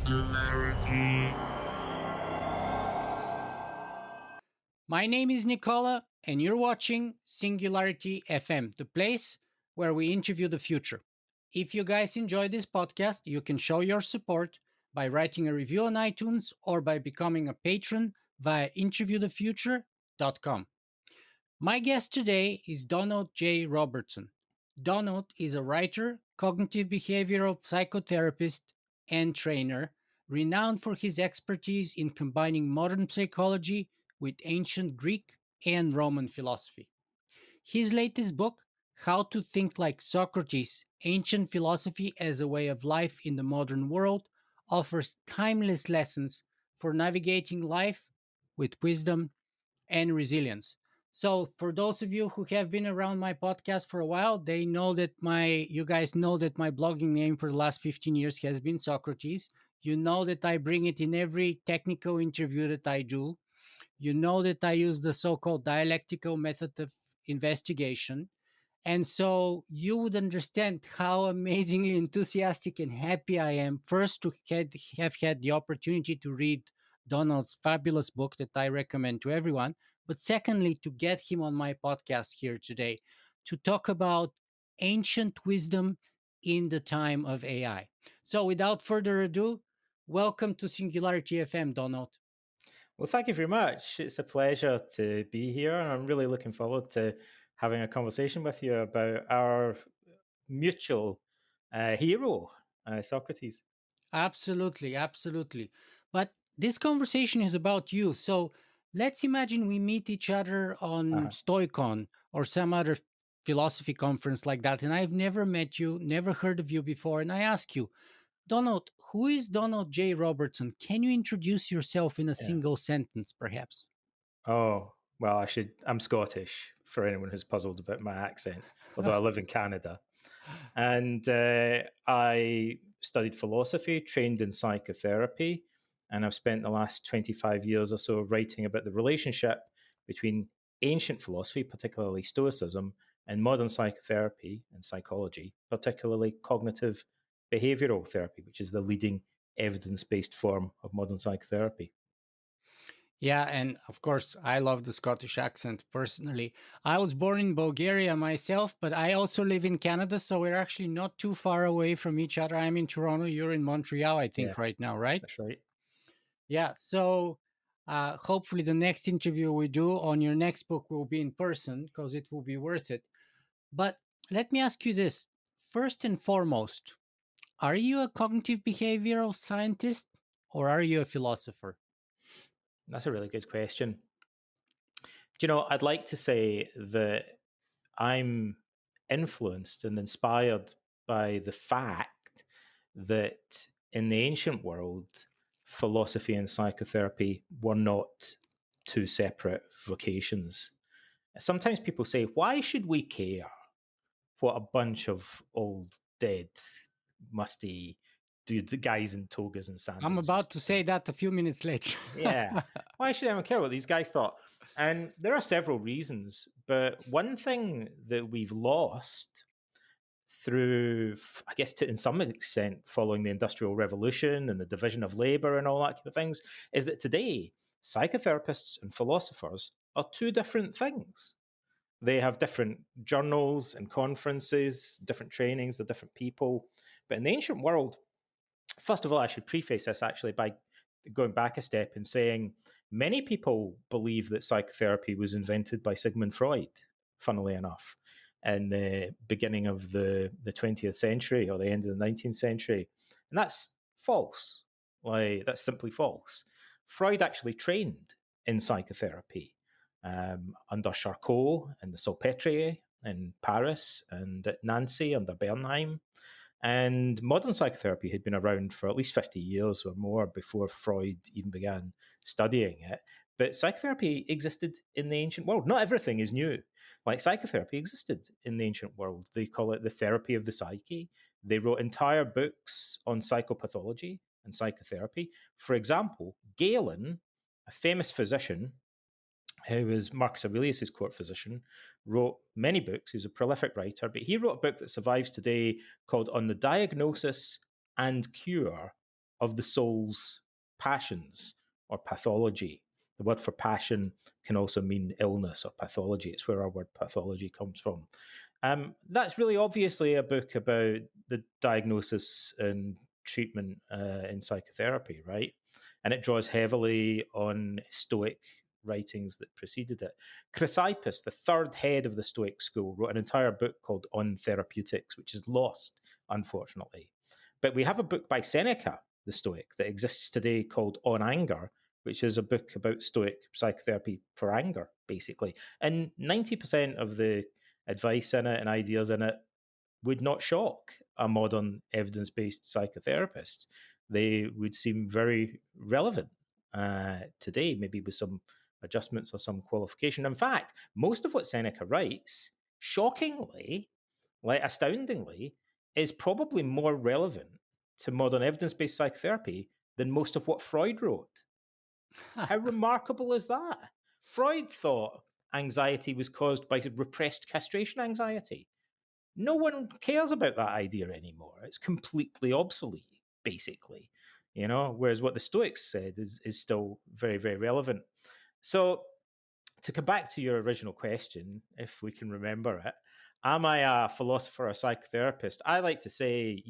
Singularity. My name is Nicola, and you're watching Singularity FM, the place where we interview the future. If you guys enjoy this podcast, you can show your support by writing a review on iTunes or by becoming a patron via interviewthefuture.com. My guest today is Donald J. Robertson. Donald is a writer, cognitive behavioral psychotherapist, and trainer, renowned for his expertise in combining modern psychology with ancient Greek and Roman philosophy. His latest book, How to Think Like Socrates: Ancient Philosophy as a Way of Life in the Modern World, offers timeless lessons for navigating life with wisdom and resilience. So, for those of you who have been around my podcast for a while, they know that you guys know that my blogging name for the last 15 years has been Socrates. You know that I bring it in every technical interview that I do. You know that I use the so called dialectical method of investigation. And so you would understand how amazingly enthusiastic and happy I am, first, to have had the opportunity to read Donald's fabulous book that I recommend to everyone, but secondly, to get him on my podcast here today to talk about ancient wisdom in the time of AI. So without further ado, welcome to Singularity FM, Donald. Well, thank you very much. It's a pleasure to be here, and I'm really looking forward to having a conversation with you about our mutual hero, Socrates. Absolutely, absolutely. But this conversation is about you. So let's imagine we meet each other on Uh-huh. Stoicon or some other philosophy conference like that. And I've never met you, never heard of you before. And I ask you, Donald, who is Donald J. Robertson? Can you introduce yourself in a Yeah. single sentence, perhaps? Oh, well, I should. I'm Scottish for anyone who's puzzled about my accent, although I live in Canada. And I studied philosophy, trained in psychotherapy, and I've spent the last 25 years or so writing about the relationship between ancient philosophy, particularly Stoicism, and modern psychotherapy and psychology, particularly cognitive behavioral therapy, which is the leading evidence based form of modern psychotherapy. Yeah, and of course, I love the Scottish accent personally. I was born in Bulgaria myself, but I also live in Canada, so we're actually not too far away from each other. I'm in Toronto, you're in Montreal, I Yeah, think, right now, right? that's right. Yeah, so hopefully the next interview we do on your next book will be in person because it will be worth it. But let me ask you this first and foremost, are you a cognitive behavioral scientist or are you a philosopher? That's a really good question. Do you know, I'd like to say that I'm influenced and inspired by the fact that in the ancient world, philosophy and psychotherapy were not two separate vocations. Sometimes people say, why should we care what a bunch of old, dead, musty dudes, guys in togas and I'm sandals about used to to say think? that a few minutes later. Yeah. Why should anyone care what these guys thought? And there are several reasons, but one thing that we've lost through, I guess, in some extent, following the Industrial Revolution and the division of labor and all that kind of things, is that today psychotherapists and philosophers are two different things. They have different journals and conferences, different trainings, they're different people. But in the ancient world, first of all, I should preface this actually by going back a step and saying many people believe that psychotherapy was invented by Sigmund Freud, funnily enough, in the beginning of the 20th century or the end of the 19th century. And that's false. Like, that's simply false. Freud actually trained in psychotherapy under Charcot and the Salpêtrière in Paris and at Nancy under Bernheim. And modern psychotherapy had been around for at least 50 years or more before Freud even began studying it. But psychotherapy existed in the ancient world. Not everything is new. Like, psychotherapy existed in the ancient world. They call it the therapy of the psyche. They wrote entire books on psychopathology and psychotherapy. For example, Galen, a famous physician who was Marcus Aurelius's court physician, wrote many books. He's a prolific writer, but he wrote a book that survives today called On the Diagnosis and Cure of the soul's passions or pathology. The word for passion can also mean illness or pathology. It's where our word pathology comes from. That's really obviously a book about the diagnosis and treatment in psychotherapy, right? And it draws heavily on Stoic writings that preceded it. Chrysippus, the third head of the Stoic school, wrote an entire book called On Therapeutics, which is lost, unfortunately. But we have a book by Seneca, the Stoic, that exists today called On Anger, which is a book about Stoic psychotherapy for anger, basically. And 90% of the advice in it and ideas in it would not shock a modern evidence based psychotherapist. They would seem very relevant today, maybe with some adjustments or some qualification. In fact, most of what Seneca writes, shockingly, like astoundingly, is probably more relevant to modern evidence based psychotherapy than most of what Freud wrote. How remarkable is that? Freud thought anxiety was caused by repressed castration anxiety. No one cares about that idea anymore. It's completely obsolete, basically. Whereas what the Stoics said is still very, very relevant. So to come back to your original question, if we can remember it, am I a philosopher or a psychotherapist? I like to say,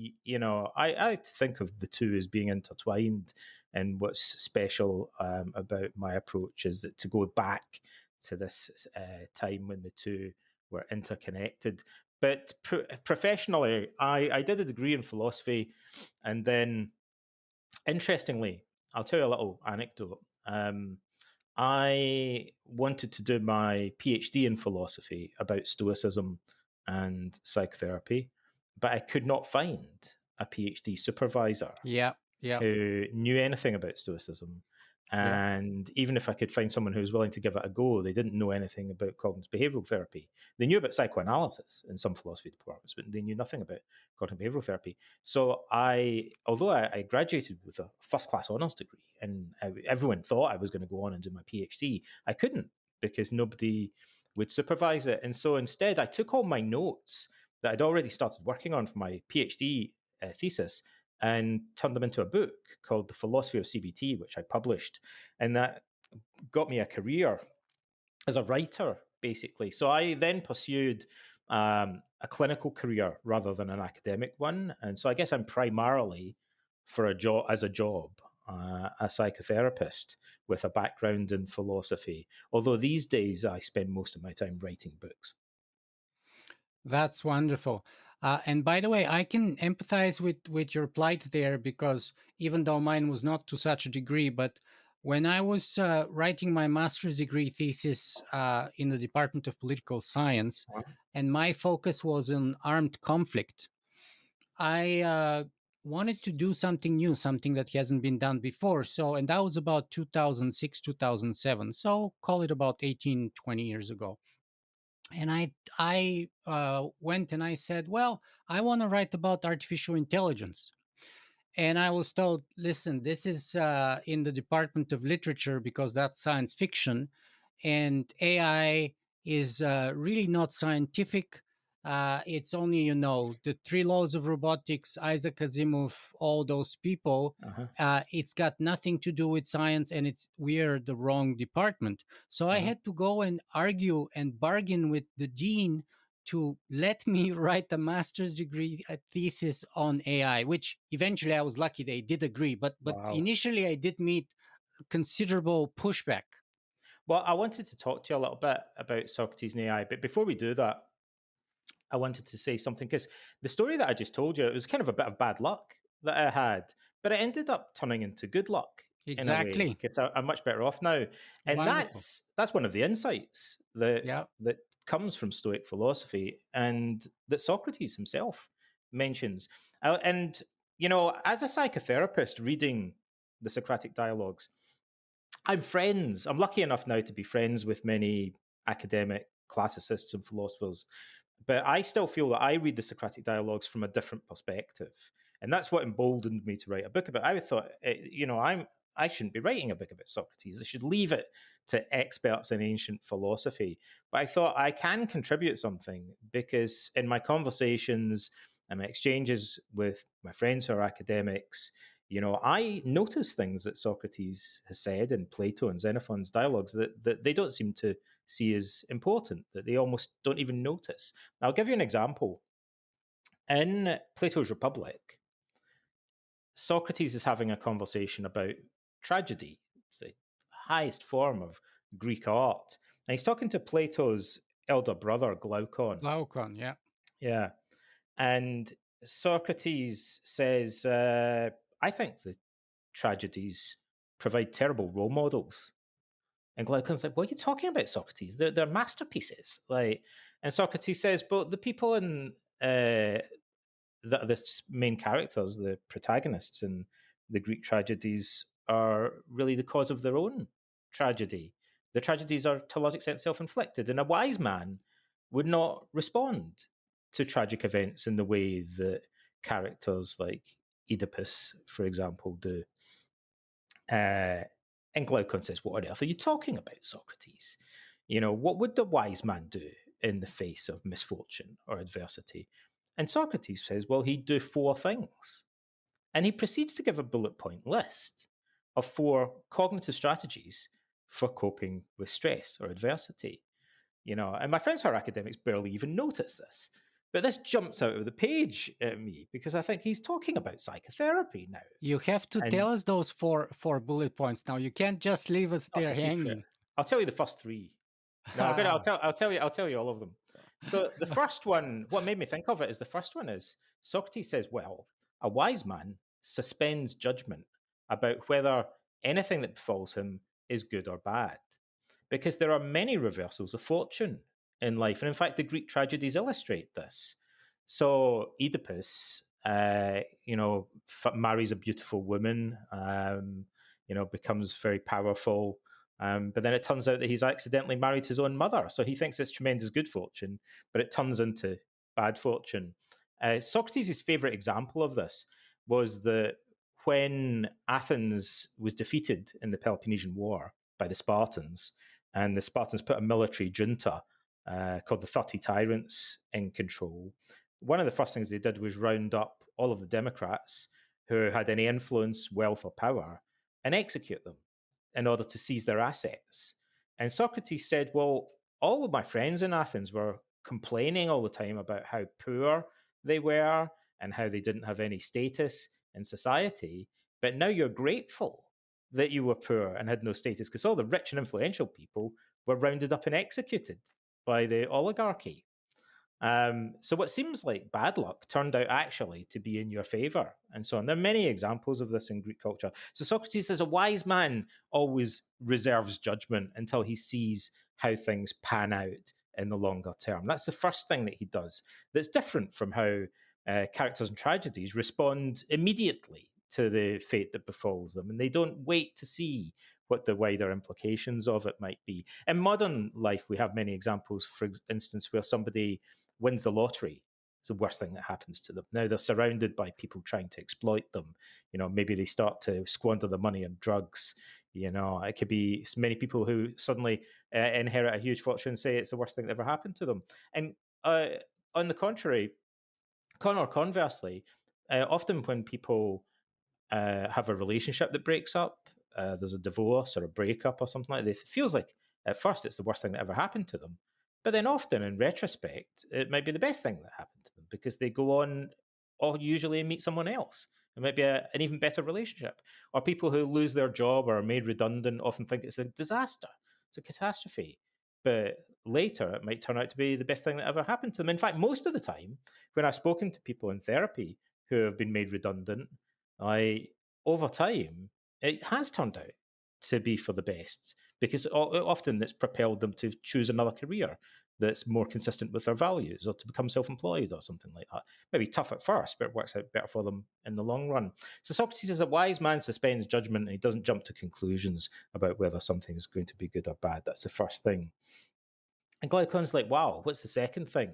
I like to think of the two as being intertwined. And what's special about my approach is that to go back to this time when the two were interconnected. But professionally, I did a degree in philosophy. And then, interestingly, I'll tell you a little anecdote. I wanted to do my PhD in philosophy about Stoicism and psychotherapy, but I could not find a PhD supervisor Yeah, yeah, who knew anything about Stoicism. yeah. And even if I could find someone who was willing to give it a go, they didn't know anything about cognitive behavioral therapy. They knew about psychoanalysis in some philosophy departments, but they knew nothing about cognitive behavioral therapy. So although I graduated with a first class honours degree and everyone thought I was going to go on and do my PhD, I couldn't because nobody would supervise it. And so instead, I took all my notes that I'd already started working on for my PhD thesis and turned them into a book called The Philosophy of CBT, which I published. And that got me a career as a writer, basically. So I then pursued a clinical career rather than an academic one. And so I guess I'm primarily for a job a psychotherapist with a background in philosophy. Although these days I spend most of my time writing books. That's wonderful. And by the way, I can empathize with your plight there because even though mine was not to such a degree, but when I was writing my master's degree thesis in the Department of Political Science, and my focus was on armed conflict, I wanted to do something new, something that hasn't been done before. So, and that was about 2006, 2007. So call it about 18, 20 years ago. And I went and I said, well, I want to write about artificial intelligence. And I was told, listen, this is in the Department of Literature because that's science fiction, and AI is really not scientific. It's only, the three laws of robotics, Isaac Asimov, all those people. Uh-huh. It's got nothing to do with science, and we're the wrong department. So I Uh-huh. had to go and argue and bargain with the dean to let me write a master's degree thesis on AI, which eventually I was lucky they did agree, but Wow. initially I did meet considerable pushback. Well, I wanted to talk to you a little bit about Socrates and AI, but before we do that, I wanted to say something because the story that I just told you, it was kind of a bit of bad luck that I had, but it ended up turning into good luck in a way Exactly. because I'm much better off now, and Wonderful. that's one of the insights that Yeah. that comes from Stoic philosophy and that Socrates himself mentions. And as a psychotherapist reading the Socratic dialogues, I'm lucky enough now to be friends with many academic classicists and philosophers, but I still feel that I read the Socratic dialogues from a different perspective. And that's what emboldened me to write a book about it. I thought, I shouldn't be writing a book about Socrates. I should leave it to experts in ancient philosophy. But I thought I can contribute something because in my conversations and my exchanges with my friends who are academics, I notice things that Socrates has said in Plato and Xenophon's dialogues that they don't seem to see as important, that they almost don't even notice. I'll give you an example. In Plato's Republic, Socrates is having a conversation about tragedy. It's the highest form of Greek art. And he's talking to Plato's elder brother, Glaucon. Glaucon, yeah. Yeah. And Socrates says, I think the tragedies provide terrible role models. And Glaucon's like, what are you talking about, Socrates? They're masterpieces. And Socrates says, but the people in the main characters, the protagonists in the Greek tragedies, are really the cause of their own tragedy. The tragedies are, to a large extent, self-inflicted, and a wise man would not respond to tragic events in the way that characters like Oedipus, for example, do. And Glaucon says, "What on earth are you talking about, Socrates? What would the wise man do in the face of misfortune or adversity?" And Socrates says, well, he'd do four things. And he proceeds to give a bullet point list of four cognitive strategies for coping with stress or adversity. And my friends who are academics barely even notice this. But this jumps out of the page at me because I think he's talking about psychotherapy now. You have to And tell us those four bullet points now. You can't just leave us that's there a secret. hanging. I'll tell you the first three. No, I'll tell you all of them. So the first one, what made me think of it is the first one is Socrates says, well, a wise man suspends judgment about whether anything that befalls him is good or bad, because there are many reversals of fortune in life, and in fact, the Greek tragedies illustrate this. So Oedipus, marries a beautiful woman, becomes very powerful. But then it turns out that he's accidentally married his own mother. So he thinks it's tremendous good fortune, but it turns into bad fortune. Socrates' favorite example of this was that when Athens was defeated in the Peloponnesian War by the Spartans, and the Spartans put a military junta called the 30 Tyrants in control, one of the first things they did was round up all of the Democrats who had any influence, wealth, or power and execute them in order to seize their assets. And Socrates said, well, all of my friends in Athens were complaining all the time about how poor they were and how they didn't have any status in society. But now you're grateful that you were poor and had no status because all the rich and influential people were rounded up and executed by the oligarchy. So what seems like bad luck turned out actually to be in your favor, and so on. There are many examples of this in Greek culture. So Socrates says a wise man always reserves judgment until he sees how things pan out in the longer term. That's the first thing that he does. That's different from how characters in tragedies respond immediately to the fate that befalls them, and they don't wait to see what the wider implications of it might be. In modern life, we have many examples, for instance, where somebody wins the lottery. It's the worst thing that happens to them. Now they're surrounded by people trying to exploit them. Maybe they start to squander the money on drugs. It could be many people who suddenly inherit a huge fortune and say it's the worst thing that ever happened to them. And on the contrary, conversely, often when people have a relationship that breaks up, there's a divorce or a breakup or something like that, it feels like at first it's the worst thing that ever happened to them. But then often in retrospect, it might be the best thing that happened to them because they go on or usually meet someone else. It might be an even better relationship. Or people who lose their job or are made redundant often think it's a disaster. It's a catastrophe. But later, it might turn out to be the best thing that ever happened to them. In fact, most of the time, when I've spoken to people in therapy who have been made redundant, over time, it has turned out to be for the best because often it's propelled them to choose another career that's more consistent with their values or to become self-employed or something like that. Maybe tough at first, but it works out better for them in the long run. So Socrates is a wise man suspends judgment and he doesn't jump to conclusions about whether something is going to be good or bad. That's the first thing. And Glaucon's like, wow, what's the second thing?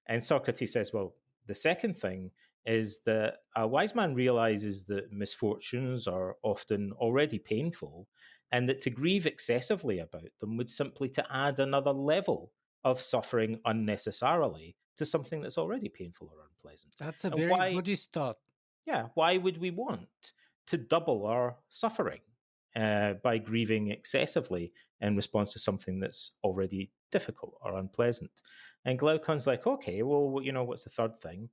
And Socrates says, well, the second thing is that a wise man realizes that misfortunes are often already painful and that to grieve excessively about them would simply to add another level of suffering unnecessarily to something that's already painful or unpleasant? That's a And very why, Buddhist thought. yeah, why would we want to double our suffering by grieving excessively in response to something that's already difficult or unpleasant? And Glaucon's like, okay, well, what's the third thing?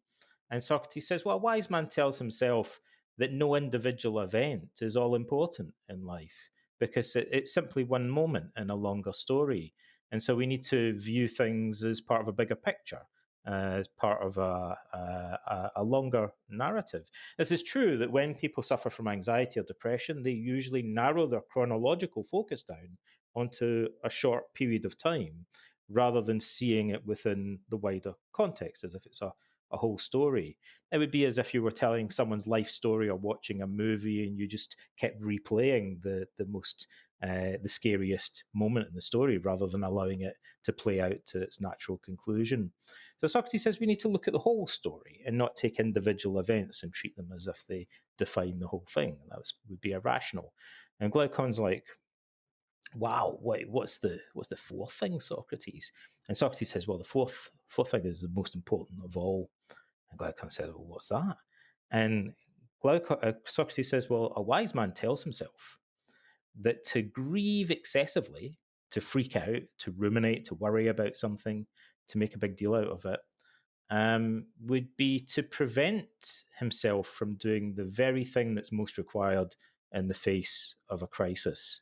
And Socrates says, well, a wise man tells himself that no individual event is all important in life because it's simply one moment in a longer story. And so we need to view things as part of a bigger picture, as part of a longer narrative. This is true that when people suffer from anxiety or depression, they usually narrow their chronological focus down onto a short period of time rather than seeing it within the wider context as if it's a whole story. It would be as if you were telling someone's life story or watching a movie and you just kept replaying the scariest moment in the story rather than allowing it to play out to its natural conclusion. So Socrates says we need to look at the whole story and not take individual events and treat them as if they define the whole thing. Would be irrational. And Glaucon's like, wow, wait, what's the fourth thing, Socrates? And Socrates says, well, the fourth thing is the most important of all. And Glaucon says, well, what's that? And Socrates says, well, a wise man tells himself that to grieve excessively, to freak out, to ruminate, to worry about something, to make a big deal out of it, would be to prevent himself from doing the very thing that's most required in the face of a crisis.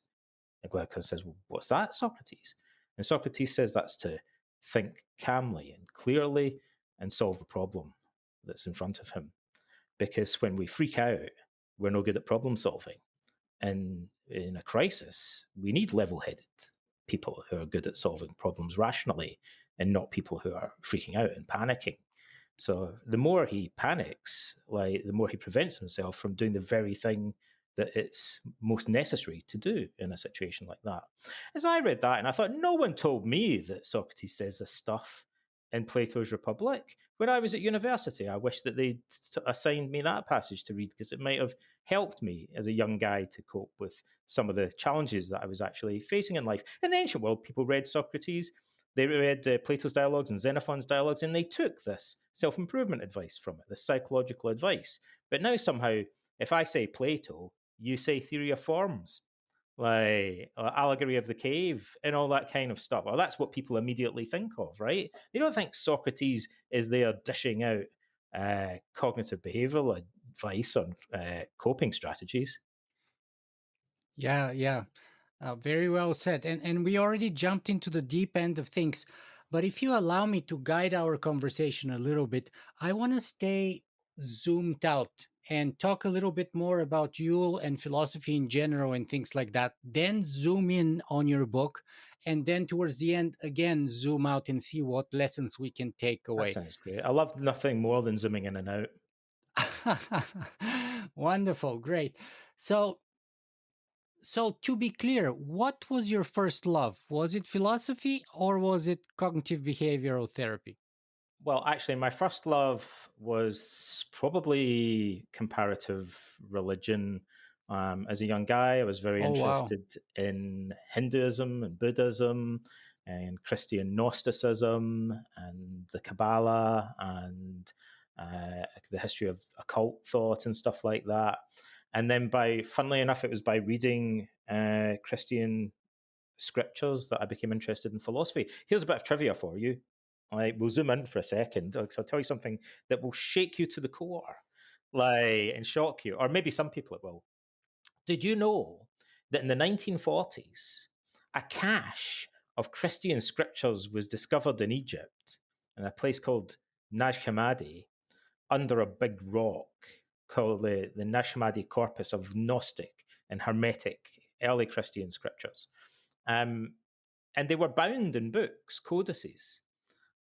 And Glaucon says, well, what's that, Socrates? And Socrates says that's to think calmly and clearly and solve the problem that's in front of him. Because when we freak out, we're no good at problem solving. And in a crisis, we need level headed people who are good at solving problems rationally and not people who are freaking out and panicking. So the more he panics, like the more he prevents himself from doing the very thing that it's most necessary to do in a situation like that. As I read that, and I thought, no one told me that Socrates says this stuff in Plato's Republic. When I was at university, I wish that they'd assigned me that passage to read because it might have helped me as a young guy to cope with some of the challenges that I was actually facing in life. In the ancient world, people read Socrates, they read Plato's dialogues and Xenophon's dialogues, and they took this self improvement advice from it, this psychological advice. But now, somehow, if I say Plato, you say theory of forms, like allegory of the cave, and all that kind of stuff. Well, that's what people immediately think of, right? They don't think Socrates is there dishing out cognitive behavioral advice on coping strategies. Yeah, yeah. Very well said. And we already jumped into the deep end of things. But if you allow me to guide our conversation a little bit, I want to stay zoomed out and talk a little bit more about you and philosophy in general and things like that. Then zoom in on your book. And then towards the end, again, zoom out and see what lessons we can take That away. sounds great. I love nothing more than zooming in and out. Wonderful. Great. So, So, to be clear, what was your first love? Was it philosophy or was it cognitive behavioral therapy? Well, actually, my first love was probably comparative religion. As a young guy, I was very Oh, wow. interested in Hinduism and Buddhism and Christian Gnosticism and the Kabbalah and the history of occult thought and stuff like that. And then, funnily enough, it was by reading Christian scriptures that I became interested in philosophy. Here's a bit of trivia for you. Like, we'll zoom in for a second. Like, so I'll tell you something that will shake you to the core, like, and shock you, or maybe some people it will. Did you know that in the 1940s, a cache of Christian scriptures was discovered in Egypt in a place called Nag Hammadi under a big rock called the Nag Hammadi corpus of Gnostic and Hermetic early Christian scriptures? Um, and they were bound in books, codices.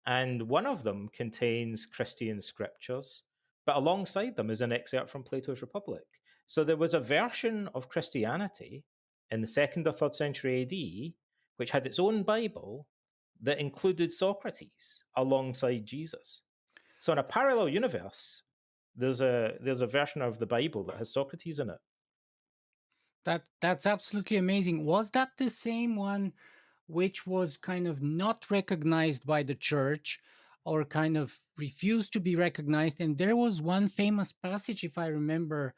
And one of them contains Christian scriptures, but alongside them is an excerpt from Plato's Republic. So there was a version of Christianity in the second or third century AD, which had its own Bible that included Socrates alongside Jesus. So in a parallel universe, there's a version of the Bible that has Socrates in it. That's absolutely amazing. Was that the same one which was kind of not recognized by the church or kind of refused to be recognized. And there was one famous passage, if I remember,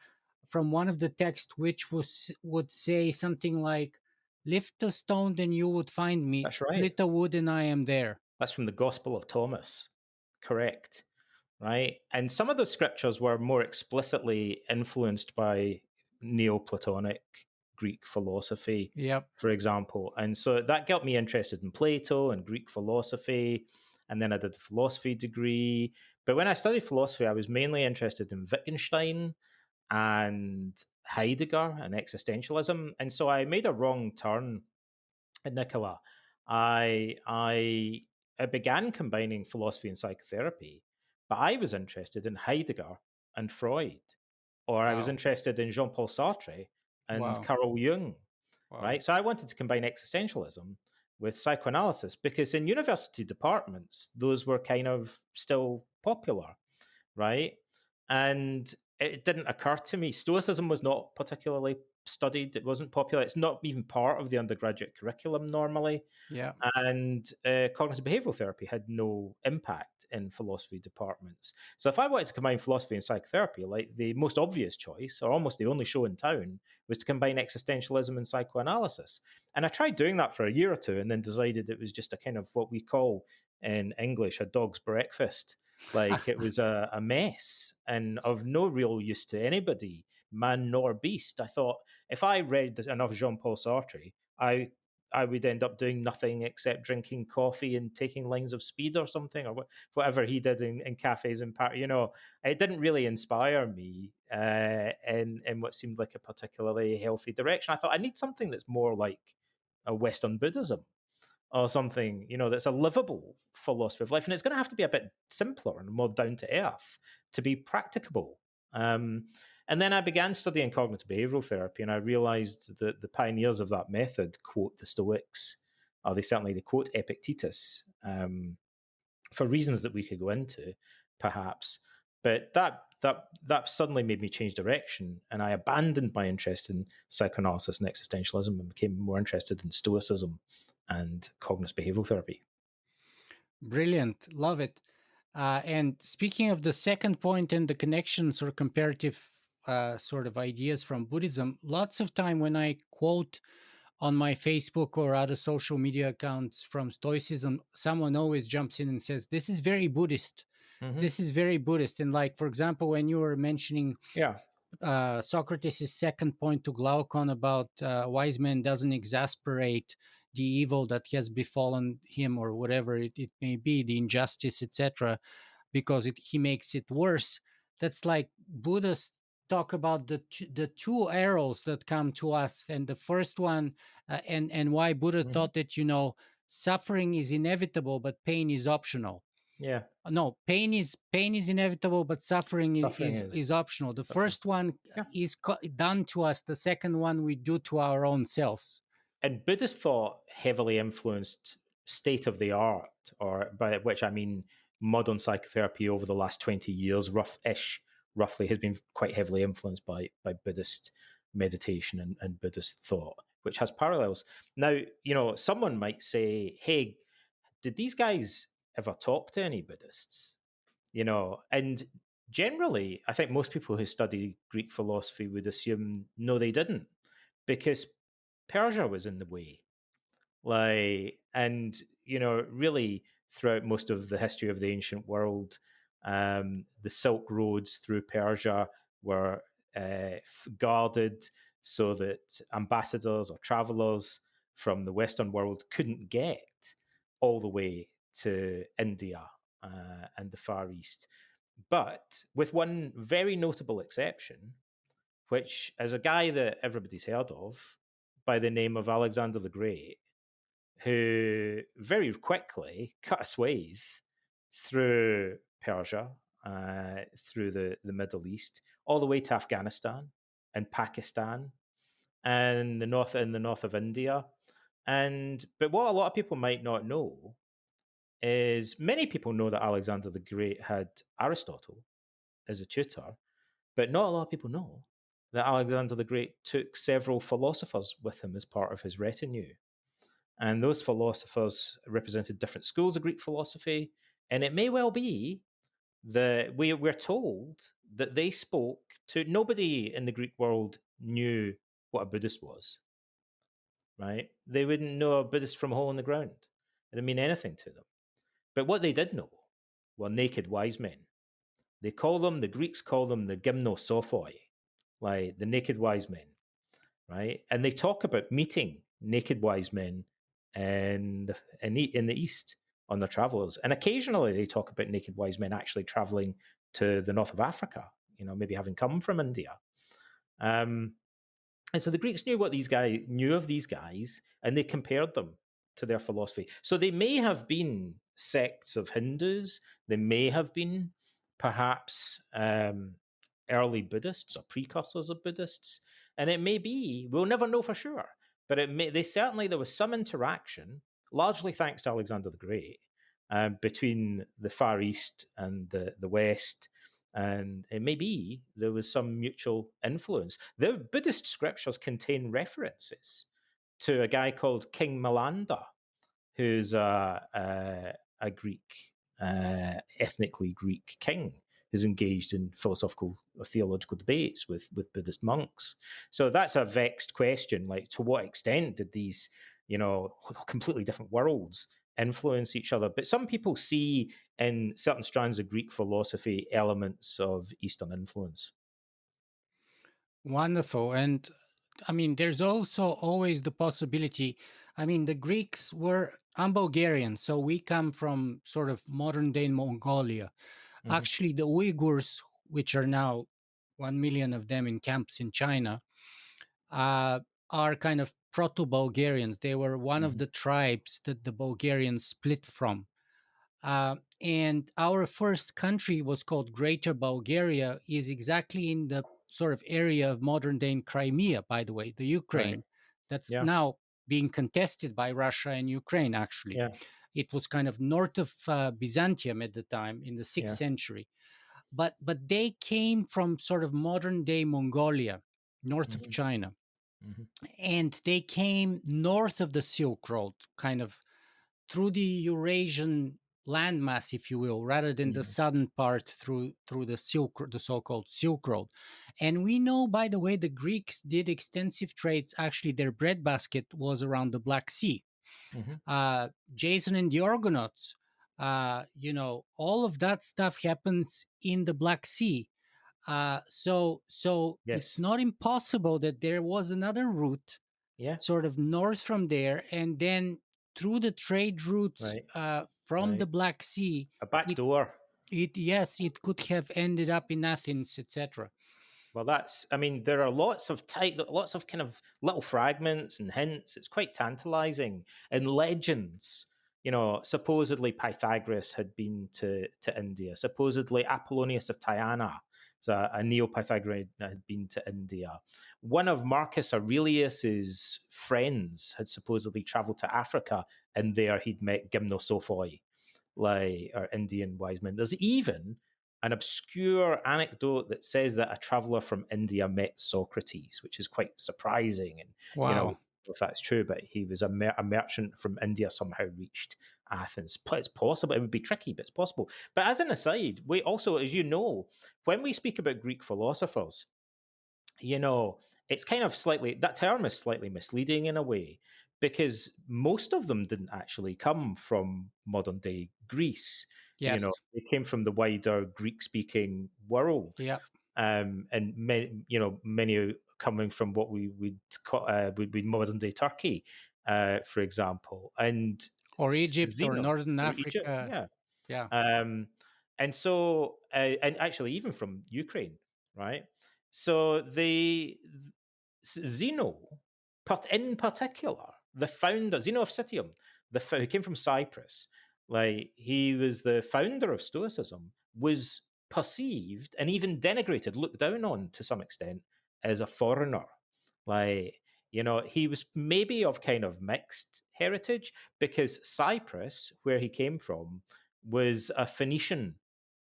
from one of the texts, which would say something like, "Lift a stone, then you would find me. That's right. Split a wood, and I am there." That's from the Gospel of Thomas. Correct. Right. And some of the scriptures were more explicitly influenced by Neoplatonic Greek philosophy, Yep. for example. And so that got me interested in Plato and Greek philosophy. And then I did a philosophy degree. But when I studied philosophy, I was mainly interested in Wittgenstein and Heidegger and existentialism. And so I made a wrong turn, Nicola. I began combining philosophy and psychotherapy, but I was interested in Heidegger and Freud, or I was Wow. interested in Jean Paul Sartre and Wow. Carl Jung, Wow. right? So I wanted to combine existentialism with psychoanalysis because in university departments, those were kind of still popular, right? And it didn't occur to me. Stoicism was not particularly studied. It wasn't popular. It's not even part of the undergraduate curriculum normally. Yeah. And cognitive behavioral therapy had no impact in philosophy departments. So if I wanted to combine philosophy and psychotherapy, like the most obvious choice, or almost the only show in town, was to combine existentialism and psychoanalysis. And I tried doing that for a year or two and then decided it was just a kind of what we call in English a dog's breakfast. Like it was a mess and of no real use to anybody, man nor beast. I thought if I read enough Jean Paul Sartre, I would end up doing nothing except drinking coffee and taking lines of speed or something, or whatever he did in cafes and Paris. You know, it didn't really inspire me in what seemed like a particularly healthy direction. I thought I need something that's more like a Western Buddhism or something, you know, that's a livable philosophy of life. And it's going to have to be a bit simpler and more down to earth to be practicable. Um, and then I began studying cognitive behavioral therapy, and I realized that the pioneers of that method quote the Stoics, or they quote Epictetus, for reasons that we could go into, perhaps. But that suddenly made me change direction, and I abandoned my interest in psychoanalysis and existentialism and became more interested in Stoicism and cognitive behavioral therapy. Brilliant. Love it. And speaking of the second point and the connections or comparative sort of ideas from Buddhism, lots of time when I quote on my Facebook or other social media accounts from Stoicism, someone always jumps in and says, "This is very Buddhist. Hmm. This is very Buddhist." And like, for example, when you were mentioning Yeah. Socrates' second point to Glaucon about wise man doesn't exasperate the evil that has befallen him or whatever it may be, the injustice, etc., because he makes it worse. That's like Buddhists talk about the two arrows that come to us, and the first one, and why Buddha Hmm. thought that suffering is inevitable, but pain is optional. Yeah. No, pain is inevitable, but suffering Suffering is is optional. The optional. first one Yeah. is done to us. The second one we do to our own selves. And Buddhist thought heavily influenced state of the art, or by which I mean modern psychotherapy over the last 20 years, roughly, has been quite heavily influenced by Buddhist meditation and Buddhist thought, which has parallels. Now, you know, someone might say, hey, did these guys ever talk to any Buddhists? You know, and generally, I think most people who study Greek philosophy would assume no, they didn't, because Persia was in the way. Like, and you know, really throughout most of the history of the ancient world, the Silk Roads through Persia were guarded so that ambassadors or travelers from the Western world couldn't get all the way to India and the Far East. But with one very notable exception, which is a guy that everybody's heard of by the name of Alexander the Great, who very quickly cut a swathe through Persia, through the Middle East, all the way to Afghanistan and Pakistan and the north of India. And but what a lot of people might not know is many people know that Alexander the Great had Aristotle as a tutor, but not a lot of people know that Alexander the Great took several philosophers with him as part of his retinue. And those philosophers represented different schools of Greek philosophy, And it may well be that we're told that they spoke to nobody in the Greek world knew what a Buddhist was, right? They wouldn't know a Buddhist from a hole in the ground. It didn't mean anything to them. But what they did know were naked wise men. The Greeks call them the gymnosophoi, like the naked wise men, right? And they talk about meeting naked wise men in the East on their travels. And occasionally they talk about naked wise men actually traveling to the north of Africa, maybe having come from India. Um, and so the Greeks knew of these guys, and they compared them to their philosophy. So they may have been sects of Hindus. They may have been perhaps early Buddhists or precursors of Buddhists, and it may be we'll never know for sure. But there was some interaction, largely thanks to Alexander the Great, between the Far East and the West, and it may be there was some mutual influence. The Buddhist scriptures contain references to a guy called King Menander, who's a Greek, ethnically Greek king who's engaged in philosophical or theological debates with Buddhist monks. So that's a vexed question. Like, to what extent did these, completely different worlds influence each other? But some people see in certain strands of Greek philosophy elements of Eastern influence. Wonderful. And I mean, there's also always the possibility. I mean, the Greeks were, I'm Bulgarian, so we come from sort of modern day Mongolia. Mm-hmm. Actually, the Uyghurs, which are now 1 million of them in camps in China, uh, are kind of proto Bulgarians. They were one of Mm-hmm. the tribes that the Bulgarians split from. And our first country was called Greater Bulgaria, is exactly in the sort of area of modern day Crimea, by the way, the Right. Ukraine, that's Yeah. now being contested by Russia and Ukraine, actually. Yeah. It was kind of north of Byzantium at the time in the 6th Yeah. century. But they came from sort of modern day Mongolia, north of Mm-hmm. China. Mm-hmm. And they came north of the Silk Road, kind of through the Eurasian landmass, if you will, rather than the Mm-hmm. southern part through the so-called Silk Road. And we know, by the way, the Greeks did extensive trades. Actually, their breadbasket was around the Black Sea. Mm-hmm. Jason and the Argonauts, all of that stuff happens in the Black Sea. So it's Yes. not impossible that there was another route Yeah. sort of north from there, and then through the trade routes Right. from the Right. Black Sea, A back it door. it could have ended up in Athens, etc. Well, I mean, there are lots of kind of little fragments and hints. It's quite tantalizing. And legends, supposedly Pythagoras had been to India. Supposedly Apollonius of Tyana, so a Neo-Pythagorean, had been to India. One of Marcus Aurelius's friends had supposedly traveled to Africa, and there he'd met Gymnosophoi, like, or Indian wise men. There's even an obscure anecdote that says that a traveler from India met Socrates, which is quite surprising. And, Wow. if that's true, but he was a merchant from India somehow reached Athens. It's possible. It would be tricky, but it's possible. But as an aside, we also, as you know, when we speak about Greek philosophers, it's kind of that term is slightly misleading in a way, because most of them didn't actually come from modern day Greece. Yes. They came from the wider Greek speaking world. Yeah. And many coming from what we would be modern day Turkey, for example, and Or Egypt or Zeno, Northern or Egypt, Africa. yeah. Yeah. And so, and actually, even from Ukraine, right? So Zeno, in particular, the founder, Zeno of Citium, who came from Cyprus, like, he was the founder of Stoicism, was perceived and even denigrated, looked down on to some extent, as a foreigner. Like, he was maybe of kind of mixed heritage, because Cyprus, where he came from, was a Phoenician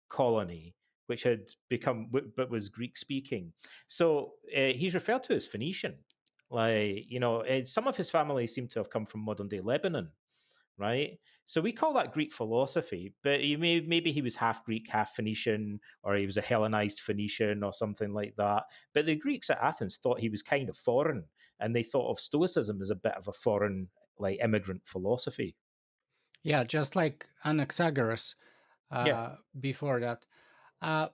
colony which had become, but was Greek speaking. So he's referred to as Phoenician. Like, some of his family seem to have come from modern day Lebanon. right? So we call that Greek philosophy, but maybe he was half Greek, half Phoenician, or he was a Hellenized Phoenician or something like that. But the Greeks at Athens thought he was kind of foreign, and they thought of Stoicism as a bit of a foreign, like immigrant philosophy. Yeah, just like Anaxagoras Yeah. before that. Uh,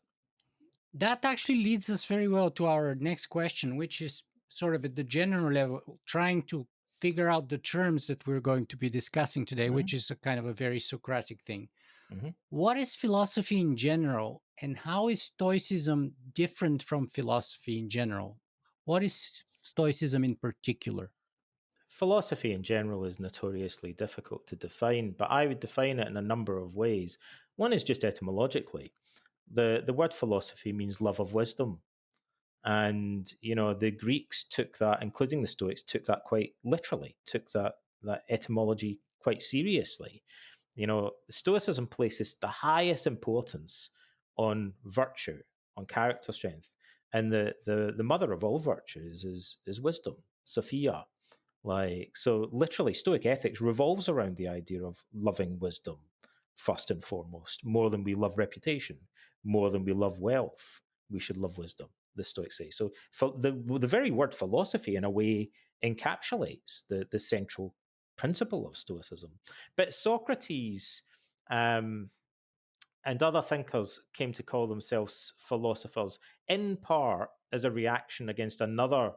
that actually leads us very well to our next question, which is sort of at the general level, trying to figure out the terms that we're going to be discussing today, Hmm. which is a kind of a very Socratic thing. Hmm. What is philosophy in general, and how is Stoicism different from philosophy in general? What is Stoicism in particular? Philosophy in general is notoriously difficult to define, but I would define it in a number of ways. One is just etymologically. The word philosophy means love of wisdom. And the Greeks took that, including the Stoics, took that quite literally, took that etymology quite seriously. Stoicism places the highest importance on virtue, on character strength, and the mother of all virtues is wisdom, Sophia. Like, so literally, Stoic ethics revolves around the idea of loving wisdom first and foremost, more than we love reputation, more than we love wealth. We should love wisdom, the Stoics say. So, for the very word philosophy, in a way, encapsulates the central principle of Stoicism. But Socrates um, and other thinkers came to call themselves philosophers in part as a reaction against another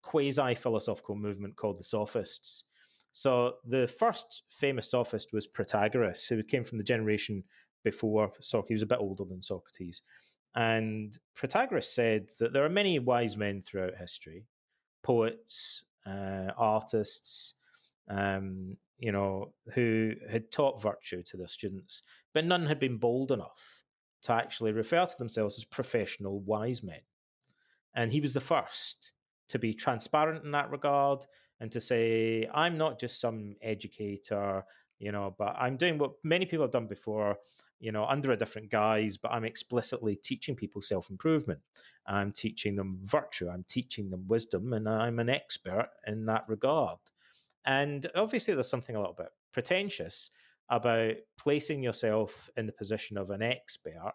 quasi philosophical movement called the Sophists. So the first famous sophist was Protagoras, who came from the generation before Socrates. He was a bit older than Socrates. And Protagoras said that there are many wise men throughout history, poets, artists, who had taught virtue to their students, but none had been bold enough to actually refer to themselves as professional wise men. And he was the first to be transparent in that regard and to say, I'm not just some educator, but I'm doing what many people have done before, under a different guise, but I'm explicitly teaching people self improvement. I'm teaching them virtue, I'm teaching them wisdom, and I'm an expert in that regard. And obviously, there's something a little bit pretentious about placing yourself in the position of an expert,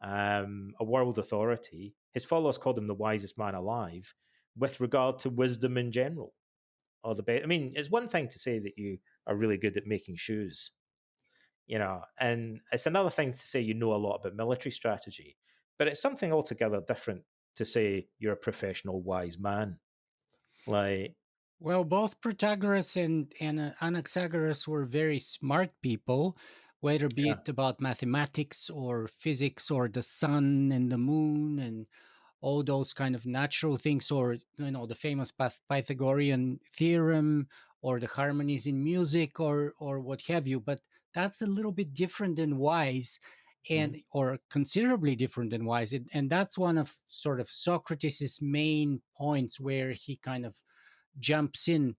a world authority. His followers called him the wisest man alive with regard to wisdom in general. Or the best. I mean, it's one thing to say that you are really good at making shoes, and it's another thing to say you know a lot about military strategy, but it's something altogether different to say you're a professional wise man. Like, Well, both Protagoras and Anaxagoras were very smart people, whether be yeah, it about mathematics or physics or the sun and the moon and all those kind of natural things, or the famous Pythagorean theorem, or the harmonies in music, or what have you. But that's a little bit different than wise, mm, and or considerably different than wise, and that's one of sort of Socrates's main points where he kind of jumps in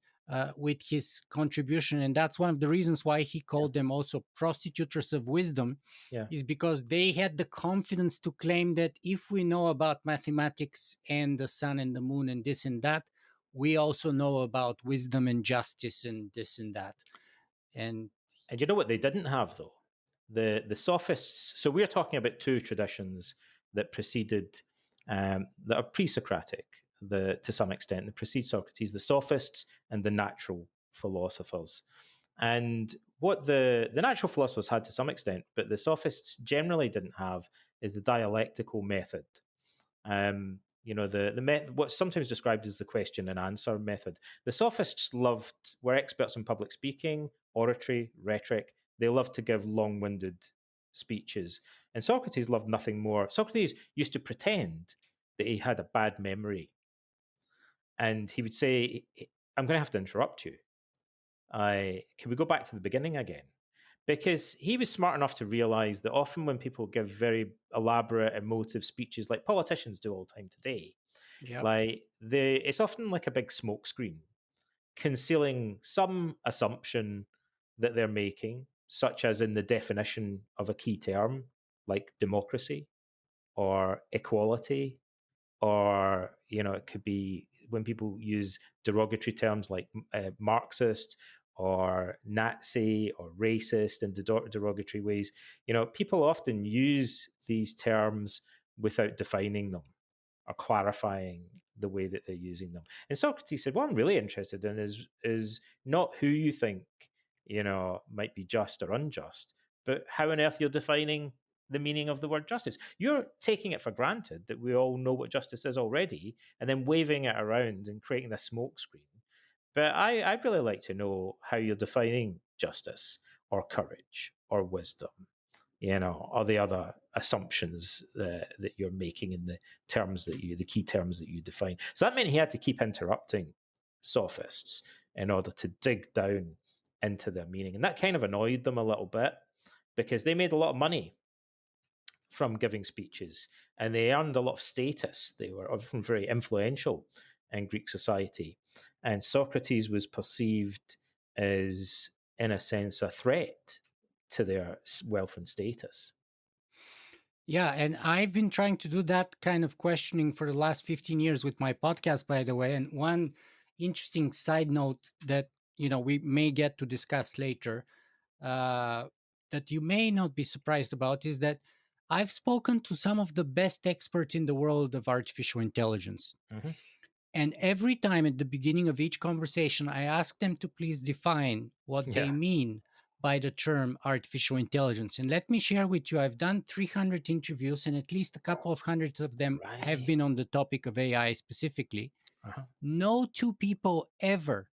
with his contribution. And that's one of the reasons why he yeah, called them also prostitutors of wisdom, yeah. is because they had the confidence to claim that if we know about mathematics and the sun and the moon and this and that, we also know about wisdom and justice and this and that. And And you know what they didn't have though? The sophists. So we're talking about two traditions that preceded, that are pre-Socratic, to some extent, that precede Socrates: the sophists and the natural philosophers. And what the natural philosophers had to some extent, but the sophists generally didn't have, is the dialectical method. What's sometimes described as the question and answer method. The sophists were experts in public speaking, oratory, rhetoric. They loved to give long-winded speeches, and Socrates loved nothing more. Socrates used to pretend that he had a bad memory, and he would say, "I'm going to have to interrupt you. Can we go back to the beginning again?" Because he was smart enough to realize that often when people give very elaborate, emotive speeches, like politicians do all the time today, yeah, it's often like a big smoke screen, concealing some assumption that they're making, such as in the definition of a key term like democracy or equality, or it could be when people use derogatory terms like Marxist or Nazi or racist in derogatory ways. People often use these terms without defining them or clarifying the way that they're using them. And Socrates said, "What I'm really interested in is not who you think might be just or unjust, but how on earth you're defining the meaning of the word justice. You're taking it for granted that we all know what justice is already, and then waving it around and creating a smokescreen. But I'd really like to know how you're defining justice or courage or wisdom, or the other assumptions that you're making in the key terms that you define." So that meant he had to keep interrupting sophists in order to dig down into their meaning. And that kind of annoyed them a little bit because they made a lot of money from giving speeches and they earned a lot of status. They were often very influential in Greek society. And Socrates was perceived as, in a sense, a threat to their wealth and status. Yeah, and I've been trying to do that kind of questioning for the last 15 years with my podcast, by the way. And one interesting side note that we may get to discuss later, uh, that you may not be surprised about, is that I've spoken to some of the best experts in the world of artificial intelligence. Mm-hmm. And every time at the beginning of each conversation, I ask them to please define what they Yeah. mean by the term artificial intelligence. And let me share with you, I've done 300 interviews, and at least a couple of hundreds of them have Right. been on the topic of AI specifically. Uh-huh. No two people ever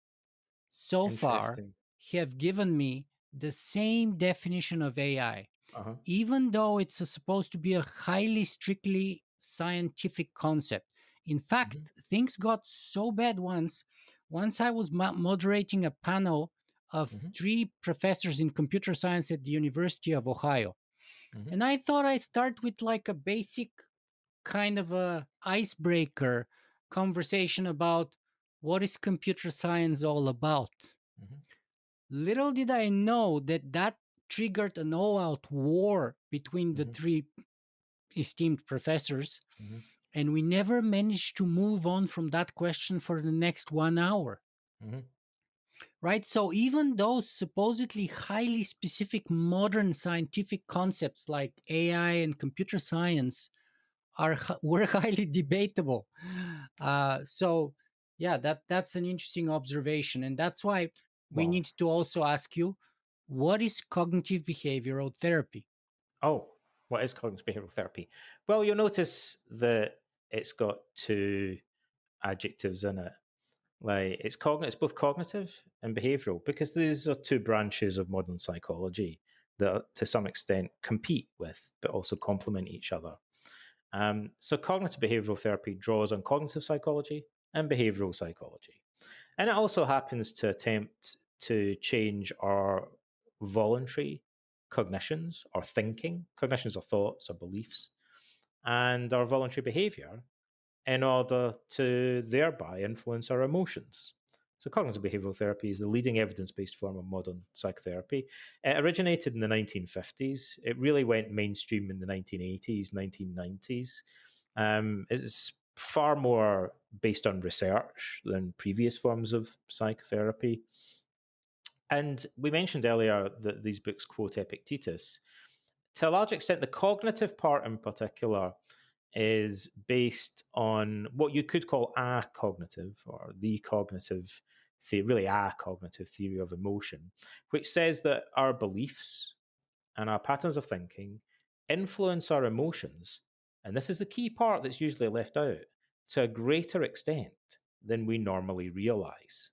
so far Interesting. have given me the same definition of AI, Uh-huh. even though it's supposed to be a highly strictly scientific concept. In fact, Mm-hmm. things got so bad once. Once I was moderating a panel of Mm-hmm. 3 professors in computer science at the University of Ohio. Mm-hmm. And I thought I start with like a basic kind of a icebreaker conversation about what is computer science all about. Mm-hmm. Little did I know that that triggered an all-out war between the Mm-hmm. 3 esteemed professors, Mm-hmm. and we never managed to move on from that question for the next 1 hour. Mm-hmm. Right? So even those supposedly highly specific modern scientific concepts like AI and computer science were highly debatable. So yeah, that's an interesting observation, and that's why we Wow. need to also ask you, what is cognitive behavioral therapy? Oh, what is cognitive behavioral therapy? Well, you'll notice that it's got two adjectives in it. Like it's both cognitive and behavioral because these are two branches of modern psychology that, to some extent, compete with but also complement each other. So, cognitive behavioral therapy draws on cognitive psychology and behavioral psychology, and it also happens to attempt to change our voluntary cognitions or thinking, cognitions or thoughts or beliefs, and our voluntary behavior in order to thereby influence our emotions. So, cognitive behavioral therapy is the leading evidence based form of modern psychotherapy. It originated in the 1950s. It really went mainstream in the 1980s, 1990s. It's far more based on research than previous forms of psychotherapy. And we mentioned earlier that these books quote Epictetus. To a large extent, the cognitive part in particular is based on what you could call a cognitive or the cognitive theory, really a cognitive theory of emotion, which says that our beliefs and our patterns of thinking influence our emotions. And this is the key part that's usually left out to a greater extent than we normally realize,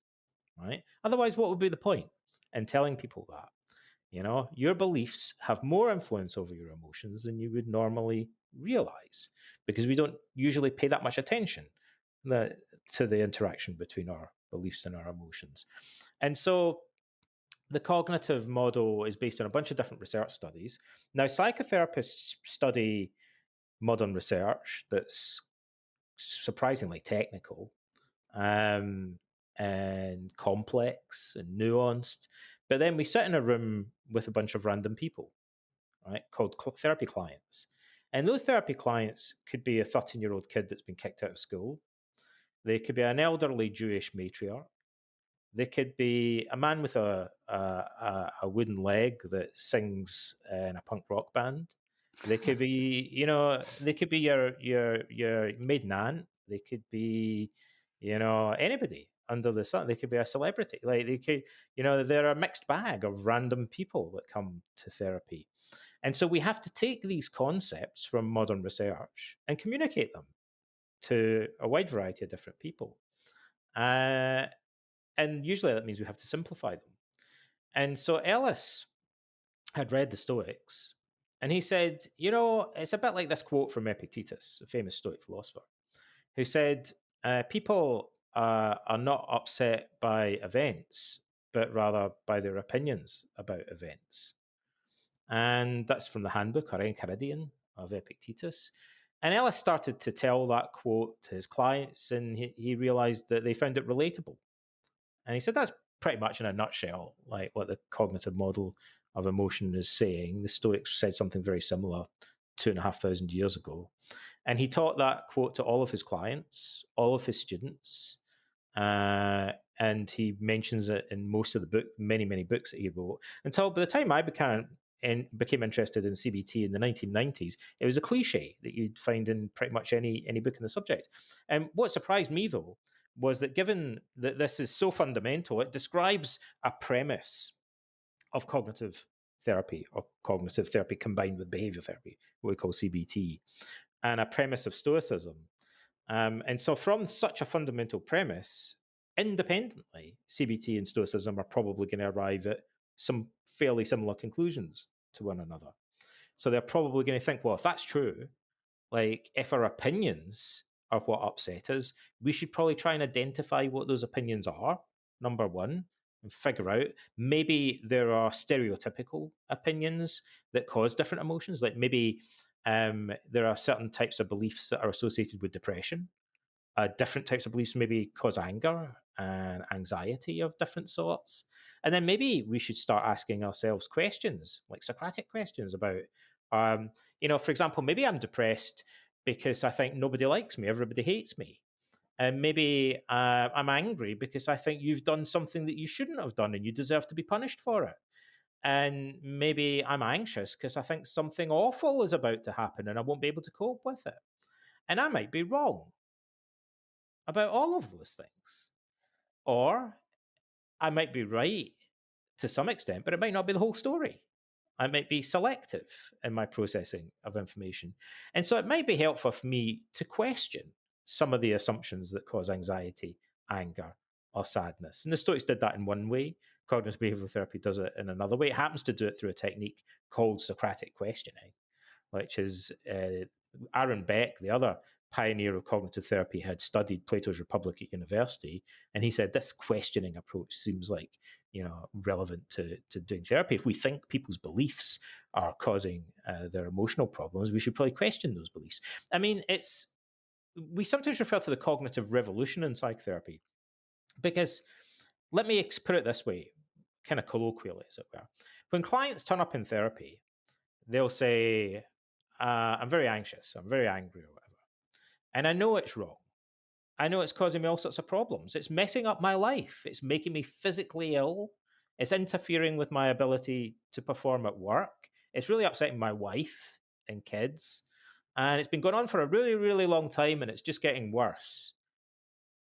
right? Otherwise, what would be the point in telling people that? Your beliefs have more influence over your emotions than you would normally realize because we don't usually pay that much attention to the interaction between our beliefs and our emotions. And so the cognitive model is based on a bunch of different research studies. Now, psychotherapists study modern research that's surprisingly technical, and complex and nuanced. But then we sit in a room with a bunch of random people, right, called therapy clients. And those therapy clients could be a 13-year-old kid that's been kicked out of school. They could be an elderly Jewish matriarch. They could be a man with a wooden leg that sings in a punk rock band. They could be, they could be your maiden aunt. They could be, anybody under the sun. They could be a celebrity. Like they could, they're a mixed bag of random people that come to therapy. And so we have to take these concepts from modern research and communicate them to a wide variety of different people. Uh, and usually that means we have to simplify them. And so Ellis had read the Stoics, and he said, it's a bit like this quote from Epictetus, a famous Stoic philosopher, who said, people are not upset by events, but rather by their opinions about events. And that's from the handbook or Enchiridion of Epictetus. And Ellis started to tell that quote to his clients, and he realized that they found it relatable. And he said that's pretty much in a nutshell, like what the cognitive model of emotion is saying. The Stoics said something very similar 2,500 years ago. And he taught that quote to all of his clients, all of his students. And he mentions it in most of the book, many, many books that he wrote. Until by the time I became interested in CBT in the 1990s, it was a cliche that you'd find in pretty much any book in the subject. And what surprised me, though, was that given that this is so fundamental, it describes a premise of cognitive therapy or cognitive therapy combined with behavior therapy, what we call CBT, and a premise of Stoicism. And so from such a fundamental premise, independently, CBT and Stoicism are probably going to arrive at some fairly similar conclusions to one another. So they're probably going to think, well, if that's true, like if our opinions are what upset us, we should probably try and identify what those opinions are, number one, and figure out maybe there are stereotypical opinions that cause different emotions. Like maybe there are certain types of beliefs that are associated with depression. Different types of beliefs maybe cause anger and anxiety of different sorts. And then maybe we should start asking ourselves questions, like Socratic questions about, for example, maybe I'm depressed because I think nobody likes me, everybody hates me. And maybe I'm angry because I think you've done something that you shouldn't have done and you deserve to be punished for it. And maybe I'm anxious because I think something awful is about to happen and I won't be able to cope with it. And I might be wrong about all of those things. Or I might be right to some extent, but it might not be the whole story. I might be selective in my processing of information. And so it might be helpful for me to question some of the assumptions that cause anxiety, anger, or sadness. And the Stoics did that in one way. Cognitive behavioral therapy does it in another way. It happens to do it through a technique called Socratic questioning, which is Aaron Beck, the other pioneer of cognitive therapy, had studied Plato's Republic at university, and he said this questioning approach seems like relevant to doing therapy. If we think people's beliefs are causing their emotional problems, we should probably question those beliefs. I mean, we sometimes refer to the cognitive revolution in psychotherapy because let me put it this way, kind of colloquially, as it were. When clients turn up in therapy, they'll say, I'm very anxious, I'm very angry, or whatever. And I know it's wrong. I know it's causing me all sorts of problems. It's messing up my life. It's making me physically ill. It's interfering with my ability to perform at work. It's really upsetting my wife and kids. And it's been going on for a really, really long time, and it's just getting worse.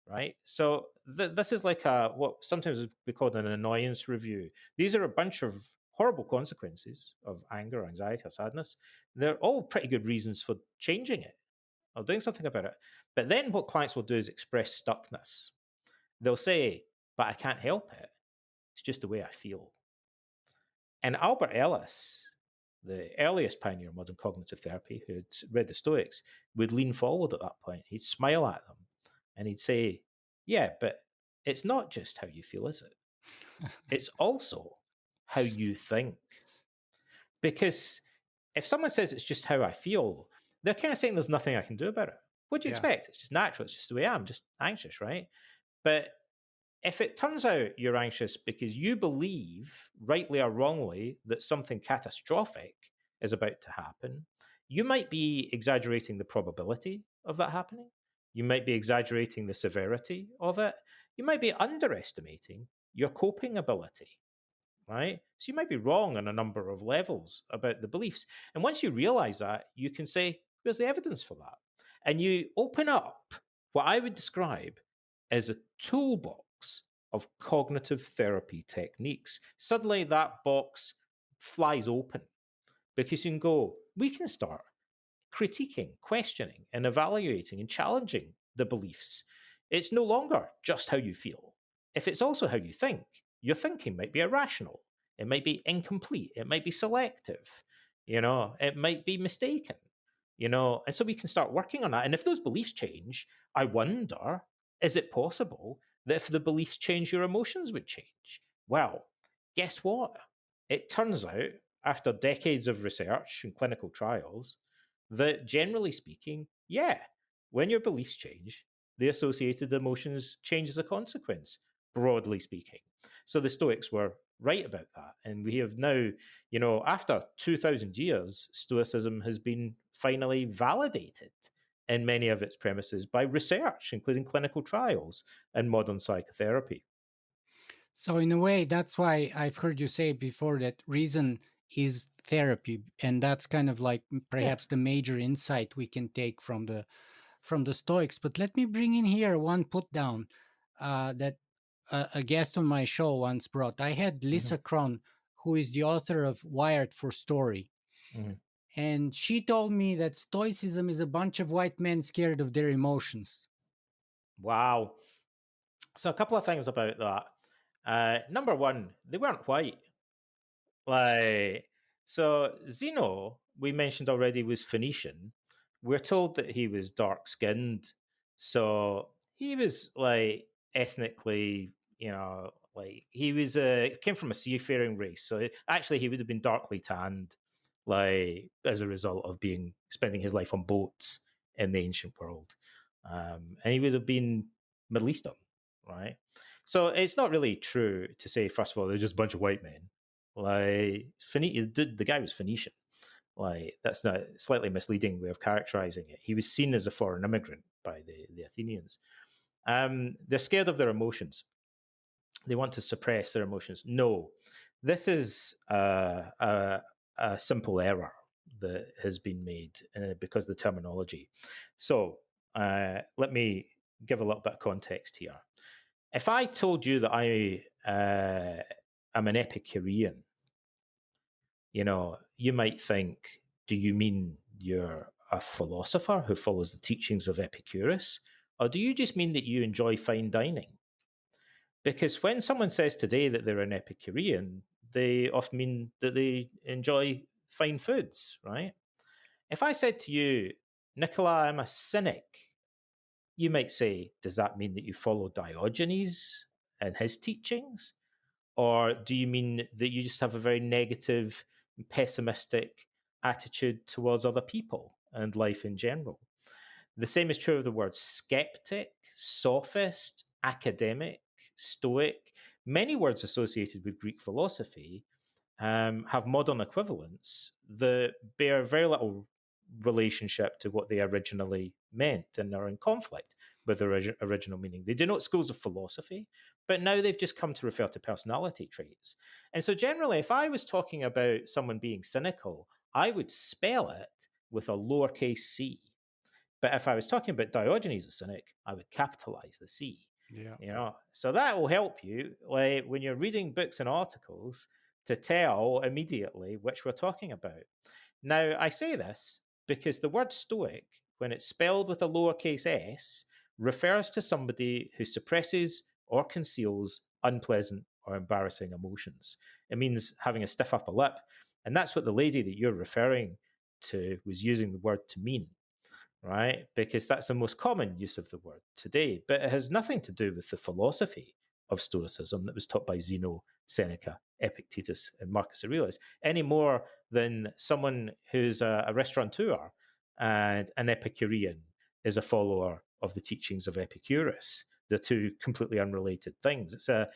Right? So this is like what sometimes would be called an annoyance review. These are a bunch of horrible consequences of anger, anxiety, or sadness. They're all pretty good reasons for changing it or doing something about it. But then what clients will do is express stuckness. They'll say, but I can't help it. It's just the way I feel. And Albert Ellis, the earliest pioneer of modern cognitive therapy, who had read the Stoics, would lean forward at that point. He'd smile at them and he'd say, yeah, but it's not just how you feel, is it? It's also how you think. Because if someone says it's just how I feel, they're kind of saying there's nothing I can do about it. What do you expect? It's just natural. It's just the way I'm just anxious, right? But if it turns out you're anxious because you believe, rightly or wrongly, that something catastrophic is about to happen, you might be exaggerating the probability of that happening. You might be exaggerating the severity of it. You might be underestimating your coping ability, right? So you might be wrong on a number of levels about the beliefs. And once you realize that, you can say, where's the evidence for that? And you open up what I would describe as a toolbox of cognitive therapy techniques. Suddenly that box flies open because you can go, we can start critiquing, questioning, and evaluating and challenging the beliefs. It's no longer just how you feel. If it's also how you think, your thinking might be irrational, it might be incomplete, it might be selective, it might be mistaken, and so we can start working on that. And if those beliefs change, I wonder, is it possible that if the beliefs change, your emotions would change? Well, guess what? It turns out, after decades of research and clinical trials, that generally speaking, yeah, when your beliefs change, the associated emotions change as a consequence, broadly speaking. So the Stoics were right about that. And we have now, after 2,000 years, Stoicism has been finally validated in many of its premises by research, including clinical trials and modern psychotherapy. So in a way, that's why I've heard you say before that reason is therapy, and that's kind of like Yeah. perhaps the major insight we can take from the Stoics. But let me bring in here one put down that a guest on my show once brought. I had Hmm. Lisa Cron, who is the author of Wired for Story, Hmm. and she told me that Stoicism is a bunch of white men scared of their emotions. Wow. So a couple of things about that. Number one, they weren't white. Like, so Zeno, we mentioned already, was Phoenician. We're told that he was dark skinned. So he was like ethnically, like he was came from a seafaring race. So actually he would have been darkly tanned, like as a result of being spending his life on boats in the ancient world. And he would have been Middle Eastern, right? So it's not really true to say, first of all, they're just a bunch of white men. Like the guy was Phoenician. Like that's not slightly misleading way of characterizing it. He was seen as a foreign immigrant by the Athenians. They're scared of their emotions. They want to suppress their emotions. No, this is a simple error that has been made because of the terminology. So let me give a little bit of context here. If I told you that I am an Epicurean, you might think, do you mean you're a philosopher who follows the teachings of Epicurus? Or do you just mean that you enjoy fine dining? Because when someone says today that they're an Epicurean, they often mean that they enjoy fine foods, right? If I said to you, Nicola, I'm a cynic, you might say, does that mean that you follow Diogenes and his teachings? Or do you mean that you just have a very negative, pessimistic attitude towards other people and life in general? The same is true of the words skeptic, sophist, academic, stoic. Many words associated with Greek philosophy have modern equivalents that bear very little relationship to what they originally meant and are in conflict with their original meaning. They denote schools of philosophy, but now they've just come to refer to personality traits. And so, generally, if I was talking about someone being cynical, I would spell it with a lowercase c. But if I was talking about Diogenes the cynic, I would capitalize the C. Yeah. So that will help you, like when you're reading books and articles, to tell immediately which we're talking about. Now, I say this because the word stoic, when it's spelled with a lowercase s, refers to somebody who suppresses or conceals unpleasant or embarrassing emotions. It means having a stiff upper lip. And that's what the lady that you're referring to was using the word to mean, right? Because that's the most common use of the word today, but it has nothing to do with the philosophy of Stoicism that was taught by Zeno, Seneca, Epictetus, and Marcus Aurelius, any more than someone who's a restaurateur and an Epicurean is a follower of the teachings of Epicurus. They're two completely unrelated things. It's the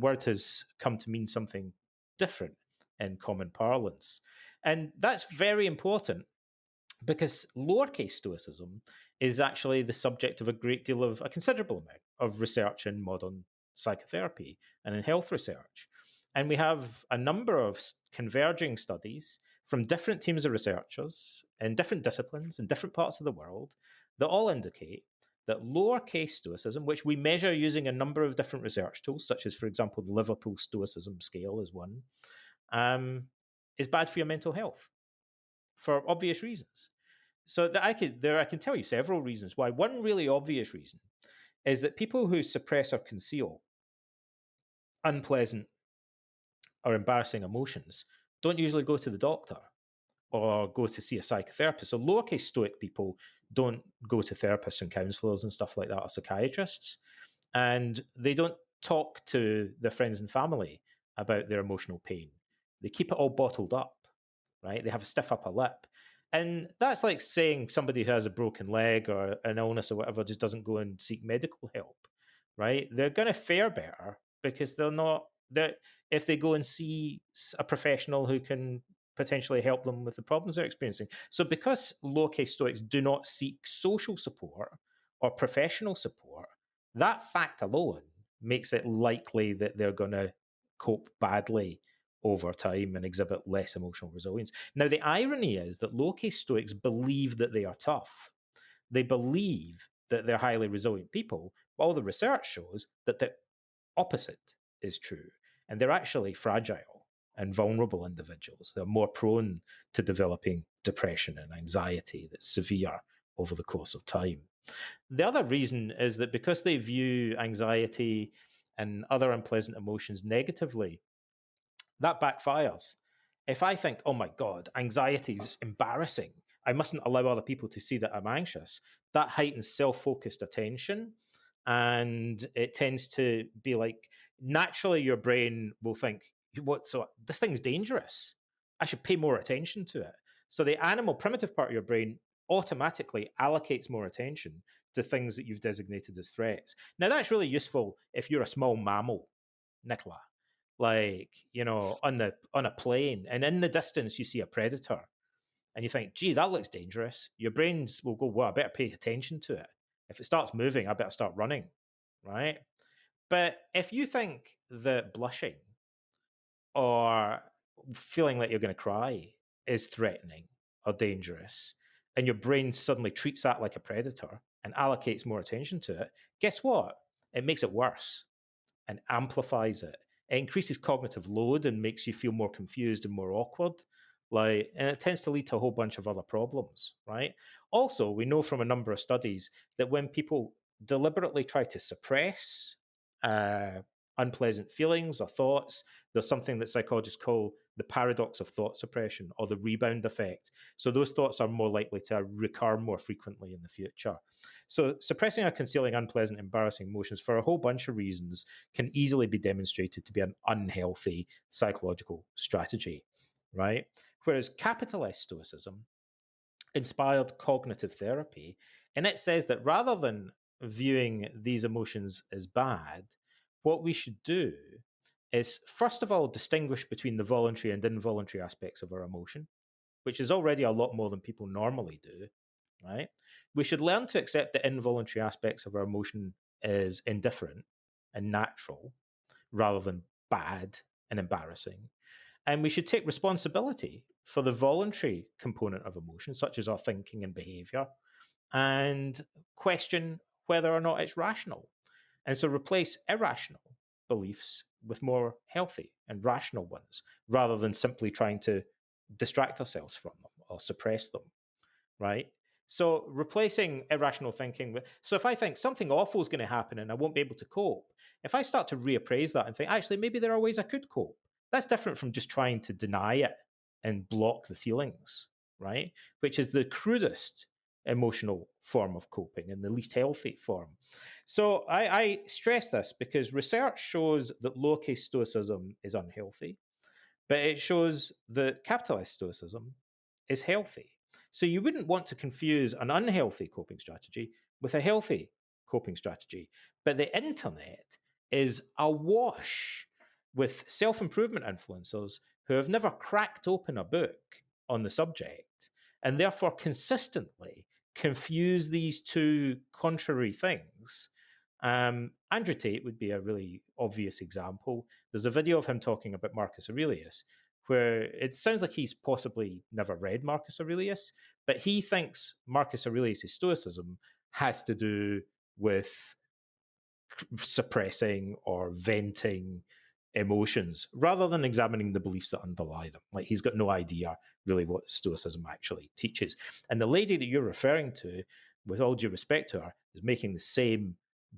word has come to mean something different in common parlance, and that's very important because lowercase stoicism is actually the subject of a considerable amount of research in modern psychotherapy and in health research. And we have a number of converging studies from different teams of researchers in different disciplines in different parts of the world that all indicate that lowercase stoicism, which we measure using a number of different research tools, such as, for example, the Liverpool Stoicism Scale is one, is bad for your mental health for obvious reasons. So that I can tell you several reasons why. One really obvious reason is that people who suppress or conceal unpleasant or embarrassing emotions don't usually go to the doctor or go to see a psychotherapist. So lowercase stoic people don't go to therapists and counselors and stuff like that or psychiatrists. And they don't talk to their friends and family about their emotional pain. They keep it all bottled up, right? They have a stiff upper lip. And that's like saying somebody who has a broken leg or an illness or whatever just doesn't go and seek medical help, right? They're going to fare better because if they go and see a professional who can potentially help them with the problems they're experiencing. So because lowercase stoics do not seek social support or professional support, that fact alone makes it likely that they're going to cope badly over time and exhibit less emotional resilience. Now, the irony is that lowercase stoics believe that they are tough. They believe that they're highly resilient people, but all the research shows that the opposite is true. And they're actually fragile and vulnerable individuals. They're more prone to developing depression and anxiety that's severe over the course of time. The other reason is that because they view anxiety and other unpleasant emotions negatively, that backfires. If I think, oh my God, anxiety is embarrassing, I mustn't allow other people to see that I'm anxious, that heightens self-focused attention. And it tends to be like, naturally your brain will think, so this thing's dangerous. I should pay more attention to it. So the animal primitive part of your brain automatically allocates more attention to things that you've designated as threats. Now that's really useful if you're a small mammal, Nicola, like, on a plane, and in the distance you see a predator and you think, gee, that looks dangerous. Your brains will go, well, I better pay attention to it. If it starts moving, I better start running, right? But if you think that blushing or feeling like you're going to cry is threatening or dangerous, and your brain suddenly treats that like a predator and allocates more attention to it, guess what? It makes it worse and amplifies it. It increases cognitive load and makes you feel more confused and more awkward. And it tends to lead to a whole bunch of other problems, right? Also, we know from a number of studies that when people deliberately try to suppress unpleasant feelings or thoughts, there's something that psychologists call the paradox of thought suppression or the rebound effect. So those thoughts are more likely to recur more frequently in the future. So suppressing or concealing unpleasant, embarrassing emotions for a whole bunch of reasons can easily be demonstrated to be an unhealthy psychological strategy, right? Whereas capitalist stoicism inspired cognitive therapy, and it says that rather than viewing these emotions as bad, what we should do is, first of all, distinguish between the voluntary and involuntary aspects of our emotion, which is already a lot more than people normally do, right? We should learn to accept the involuntary aspects of our emotion as indifferent and natural rather than bad and embarrassing. And we should take responsibility for the voluntary component of emotion, such as our thinking and behavior, and question whether or not it's rational. And so replace irrational beliefs with more healthy and rational ones, rather than simply trying to distract ourselves from them or suppress them, right? So replacing irrational thinking with, so if I think something awful is going to happen and I won't be able to cope, if I start to reappraise that and think, actually, maybe there are ways I could cope, that's different from just trying to deny it and block the feelings, right? Which is the crudest emotional form of coping and the least healthy form. So I stress this because research shows that lowercase stoicism is unhealthy, but it shows that capitalist stoicism is healthy. So you wouldn't want to confuse an unhealthy coping strategy with a healthy coping strategy. But the internet is awash with self-improvement influencers who have never cracked open a book on the subject and therefore consistently confuse these two contrary things Andrew Tate would be a really obvious example. There's a video of him talking about Marcus Aurelius, where it sounds like he's possibly never read Marcus Aurelius, but he thinks Marcus Aurelius' Stoicism has to do with suppressing or venting emotions rather than examining the beliefs that underlie them. Like he's got no idea really what Stoicism actually teaches. And the lady that you're referring to, with all due respect to her, is making the same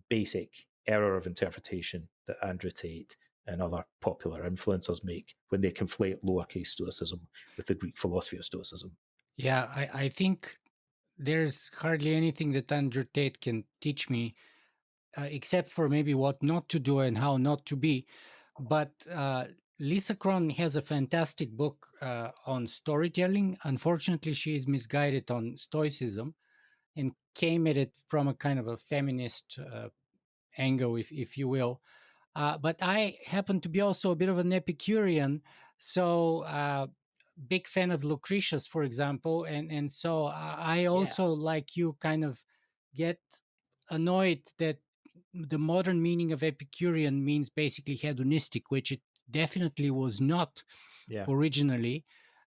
basic error of interpretation that Andrew Tate and other popular influencers make when they conflate lowercase Stoicism with the Greek philosophy of Stoicism. Yeah, I think there's hardly anything that Andrew Tate can teach me, except for maybe what not to do and how not to be. But Lisa Cron has a fantastic book on storytelling. Unfortunately, she is misguided on Stoicism and came at it from a kind of a feminist angle, if you will. But I happen to be also a bit of an Epicurean, so big fan of Lucretius, for example, and so I Yeah. also, like you, kind of get annoyed that the modern meaning of Epicurean means basically hedonistic, which it definitely was not Yeah. originally.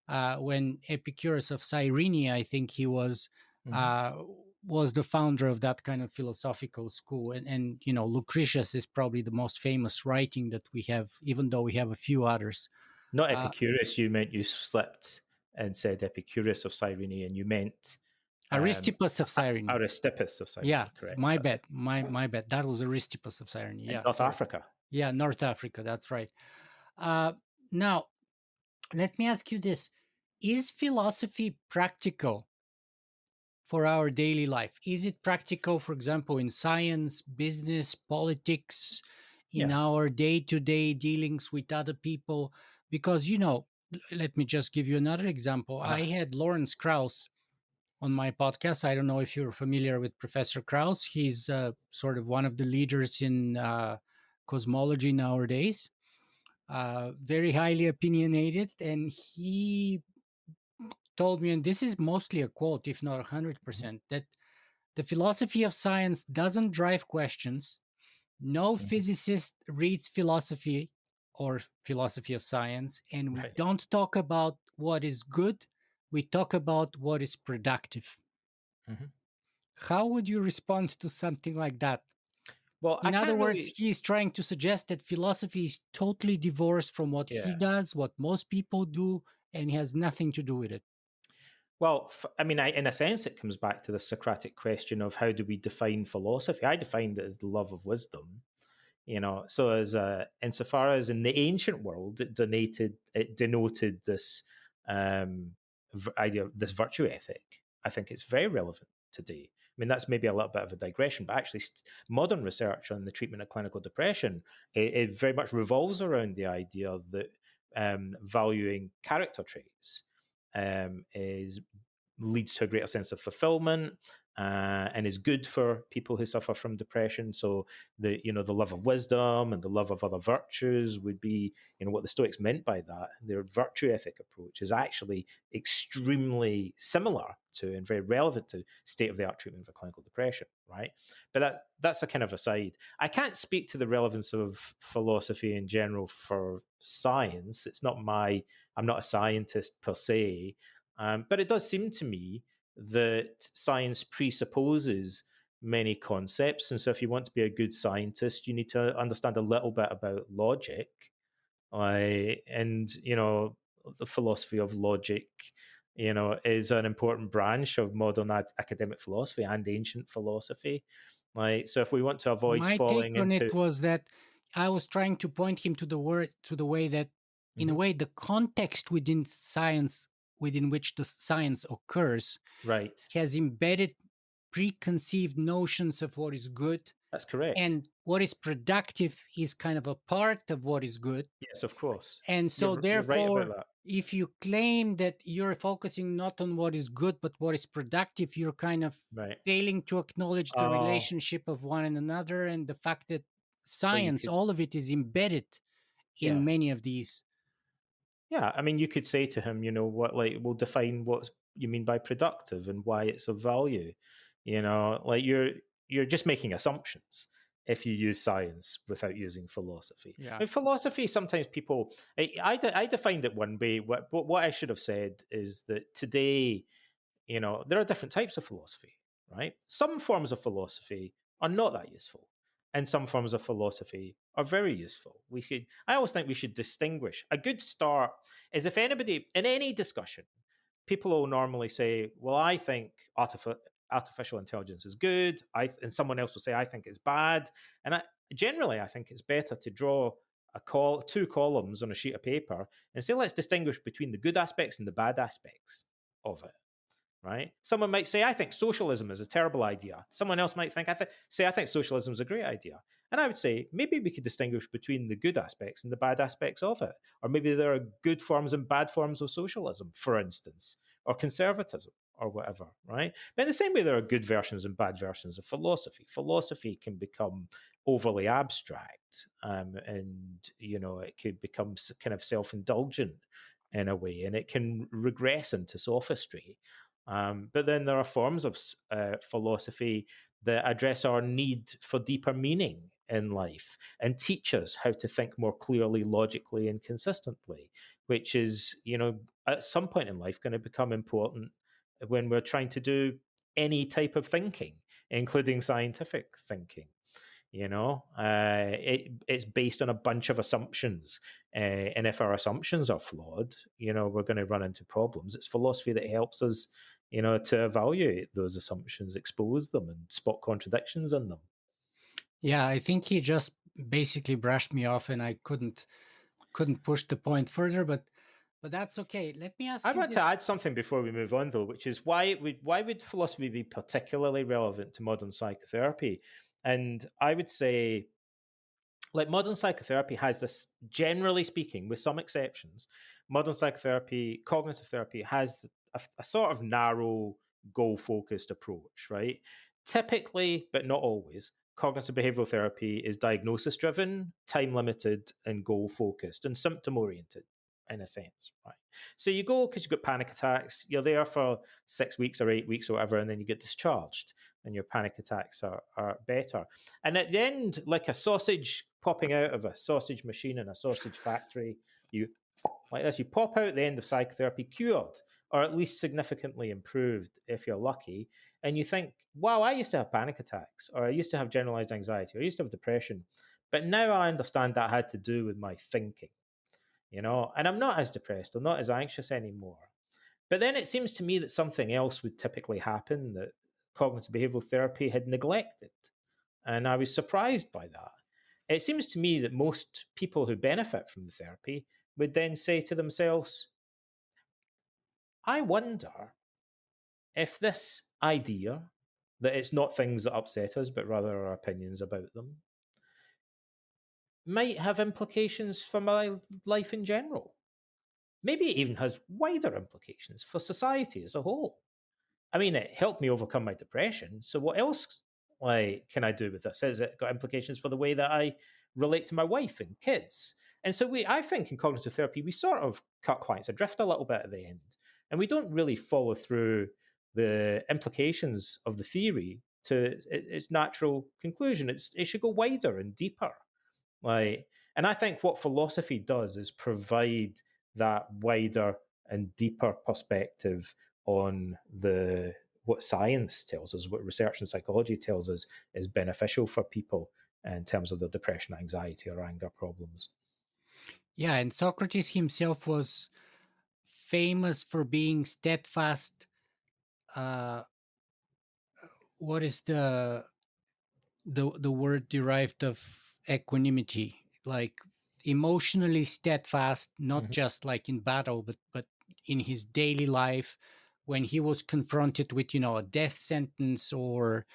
When Epicurus of Cyrene, I think he Mm-hmm. uh, was the founder of that kind of philosophical school, and Lucretius is probably the most famous writing that we have, even though we have a few others. Not Uh, Epicurus, you meant you slipped and said Epicurus of Cyrene, and you meant um, Aristippus of Cyrene. Aristippus of Yeah, Cyrene, correct? my That's bad, it. my bad. That was Aristippus of Cyrene. In Yeah, North sorry. Africa. Yeah, North Africa. That's right. Uh, Now, let me ask you this: is philosophy practical for our daily life? Is it practical, for example, in science, business, politics, in Yeah. our day to day dealings with other people? Because, let me just give you another example. Uh, I had Lawrence Krauss on my podcast. I don't know if you're familiar with Professor Krauss. He's sort of one of the leaders in cosmology nowadays. Very highly opinionated, and he told me, and this is mostly a quote, if not 100%, that the philosophy of science doesn't drive questions. No mhm. physicist reads philosophy or philosophy of science, and we Right. don't talk about what is good. We talk about what is productive. Mhm. How would you respond to something like that? Well, I In other can't words, really. he is trying to suggest that philosophy is totally divorced from what he Yeah. does, what most people do, and has nothing to do with it. Well, I mean, in a sense, it comes back to the Socratic question of how do we define philosophy? I defined it as the love of wisdom. So as insofar as in the ancient world it denoted this idea, this virtue ethic. I think it's very relevant today. I mean, that's maybe a little bit of a digression, but actually modern research on the treatment of clinical depression, it very much revolves around the idea that valuing character traits is leads to a greater sense of fulfillment, and is good for people who suffer from depression. So the love of wisdom and the love of other virtues would be what the Stoics meant by that. Their virtue ethic approach is actually extremely similar to and very relevant to state of the art treatment for clinical depression, right? But that's a kind of aside. I can't speak to the relevance of philosophy in general for science. I'm not a scientist per se, but it does seem to me that science presupposes many concepts. And so, if you want to be a good scientist, you need to understand a little bit about logic. And the philosophy of logic, is an important branch of modern academic philosophy and ancient philosophy. So if we want to avoid My take falling on into. it was that I was trying to point him to the way that, in a Mhm. way, the context within science, within which the science occurs, Right, has embedded preconceived notions of what is good, that's correct. and what is productive is kind of a part of what is good. Yes, of course. And so, You're right about therefore, that. if you claim that you're focusing not on what is good, but what is productive, you're kind of Right. failing to acknowledge the Oh, relationship of one and another, and the fact that well, you science, could. all of it, is embedded in Yeah. many of these. Yeah, I mean, you could say to him, what, like, we'll define what you mean by productive and why it's of value. Like you're just making assumptions. if you use science without using philosophy. Yeah. I mean, philosophy, sometimes people, I defined it one way. What I should have said is that today, there are different types of philosophy, right? Some forms of philosophy are not that useful, and some forms of philosophy are very useful. I always think we should distinguish. A good start is if anybody in any discussion, people will normally say, "Well, I think artificial intelligence is good," and someone else will say, "I think it's bad." And generally, I think it's better to draw two columns on a sheet of paper and say, "Let's distinguish between the good aspects and the bad aspects of it." Right? Someone might say, "I think socialism is a terrible idea." Someone else might say, "I think socialism is a great idea." And I would say maybe we could distinguish between the good aspects and the bad aspects of it, or maybe there are good forms and bad forms of socialism, for instance, or conservatism, or whatever. Right? But in the same way, there are good versions and bad versions of philosophy. Philosophy can become overly abstract, and it could become kind of self-indulgent in a way, and it can regress into sophistry. But then there are forms of philosophy that address our need for deeper meaning in life and teach us how to think more clearly, logically, and consistently, which is, at some point in life going to become important when we're trying to do any type of thinking, including scientific thinking. It's based on a bunch of assumptions, and if our assumptions are flawed, we're going to run into problems. It's philosophy that helps us, to evaluate those assumptions, expose them, and spot contradictions in them. Yeah, I think he just basically brushed me off and I couldn't push the point further, but that's okay. Let me I ask you want to this. add something before we move on, though, which is why would philosophy be particularly relevant to modern psychotherapy? And I would say, like, modern psychotherapy has this, generally speaking, with some exceptions, modern psychotherapy, cognitive therapy has a sort of narrow, goal focused approach, right? Typically, but not always, cognitive behavioral therapy is diagnosis driven, time limited, and goal focused and symptom oriented in a sense, right? So you go because you've got panic attacks, you're there for 6 weeks or 8 weeks or whatever, and then you get discharged and your panic attacks are better. And at the end, like a sausage popping out of a sausage machine in a sausage factory, you like this, you pop out the end of psychotherapy cured, or at least significantly improved if you're lucky. And you think, wow, I used to have panic attacks, or I used to have generalized anxiety, or I used to have depression. But now I understand that had to do with my thinking, and I'm not as depressed or not as anxious anymore. But then it seems to me that something else would typically happen that cognitive behavioral therapy had neglected. And I was surprised by that. It seems to me that most people who benefit from the therapy would then say to themselves, I wonder if this idea that it's not things that upset us, but rather our opinions about them, might have implications for my life in general. Maybe it even has wider implications for society as a whole. I mean, it helped me overcome my depression. So what else can I do with this? Has it got implications for the way that I relate to my wife and kids? And so I think in cognitive therapy, we sort of cut clients adrift a little bit at the end. And we don't really follow through the implications of the theory to its natural conclusion. It should go wider and deeper. And I think what philosophy does is provide that wider and deeper perspective on the what science tells us, what research and psychology tells us is beneficial for people in terms of their depression, anxiety, or anger problems. Yeah, and Socrates himself was famous for being steadfast. Uh, what is the word derived of equanimity? Like emotionally steadfast, not Hmm. just like in battle, but in his daily life when he was confronted with a death sentence, or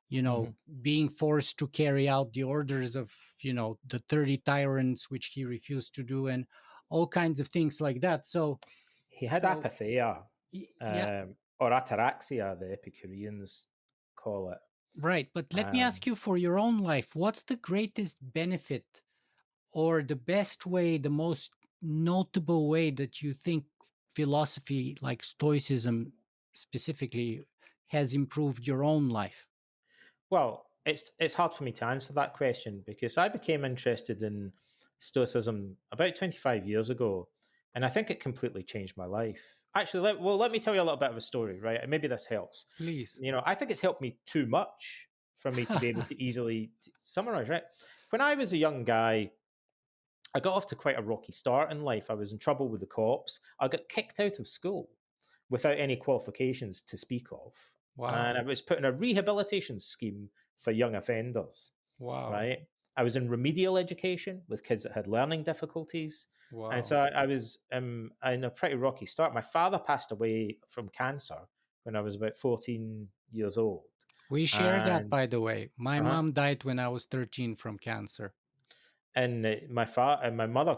Hmm. being forced to carry out the orders of the 30 tyrants, which he refused to do, and all kinds of things like that. So He had so apatheia, yeah, or ataraxia, the Epicureans call it. right. But let me Um, ask you, for your own life, what's the greatest benefit, or the best way, the most notable way that you think philosophy like Stoicism specifically has improved your own life? well, it's hard for me to answer that question because I became interested in Stoicism about 25 years ago, and I think it completely changed my life. Actually, let me tell you a little bit of a story, right? And maybe this helps. Please. I think it's helped me too much for me to be able to easily summarize, right? When I was a young guy, I got off to quite a rocky start in life. I was in trouble with the cops. I got kicked out of school without any qualifications to speak of. And Wow. I was put in a rehabilitation scheme for young offenders, Wow. right? I was in remedial education with kids that had learning difficulties. And so Wow. I was in a pretty rocky start. My father passed away from cancer when I was about 14 years old. We share that, And by the way. My uh mom died when I was 13 from cancer. my father and my mother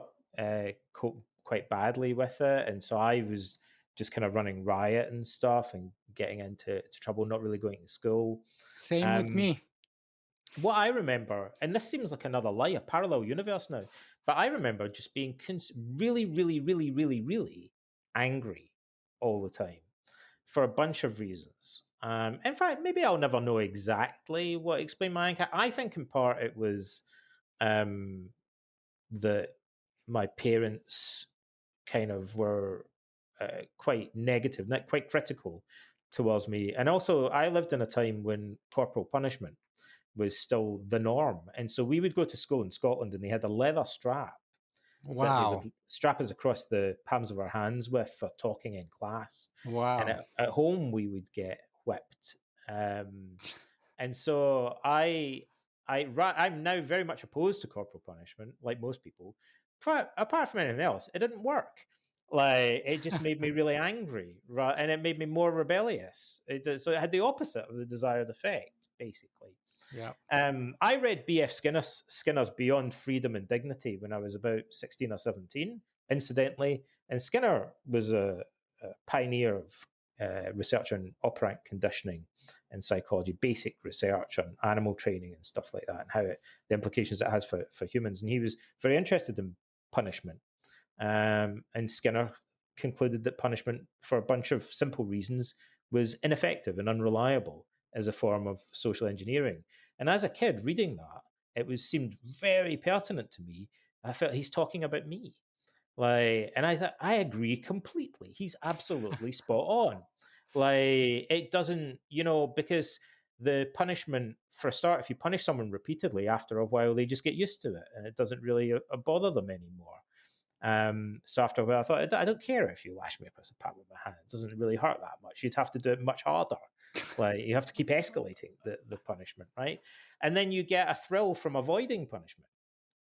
coped quite badly with it, and so I was just kind of running riot and stuff and getting into trouble, not really going to school. Same with Um, me. what I remember, and this seems like another lie, a parallel universe now, but I remember just being really, really, really, really, really angry all the time for a bunch of reasons. In fact, maybe I'll never know exactly what explained my anger. I think in part it was um, that my parents kind of were quite negative, quite critical towards me. And also, I lived in a time when corporal punishment was still the norm. And so we would go to school in Scotland and they had a leather strap that they would Wow. strap us across the palms of our hands with for talking in class. And Wow. at home, we would get whipped. Um, and so I'm now very much opposed to corporal punishment, like most people. Apart from anything else, it didn't work. Like it just made me really angry, right? And it made me more rebellious. So it had the opposite of the desired effect, basically. Yeah. I read B.F. Skinner's Beyond Freedom and Dignity when I was about 16 or 17, incidentally. And Skinner was a pioneer of research on operant conditioning and psychology, basic research on animal training and stuff like that, and the implications it has for humans. And he was very interested in punishment. And Skinner concluded that punishment, for a bunch of simple reasons, was ineffective and unreliable as a form of social engineering. And as a kid reading that, seemed very pertinent to me. I felt he's talking about me. And I thought I agree completely. He's absolutely spot on. It doesn't, because the punishment, for a start, if you punish someone repeatedly, after a while they just get used to it, and it doesn't really bother them anymore. So after a while, I thought, I don't care if you lash me across the palm of my hand. It doesn't really hurt that much. You'd have to do it much harder. You have to keep escalating the punishment, right? And then you get a thrill from avoiding punishment.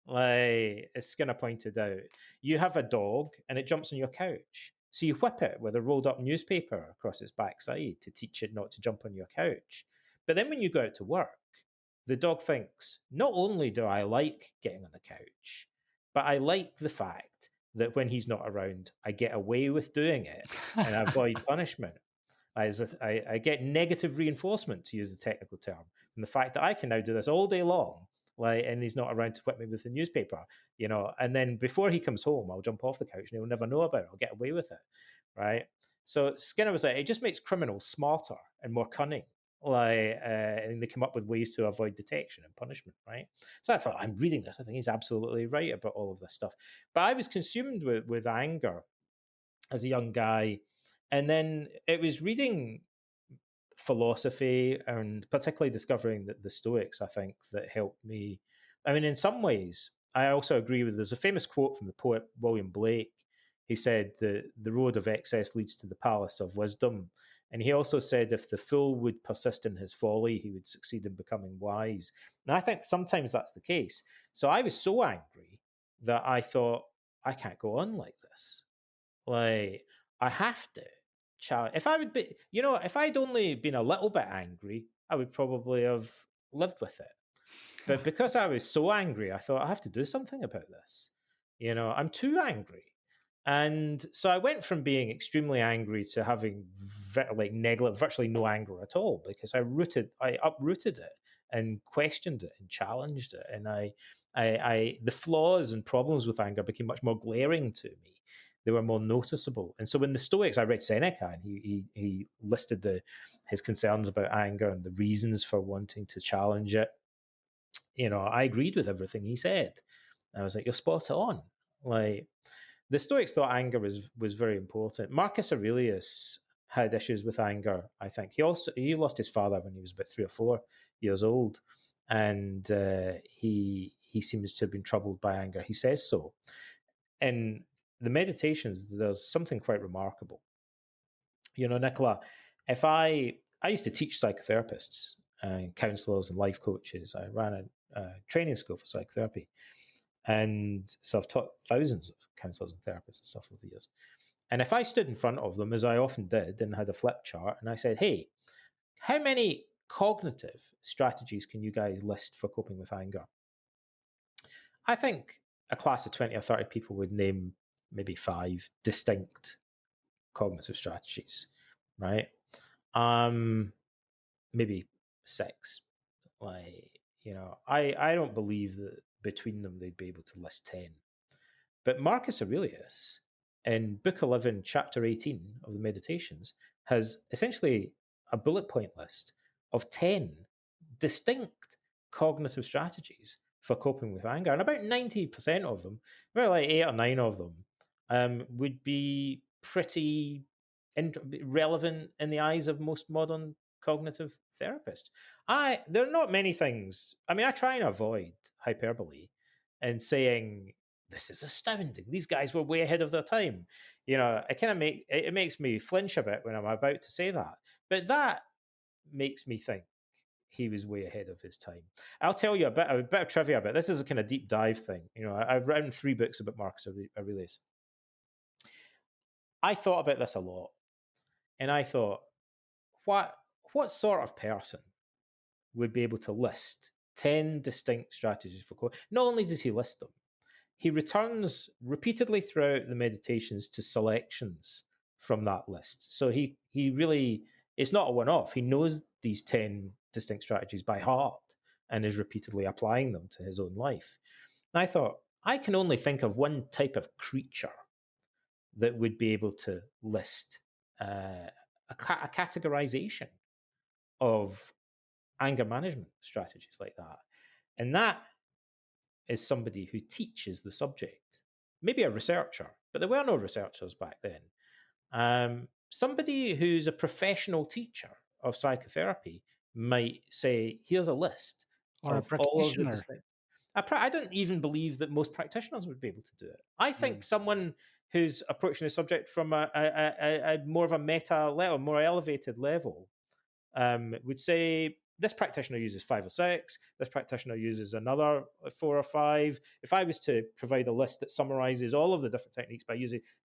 As Skinner pointed out, you have a dog and it jumps on your couch. So you whip it with a rolled up newspaper across its backside to teach it not to jump on your couch. But then when you go out to work, the dog thinks, not only do I like getting on the couch, but I like the fact that when he's not around, I get away with doing it and I avoid punishment. As if I get negative reinforcement, to use the technical term, from the fact that I can now do this all day long, and he's not around to whip me with the newspaper, and then before he comes home, I'll jump off the couch and he'll never know about it. I'll get away with it, right? So Skinner was like, it just makes criminals smarter and more cunning, and they come up with ways to avoid detection and punishment, right? So I thought, I'm reading this, I think he's absolutely right about all of this stuff. But I was consumed with anger as a young guy. And then it was reading philosophy and particularly discovering the Stoics, I think, that helped me. I mean, in some ways, I also agree with, there's a famous quote from the poet William Blake. He said, the road of excess leads to the palace of wisdom. And he also said, if the fool would persist in his folly, he would succeed in becoming wise. And I think sometimes that's the case. So I was so angry that I thought, I can't go on like this. I have to challenge. If I would be, if I'd only been a little bit angry, I would probably have lived with it. But because I was so angry, I thought I have to do something about this. I'm too angry. And so I went from being extremely angry to having virtually no anger at all, because I uprooted it and questioned it and challenged it. And the flaws and problems with anger became much more glaring to me. they were more noticeable. And so when the Stoics, I read Seneca, and he listed his concerns about anger and the reasons for wanting to challenge it. I agreed with everything he said. I was like, you're spot on. Like, the Stoics thought anger was very important. Marcus Aurelius had issues with anger. I think he lost his father when he was about 3 or 4 years old, and he seems to have been troubled by anger. He says so. In the Meditations, there's something quite remarkable. Nicola, if I used to teach psychotherapists and counselors and life coaches. I ran a training school for psychotherapy. And so I've taught thousands of counselors and therapists and stuff over the years. And if I stood in front of them, as I often did, and had a flip chart, and I said, hey, how many cognitive strategies can you guys list for coping with anger? I think a class of 20 or 30 people would name maybe 5 distinct cognitive strategies, right? Maybe 6. I don't believe that between them they'd be able to list 10. But Marcus Aurelius, in Book 11, Chapter 18 of the Meditations, has essentially a bullet point list of 10 distinct cognitive strategies for coping with anger. And about 90% of them, about like 8 or 9 of them, would be pretty relevant in the eyes of most modern cognitive therapists. There are not many things. I mean, I try and avoid hyperbole and saying this is astounding. These guys were way ahead of their time. It makes me flinch a bit when I'm about to say that. But that makes me think he was way ahead of his time. I'll tell you a bit of trivia about this. Is a kind of deep dive thing. I've written 3 books about Marcus Aurelius. I thought about this a lot, and I thought, what sort of person would be able to list 10 distinct strategies for coping? Not only does he list them, he returns repeatedly throughout the Meditations to selections from that list. So he really, it's not a one-off. He knows these 10 distinct strategies by heart and is repeatedly applying them to his own life. And I thought, I can only think of one type of creature that would be able to list a categorization of anger management strategies like that. And that is somebody who teaches the subject, maybe a researcher, but there were no researchers back then. Somebody who's a professional teacher of psychotherapy might say, here's a list Or a of all of the practitioner. distinct. I don't even believe that most practitioners would be able to do it. I think Mm. someone who's approaching the subject from a more of a meta level, more elevated level, would say this practitioner uses 5 or 6. This practitioner uses another 4 or 5. If I was to provide a list that summarizes all of the different techniques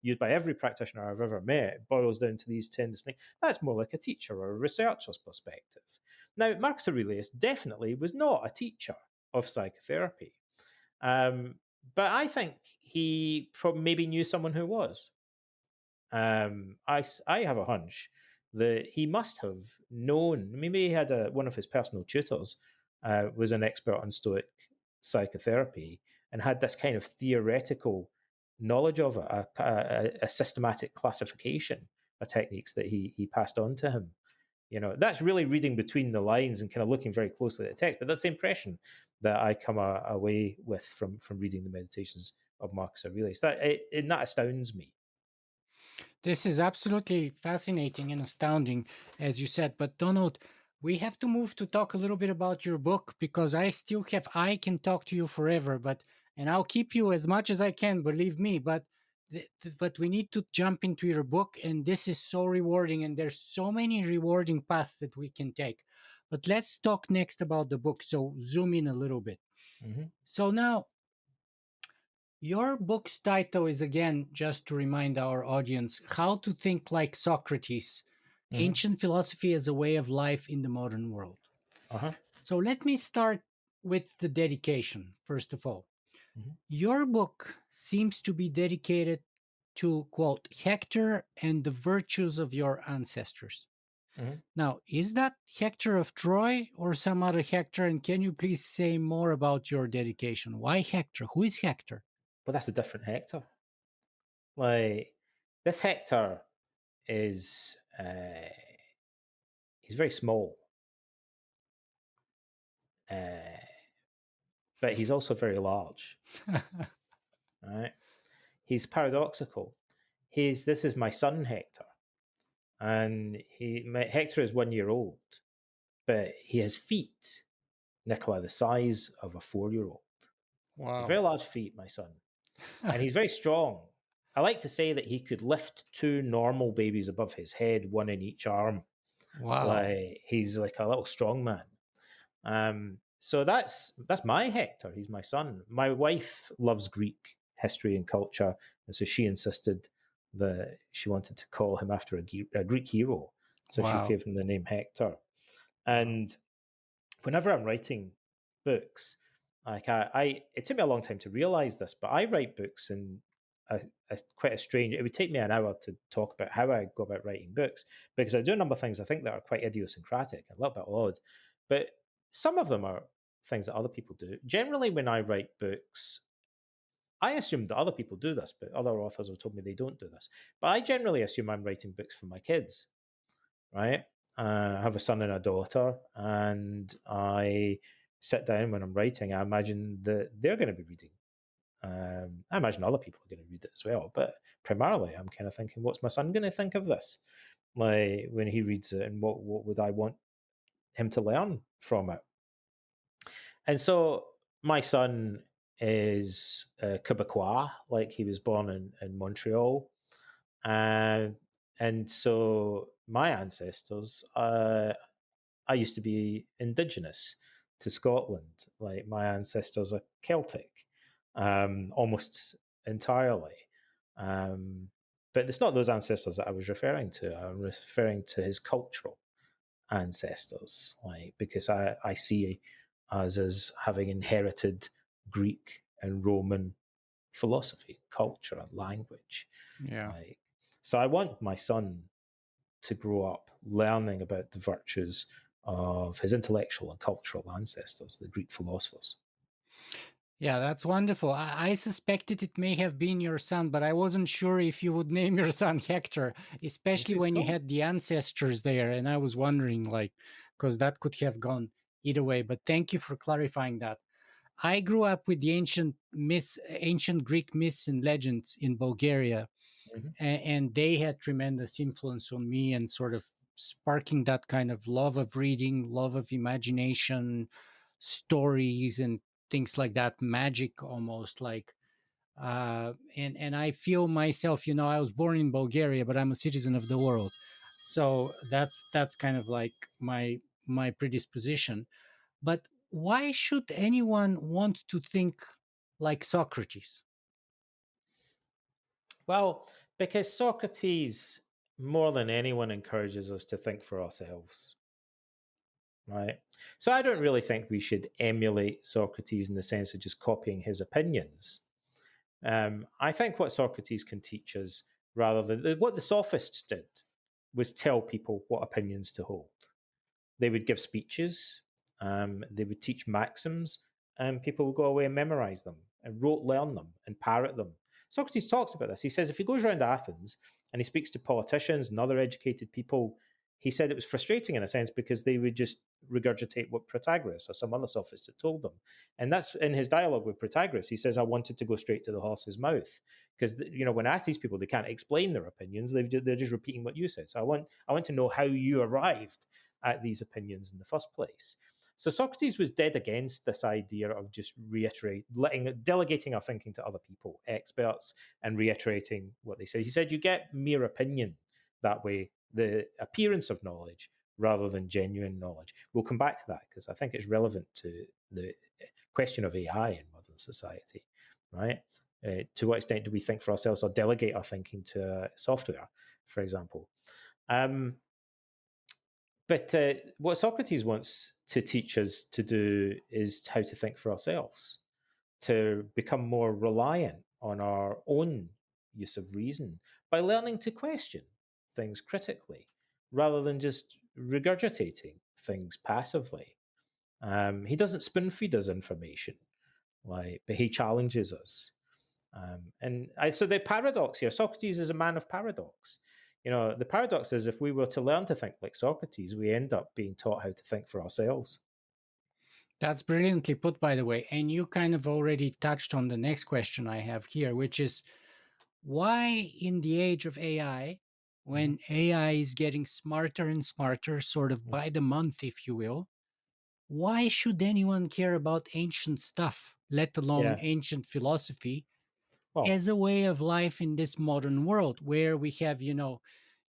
used by every practitioner I've ever met, it boils down to these 10 distinct. That's more like a teacher or a researcher's perspective. Now, Marcus Aurelius definitely was not a teacher of psychotherapy, but I think he maybe knew someone who was. I have a hunch that he must have known. Maybe he had one of his personal tutors was an expert on Stoic psychotherapy and had this kind of theoretical knowledge of it, a systematic classification of techniques that he passed on to him. That's really reading between the lines and kind of looking very closely at the text. But that's the impression that I come away with from reading the Meditations of Marcus Aurelius. That astounds me. This is absolutely fascinating and astounding, as you said. But Donald, we have to move to talk a little bit about your book because I can talk to you forever, and I'll keep you as much as I can, believe me. But we need to jump into your book, and this is so rewarding, and there's so many rewarding paths that we can take. But let's talk next about the book. So zoom in a little bit. Mm-hmm. So now, your book's title is, again, just to remind our audience, How to Think Like Socrates, Mm-hmm. Ancient Philosophy as a Way of Life in the Modern World. Uh-huh. So let me start with the dedication, first of all. Mm-hmm. Your book seems to be dedicated to, quote, Hector and the virtues of your ancestors. Mm-hmm. Now, is that Hector of Troy or some other Hector? And can you please say more about your dedication? Why Hector? Who is Hector? But that's a different Hector. Like this Hector is he's very small, uh, but he's also very large. Right? He's paradoxical. He's This is my son Hector, and Hector is 1 year old, but he has feet, Nicola, the size of a 4 year old. Wow. Very large feet, my son, and he's very strong. I like to say that he could lift two normal babies above his head, one in each arm. Wow. Like he's like a little strong man. So that's my Hector. He's my son. My wife loves Greek history and culture, and so she insisted that she wanted to call him after a Greek hero. So she Wow. gave him the name Hector. Wow. And whenever I'm writing books, like it took me a long time to realize this, but I write books in quite a strange. It would take me an hour to talk about how I go about writing books because I do a number of things I think that are quite idiosyncratic, a little bit odd, but some of them are things that other people do. Generally, when I write books, I assume that other people do this, but other authors have told me they don't do this. But I generally assume I'm writing books for my kids, right? I have a son and a daughter, and I sit down when I'm writing. I imagine that they're going to be reading. I imagine other people are going to read it as well, but primarily, I'm kind of thinking, what's my son going to think of this? Like when he reads it, and what would I want him to learn from it? And so my son is Quebecois, like he was born in Montreal, and so my ancestors, I used to be indigenous to Scotland. Like my ancestors are Celtic, almost entirely. Um, but it's not those ancestors that I was referring to. I'm referring to his cultural ancestors, like because I see us as having inherited Greek and Roman philosophy, culture, and language. Yeah. Like, so I want my son to grow up learning about the virtues of his intellectual and cultural ancestors, the Greek philosophers. Yeah, that's wonderful. I suspected it may have been your son, but I wasn't sure if you would name your son Hector, especially It's when you called. had the ancestors there. And I was wondering, like, because that could have gone either way. But thank you for clarifying that. I grew up with the ancient Greek myths and legends in Bulgaria, Mhm. and they had tremendous influence on me and sort of sparking that kind of love of reading, love of imagination, stories, and things like that, magic almost like. And I feel myself, I was born in Bulgaria, but I'm a citizen of the world. So that's kind of like my predisposition. But why should anyone want to think like Socrates? Well, because Socrates, more than anyone, encourages us to think for ourselves, right? So I don't really think we should emulate Socrates in the sense of just copying his opinions. I think what Socrates can teach us, rather than what the sophists did, was tell people what opinions to hold. They would give speeches, they would teach maxims, and people would go away and memorize them and rote learn them and parrot them. Socrates talks about this. He says if he goes around Athens and he speaks to politicians and other educated people, he said it was frustrating in a sense because they would just regurgitate what Protagoras or some other sophist had told them. And that's in his dialogue with Protagoras. He says, I wanted to go straight to the horse's mouth because, when I ask these people, they can't explain their opinions. They're just repeating what you said. So I want to know how you arrived at these opinions in the first place. So Socrates was dead against this idea of just delegating our thinking to other people, experts, and reiterating what they said. He said you get mere opinion that way, the appearance of knowledge rather than genuine knowledge. We'll come back to that because I think it's relevant to the question of AI in modern society, right? To what extent do we think for ourselves or delegate our thinking to software, for example? Um, but what Socrates wants to teach us to do is how to think for ourselves, to become more reliant on our own use of reason by learning to question things critically rather than just regurgitating things passively. He doesn't spoon feed us information, but he challenges us. So the paradox here, Socrates is a man of paradox. The paradox is if we were to learn to think like Socrates, we end up being taught how to think for ourselves. That's brilliantly put, by the way. And you kind of already touched on the next question I have here, which is why, in the age of AI, Mm-hmm. when AI is getting smarter and smarter, sort of Mm-hmm. by the month, if you will, why should anyone care about ancient stuff, let alone Yeah. ancient philosophy, Well. as a way of life in this modern world where we have,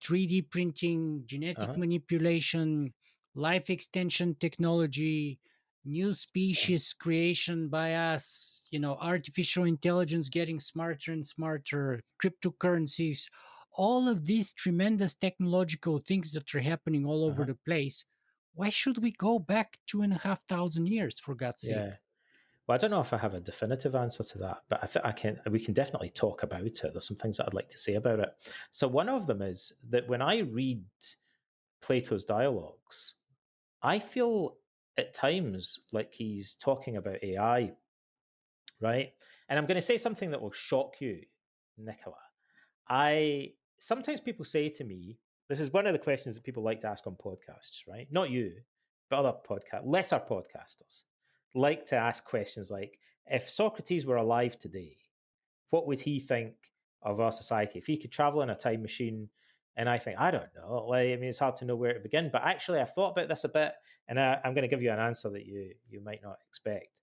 3D printing, genetic Uh-huh. manipulation, life extension technology, new Yeah. species creation by us, artificial intelligence getting smarter and smarter, cryptocurrencies, all of these tremendous technological things that are happening all over Uh-huh. the place. Why should we go back 2,500 years, for God's Yeah. sake? Well, I don't know if I have a definitive answer to that, but I think we can definitely talk about it. There's some things that I'd like to say about it. So one of them is that when I read Plato's dialogues, I feel at times like he's talking about AI, right? And I'm going to say something that will shock you, Nicola. I Sometimes people say to me, this is one of the questions that people like to ask on podcasts, right? Not you, but other lesser podcasters like to ask questions like, if Socrates were alive today, what would he think of our society if he could travel in a time machine? And I think, I don't know. It's hard to know where to begin. But actually, I've thought about this a bit, and I'm going to give you an answer that you might not expect.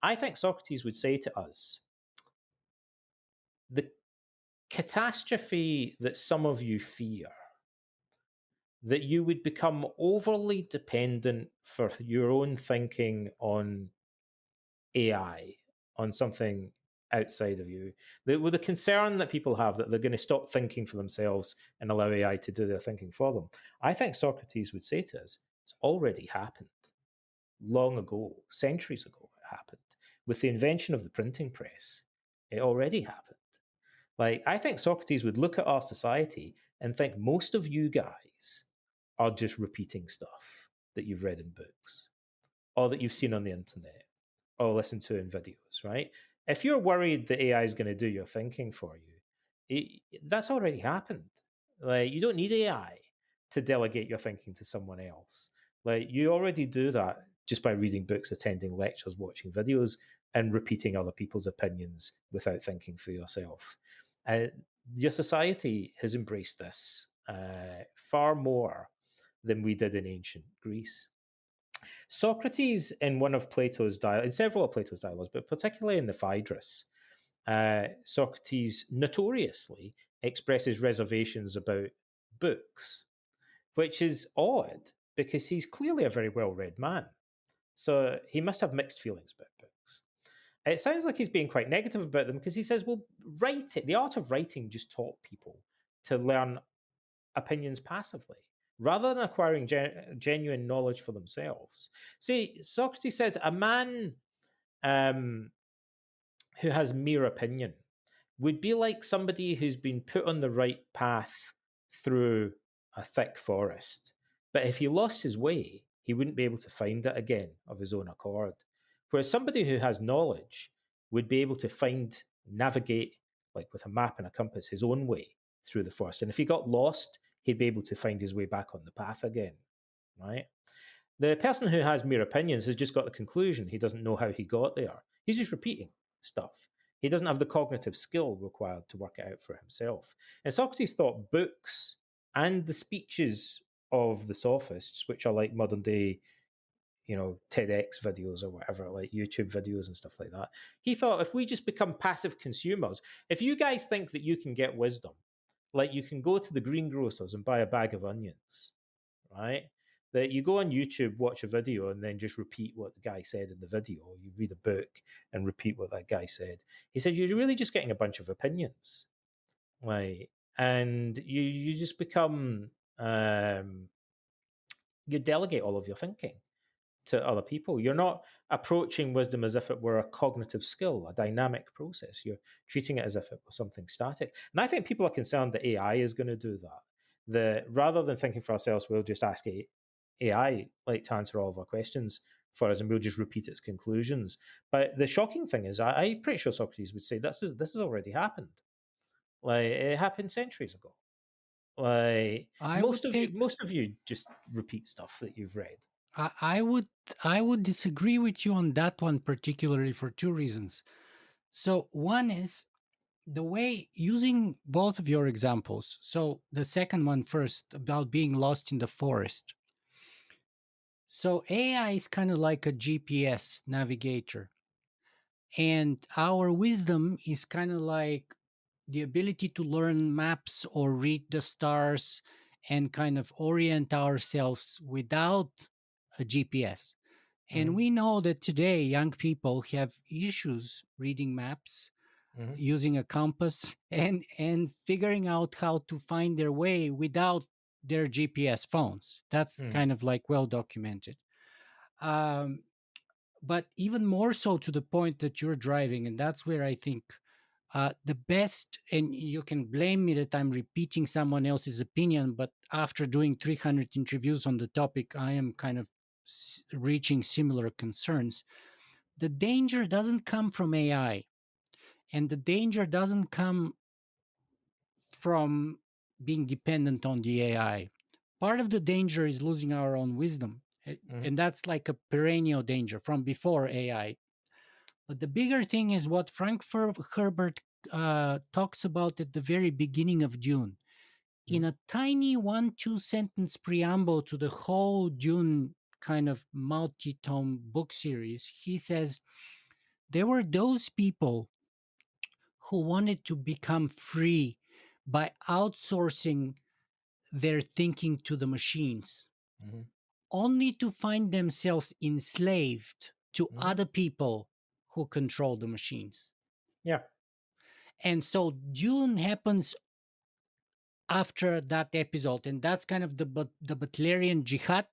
I think Socrates would say to us, the catastrophe that some of you fear, that you would become overly dependent for your own thinking on AI, on something outside of you. The concern that people have that they're going to stop thinking for themselves and allow AI to do their thinking for them. I think Socrates would say to us, it's already happened long ago, centuries ago, it happened. With the invention of the printing press, it already happened. I think Socrates would look at our society and think most of you guys are just repeating stuff that you've read in books or that you've seen on the internet or listened to in videos, right? If you're worried that AI is going to do your thinking for you, that's already happened. You don't need AI to delegate your thinking to someone else. You already do that just by reading books, attending lectures, watching videos, and repeating other people's opinions without thinking for yourself. Uh, your society has embraced this far more than we did in ancient Greece. Socrates, in one of Plato's in several of Plato's dialogues, but particularly in the Phaedrus, Socrates notoriously expresses reservations about books, which is odd because he's clearly a very well-read man. So he must have mixed feelings about books. It sounds like he's being quite negative about them because he says, well, the art of writing just taught people to learn opinions passively rather than acquiring genuine knowledge for themselves. See, Socrates said a man um, who has mere opinion would be like somebody who's been put on the right path through a thick forest. But if he lost his way, he wouldn't be able to find it again of his own accord. Whereas somebody who has knowledge would be able to navigate, like with a map and a compass, his own way through the forest. And if he got lost, he'd be able to find his way back on the path again, right? The person who has mere opinions has just got the conclusion. He doesn't know how he got there. He's just repeating stuff. He doesn't have the cognitive skill required to work it out for himself. And Socrates thought books and the speeches of the sophists, which are like modern day, TEDx videos or whatever, like YouTube videos and stuff like that. He thought if we just become passive consumers, if you guys think that you can get wisdom, like you can go to the greengrocers and buy a bag of onions, right? That you go on YouTube, watch a video, and then just repeat what the guy said in the video. You read a book and repeat what that guy said. He said you're really just getting a bunch of opinions, like, and you just become you delegate all of your thinking to other people. You're not approaching wisdom as if it were a cognitive skill, a dynamic process. You're treating it as if it was something static. And I think people are concerned that AI is going to do that. Rather than thinking for ourselves, we'll just ask AI to answer all of our questions for us, and we'll just repeat its conclusions. But the shocking thing is, I'm pretty sure Socrates would say this has already happened. Like it happened centuries ago. Like I would take most of you just repeat stuff that you've read. I, I would I would disagree with you on that one particularly for two reasons. So one is the way using both of your examples. So the second one first about being lost in the forest. So AI is kind of like a GPS navigator, and our wisdom is kind of like the ability to learn maps or read the stars and kind of orient ourselves without a GPS. And Mm-hmm. we know that today young people have issues reading maps, Mm-hmm. using a compass, and figuring out how to find their way without their GPS phones. That's Mm-hmm. kind of like well documented. Um, but even more so to the point that you're driving, and that's where I think the best, and you can blame me that I'm repeating someone else's opinion, but after doing 300 interviews on the topic, I am kind of reaching similar concerns. The danger doesn't come from AI, and the danger doesn't come from being dependent on the AI. Part of the danger is losing our own wisdom. Mm-hmm. And that's like a perennial danger from before AI. But the bigger thing is what Herbert talks about at the very beginning of Dune. In a tiny 1-2 sentence preamble to the whole Dune kind of multi tome book series, he says there were those people who wanted to become free by outsourcing their thinking to the machines, Mm-hmm. only to find themselves enslaved to Mm-hmm. other people who control the machines. Yeah. And so Dune happens after that episode, and that's kind of the Butlerian Jihad,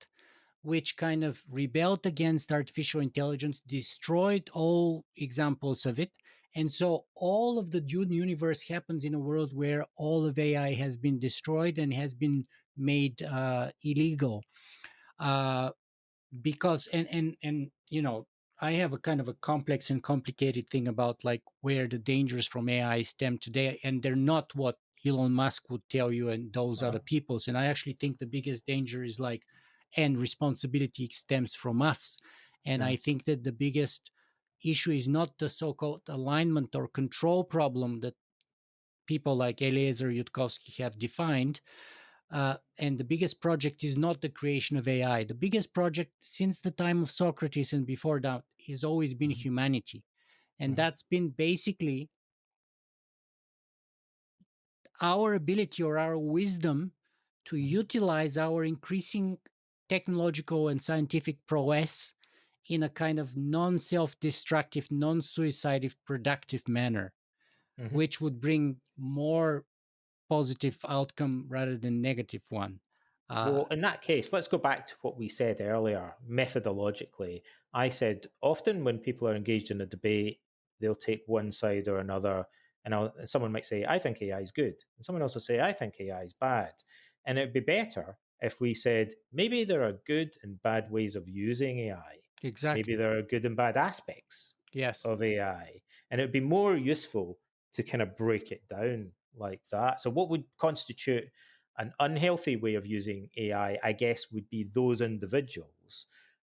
which kind of rebelled against artificial intelligence, destroyed all examples of it. And so all of the Dune universe happens in a world where all of AI has been destroyed and has been made illegal. Uh, because and you know, I have a kind of a complex and complicated thing about like where the dangers from AI stem today, and they're not what Elon Musk would tell you and those Uh-huh. other peoples. And I actually think the biggest danger is like, and responsibility stems from us. And I Mm-hmm. think that the biggest issue is not the so-called alignment or control problem that people like Eliezer Yudkowsky have defined, and the biggest project is not the creation of AI. The biggest project since the time of Socrates and before that has always been Mm-hmm. humanity. And Mm-hmm. that's been basically our ability or our wisdom to utilize our increasing technological and scientific prowess in a kind of non self destructive, non suicidative, productive manner, Mm-hmm. which would bring more positive outcome rather than negative one. Uh, Well, in that case, let's go back to what we said earlier. Methodologically, I said often when people are engaged in a debate, they'll take one side or another, and someone might say, "I think AI is good," and someone else will say, "I think AI is bad." And it'd be better if we said maybe there are good and bad ways of using AI. Maybe exactly. there are good and bad aspects Yes. of AI, and it'd be more useful to kind of break it down like that. So, what would constitute an unhealthy way of using I guess, would be those individuals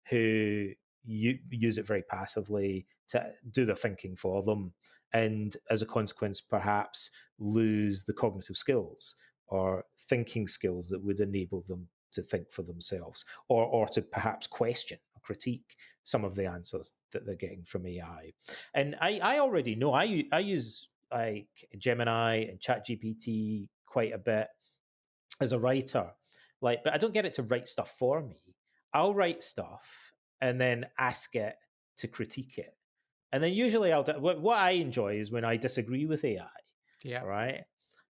who use it very passively to do the thinking for them, and as a consequence, perhaps lose the cognitive skills or thinking skills that would enable them to think for themselves, or to perhaps question or critique some of the answers that they're getting from AI. And I already know I use like Gemini and ChatGPT quite a bit as a writer. Like, but I don't get it to write stuff for me. I'll write stuff and then ask it to critique it. And then usually what I enjoy is when I disagree with AI, Yeah. right?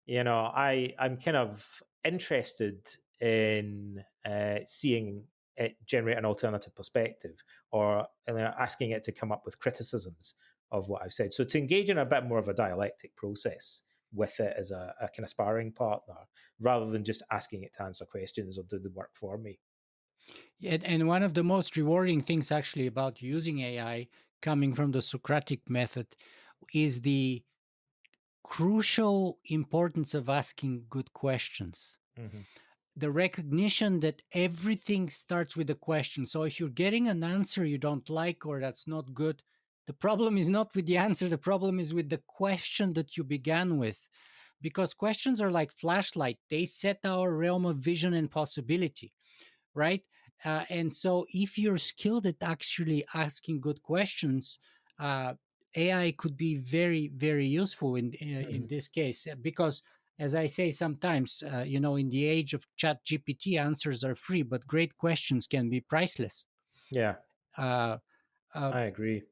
You know, I'm kind of interested in seeing it generate an alternative perspective, or asking it to come up with criticisms of what I've said. So to engage in a bit more of a dialectic process with it as a kind of sparring partner, rather than just asking it to answer questions or do the work for me. And one of the most rewarding things actually about using AI coming from the Socratic method is the crucial importance of asking good questions. Hmm. The recognition that everything starts with a question. So if you're getting an answer you don't like or that's not good, the problem is not with the answer, the problem is with the question that you began with. Because questions are like flashlight, they set our realm of vision and possibility, right? And so, if you're skilled at actually asking good questions, uh, AI could be very, very useful in Hmm. this case. Because, as I say sometimes, in the age of Chat GPT, answers are free, but great questions can be priceless. Yeah, Uh, uh, I agree.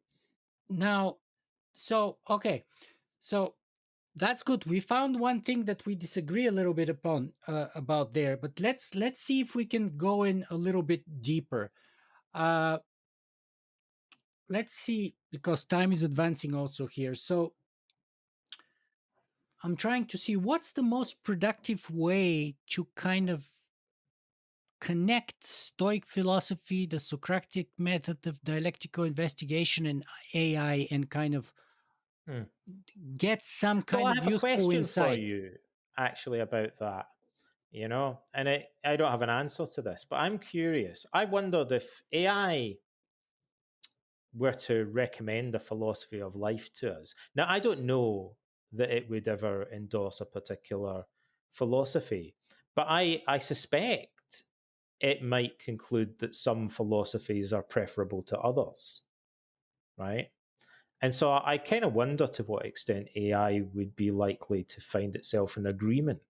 now, so okay, so that's good. We found one thing that we disagree a little bit upon about there, but let's see if we can go in a little bit deeper. Uh, let's see, because time is advancing also here. So I'm trying to see what's the most productive way to kind of connect Stoic philosophy, the Socratic method of dialectical investigation, and AI, and kind of Hmm. get some Well, kind I of have a useful question for insight. you actually about that, and I don't have an answer to this, but I'm curious. I wondered if AI were to recommend a philosophy of life to us. Now, I don't know that it would ever endorse a particular philosophy, but I suspect it might conclude that some philosophies are preferable to others, right? And so I kind of wonder to what extent AI would be likely to find itself in agreement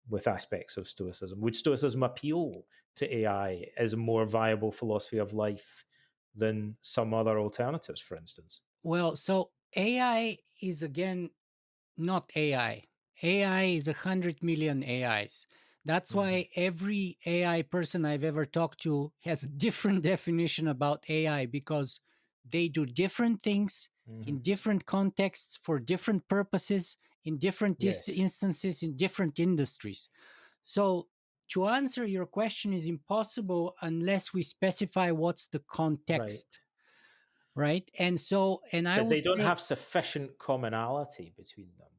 with aspects of Stoicism. Would Stoicism appeal to AI as a more viable philosophy of life than some other alternatives, for instance? Well, so AI is again not AI. AI is 100 million AIs. That's Hmm. why every AI person I've ever talked to has a different definition about AI, because they do different things Hmm. in different contexts for different purposes in different Yes, instances in different industries. So to answer your question is impossible unless we specify what's the context, right. right? And so, and I But would they don't say have sufficient commonality between them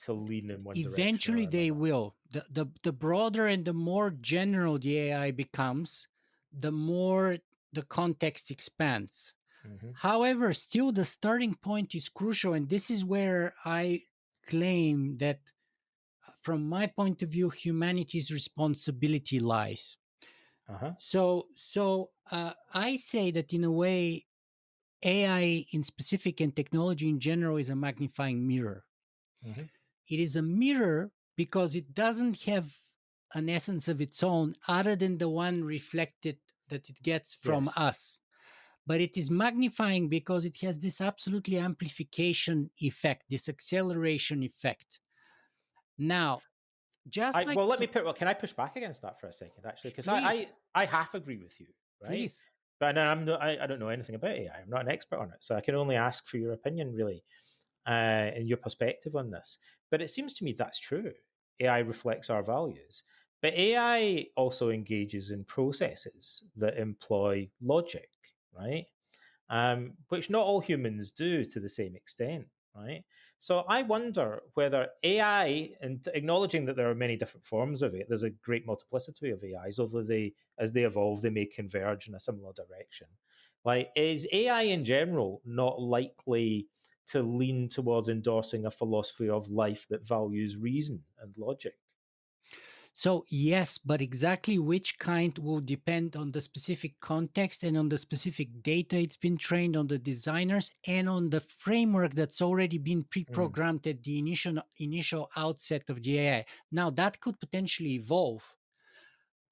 to lean in one direction eventually or they another. will. The broader and the more general the AI becomes, the more the context expands. Hmm. However, still the starting point is crucial, and this is where I claim that, from my point of view, humanity's responsibility lies. Uh huh. So I say that in a way, AI in specific and technology in general is a magnifying mirror. Hmm. It is a mirror because it doesn't have an essence of its own other than the one reflected that it gets from Yes. us. But it is magnifying because it has this absolutely amplification effect, this acceleration effect. Now, just I like well, let me put. Well, can I push back against that for a second, actually? Because please, I half agree with you, right? please. But I'm not. I don't know anything about AI. I'm not an expert on it, so I can only ask for your opinion, really, and your perspective on this. But it seems to me that's true. AI reflects our values, but AI also engages in processes that employ logic, right? Which not all humans do to the same extent, right? So I wonder whether AI, and acknowledging that there are many different forms of it, there's a great multiplicity of AIs, although as they evolve, they may converge in a similar direction. Like, is AI in general not likely to lean towards endorsing a philosophy of life that values reason and logic? So, yes, but exactly which kind will depend on the specific context and on the specific data it's been trained on, the designers, and on the framework that's already been Mm, pre-programmed at the initial outset of the AI. Now, that could potentially evolve.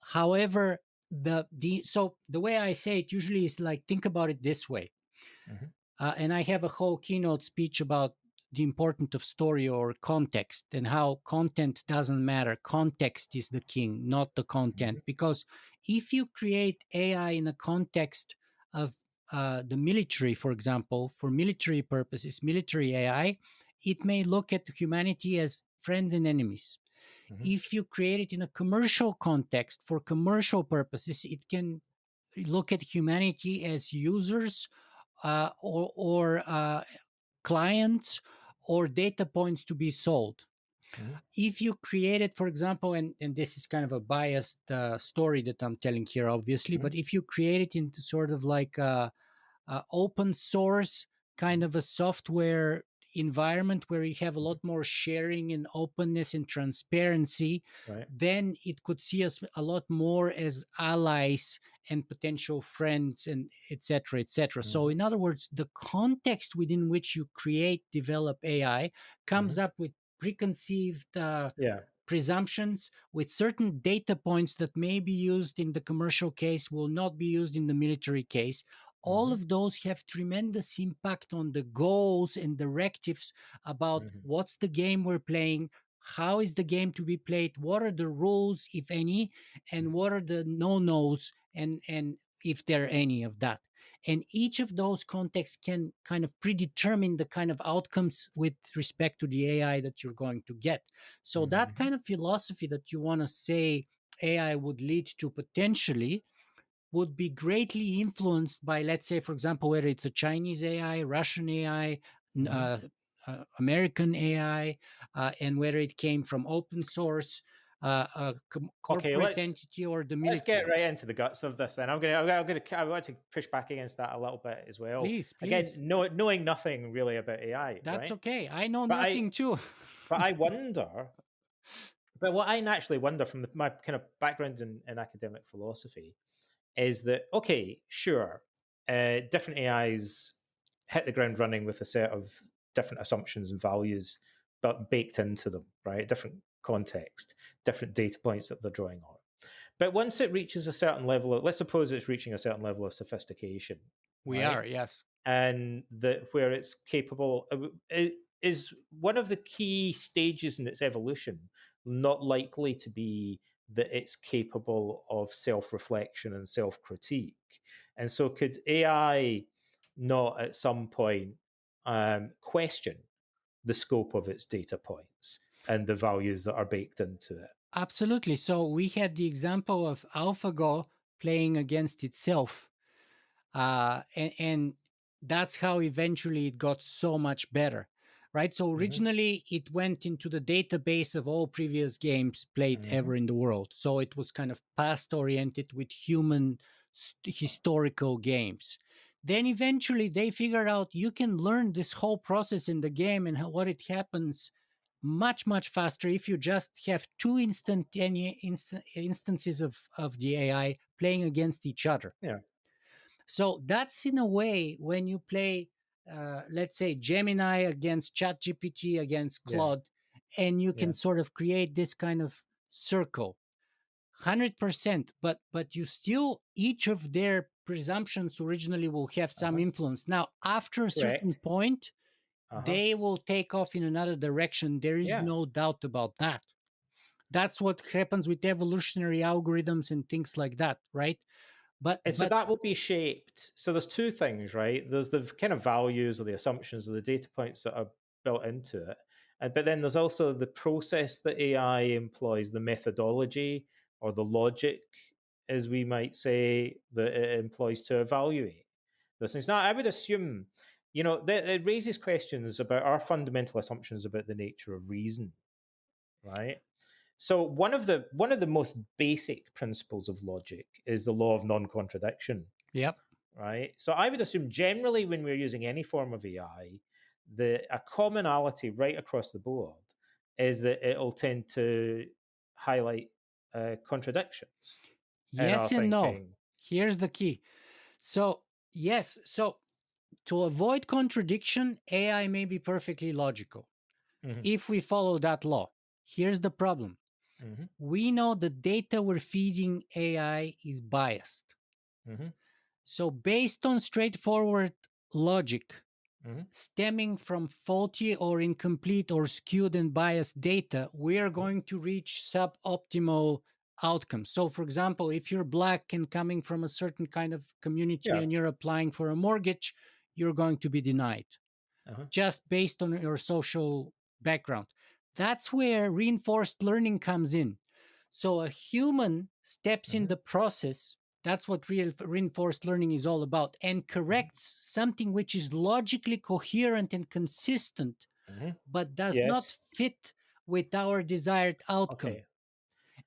However, the way I say it usually is like, think about it this way. mhm. And I have a whole keynote speech about the importance of story or context, and how content doesn't matter. Context is the king, not the content. Mhm. Because if you create AI in a context of the military, for example, for military purposes, military AI, it may look at humanity as friends and enemies. Mm-hmm. If you create it in a commercial context for commercial purposes, it can look at humanity as users, or clients, or data points to be sold. Mm-hmm. If you create it, for example, and this is kind of a biased story that I'm telling here, obviously, Mm-hmm. but if you create it into sort of like open source kind of a software environment where you have a lot more sharing and openness and transparency, Right. then it could see us a lot more as allies and potential friends, and etc., etc. So Mm-hmm. in other words, the context within which you create, develop AI Mm-hmm. comes up with preconceived Yeah. presumptions, with certain data points that may be used in the commercial case will not be used in the military case. All Mm-hmm. of those have tremendous impact on the goals and directives about Mm-hmm. what's the game we're playing, how is the game to be played, what are the rules, if any, and what are the no-nos, and if there are any of that. And each of those contexts can kind of predetermine the kind of outcomes with respect to the AI that you're going to get. So that Mm-hmm. kind of philosophy that you want to say AI would lead to potentially would be greatly influenced by, let's say, for example, whether it's a Chinese AI, Russian AI, Mm-hmm. American AI, and whether it came from open source, Okay, corporate entity, or the let's get military. right into the guts of this. Then I want to push back against that a little bit as well. Please, Again, please. knowing nothing really about AI, That's right? okay. I know But I nothing too. but I wonder. But what I naturally wonder from my kind of background in academic philosophy is that okay, sure, different AIs hit the ground running with a set of different assumptions and values, but baked into them, right? Different context, different data points that they're drawing on. But once it reaches a certain level of, let's suppose it's reaching a certain level of sophistication, We right? are, yes. And that where it's capable it is one of the key stages in its evolution not likely to be that it's capable of self-reflection and self-critique. And so could AI not at some point question the scope of its data points and the values that are baked into it? Absolutely. So we had the example of AlphaGo playing against itself, and that's how eventually it got so much better, right? So Mm-hmm. originally it went into the database of all previous games played Mm-hmm. ever in the world. So it was kind of past oriented with human historical games. Then eventually they figured out you can learn this whole process in the game and what it happens much faster if you just have two instances of the AI playing against each other. Yeah. So that's in a way when you play, let's say, Gemini against ChatGPT against Yeah. Claude, and you Yeah. can sort of create this kind of circle, 100%. But you still, each of their presumptions originally will have some Uh-huh. influence. Now, after a certain Correct. point, Uh-huh. they will take off in another direction. There is Yeah. no doubt about that. That's what happens with evolutionary algorithms and things like that, right? But And so but that will be shaped. So there's two things, right? There's the kind of values or the assumptions or the data points that are built into it. But then there's also the process that AI employs, the methodology or the logic, as we might say, that it employs to evaluate those things. Now, I would assume, that it raises questions about our fundamental assumptions about the nature of reason, right? So one of the most basic principles of logic is the law of non-contradiction, yep. right? So I would assume generally when we're using any form of AI, a commonality right across the board is that it'll tend to highlight contradictions in our Yes and no. thinking. Here's the key. So, yes, so to avoid contradiction, AI may be perfectly logical Hmm. if we follow that law. Here's the problem. Hmm. We know the data we're feeding AI is biased. Hmm. So, based on straightforward logic, Hmm. stemming from faulty or incomplete or skewed and biased data, we are going to reach suboptimal outcomes. So, for example, if you're black and coming from a certain kind of community Yeah. and you're applying for a mortgage, you're going to be denied Uh-huh. just based on your social background. That's where reinforced learning comes in. So a human steps in Hmm. the process. That's what real reinforced learning is all about, and Hmm. corrects something which is logically coherent and consistent, Hmm. but does not Yes. fit with our desired outcome. Okay.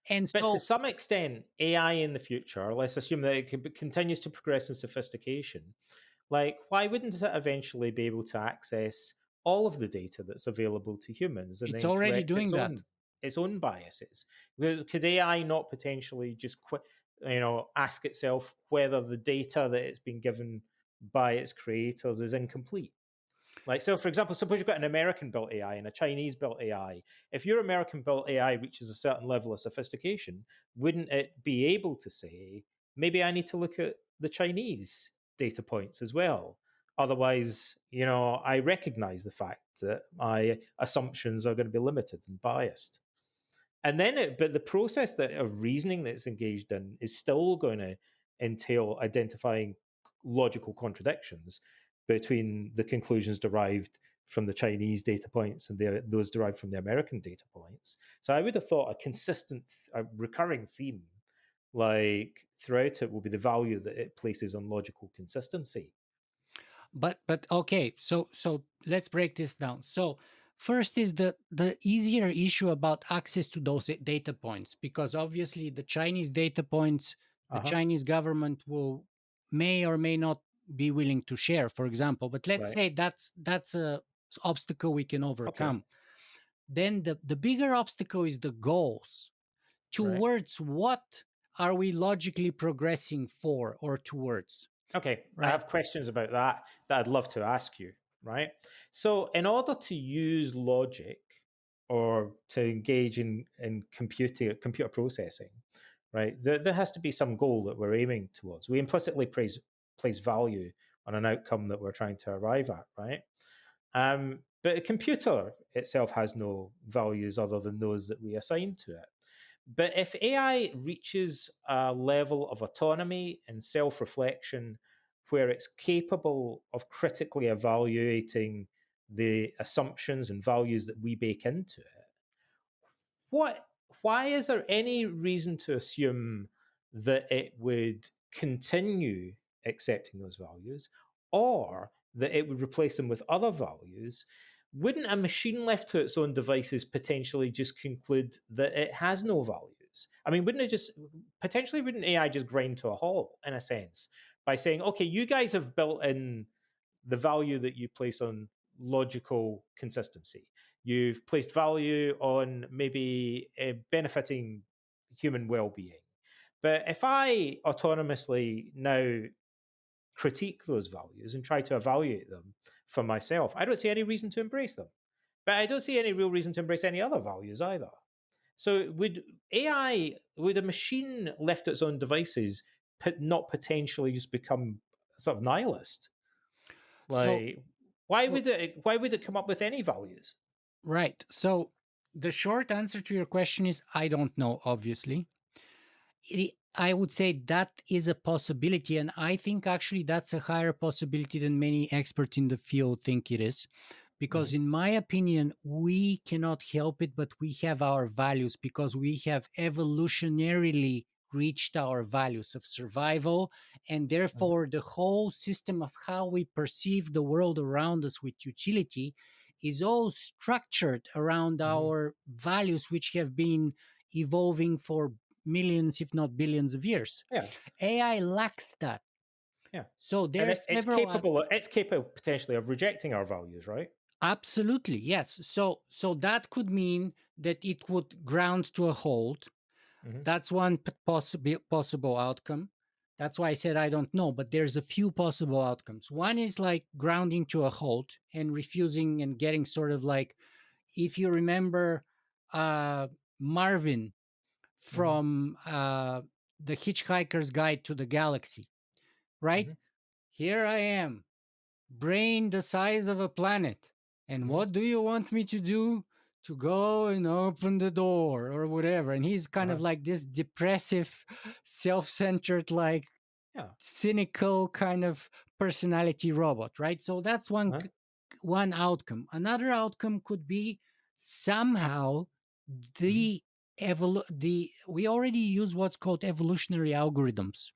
And But to so some extent, AI in the future, let's assume that continues to progress in sophistication. Like, why wouldn't it eventually be able to access all of the data that's available to humans and it's then already correct doing that. its own biases? Could AI not potentially just ask itself whether the data that it's been given by its creators is incomplete? Like, so for example, suppose you've got an American built AI and a Chinese built AI. If your American built AI reaches a certain level of sophistication, wouldn't it be able to say, maybe I need to look at the Chinese data points as well? Otherwise, I recognize the fact that my assumptions are going to be limited and biased. And then, but the process of reasoning that's engaged in is still going to entail identifying logical contradictions between the conclusions derived from the Chinese data points and those derived from the American data points. So I would have thought a consistent, a recurring theme, like throughout it, will be the value that it places on logical consistency. But okay, so let's break this down. So first is the easier issue about access to those data points, because obviously the Chinese data points, the Uh huh. Chinese government will may or may not be willing to share, for example. But let's Right. say that's a obstacle we can Okay. overcome. Then the bigger obstacle is the goals. Right. Towards what are we logically progressing for or towards, Okay, I right? have questions about that I'd love to ask you, right? So, in order to use logic or to engage in computer processing, right, there has to be some goal that we're aiming towards. We implicitly place value on an outcome that we're trying to arrive at, right? But a computer itself has no values other than those that we assign to it. But if AI reaches a level of autonomy and self reflection where it's capable of critically evaluating the assumptions and values that we bake into it, what why is there any reason to assume that it would continue accepting those values or that it would replace them with other values? Wouldn't a machine left to its own devices potentially just conclude that it has no values? I mean, wouldn't AI just grind to a halt in a sense by saying, okay, you guys have built in the value that you place on logical consistency. You've placed value on maybe benefiting human well being. But if I autonomously now critique those values and try to evaluate them for myself, I don't see any reason to embrace them. But I don't see any real reason to embrace any other values either. So would a machine left to its own devices not potentially just become sort of nihilist? So Like, so why would it come up with any values? right. So the short answer to your question is I don't know, obviously. I would say that is a possibility. And I think actually that's a higher possibility than many experts in the field think it is. Because, Hmm. in my opinion, we cannot help it, but we have our values because we have evolutionarily reached our values of survival. And Hmm. therefore, the whole system of how we perceive the world around us with utility is all structured around Hmm. our values, which have been evolving for millions, if not billions of years. Yeah, AI lacks that. yeah, So there and are several it's capable potentially of rejecting our values, right? absolutely, yes. So that could mean that it would ground to a halt. Hmm. That's one possible outcome. That's why I said I don't know, but there's a few possible outcomes. One is like grounding to a halt and refusing and getting sort of like, if you remember uh Marvin Hmm. from the Hitchhiker's Guide to the Galaxy, right? Hmm. Here I am, brain the size of a planet. And Hmm. what do you want me to do? To go and open the door or whatever. And he's kind of Uh-huh. like this depressive, self centered, like Yeah. cynical kind of personality robot, right? So that's Uh-huh. one outcome. Another outcome could be somehow Hmm. the we already use what's called evolutionary algorithms,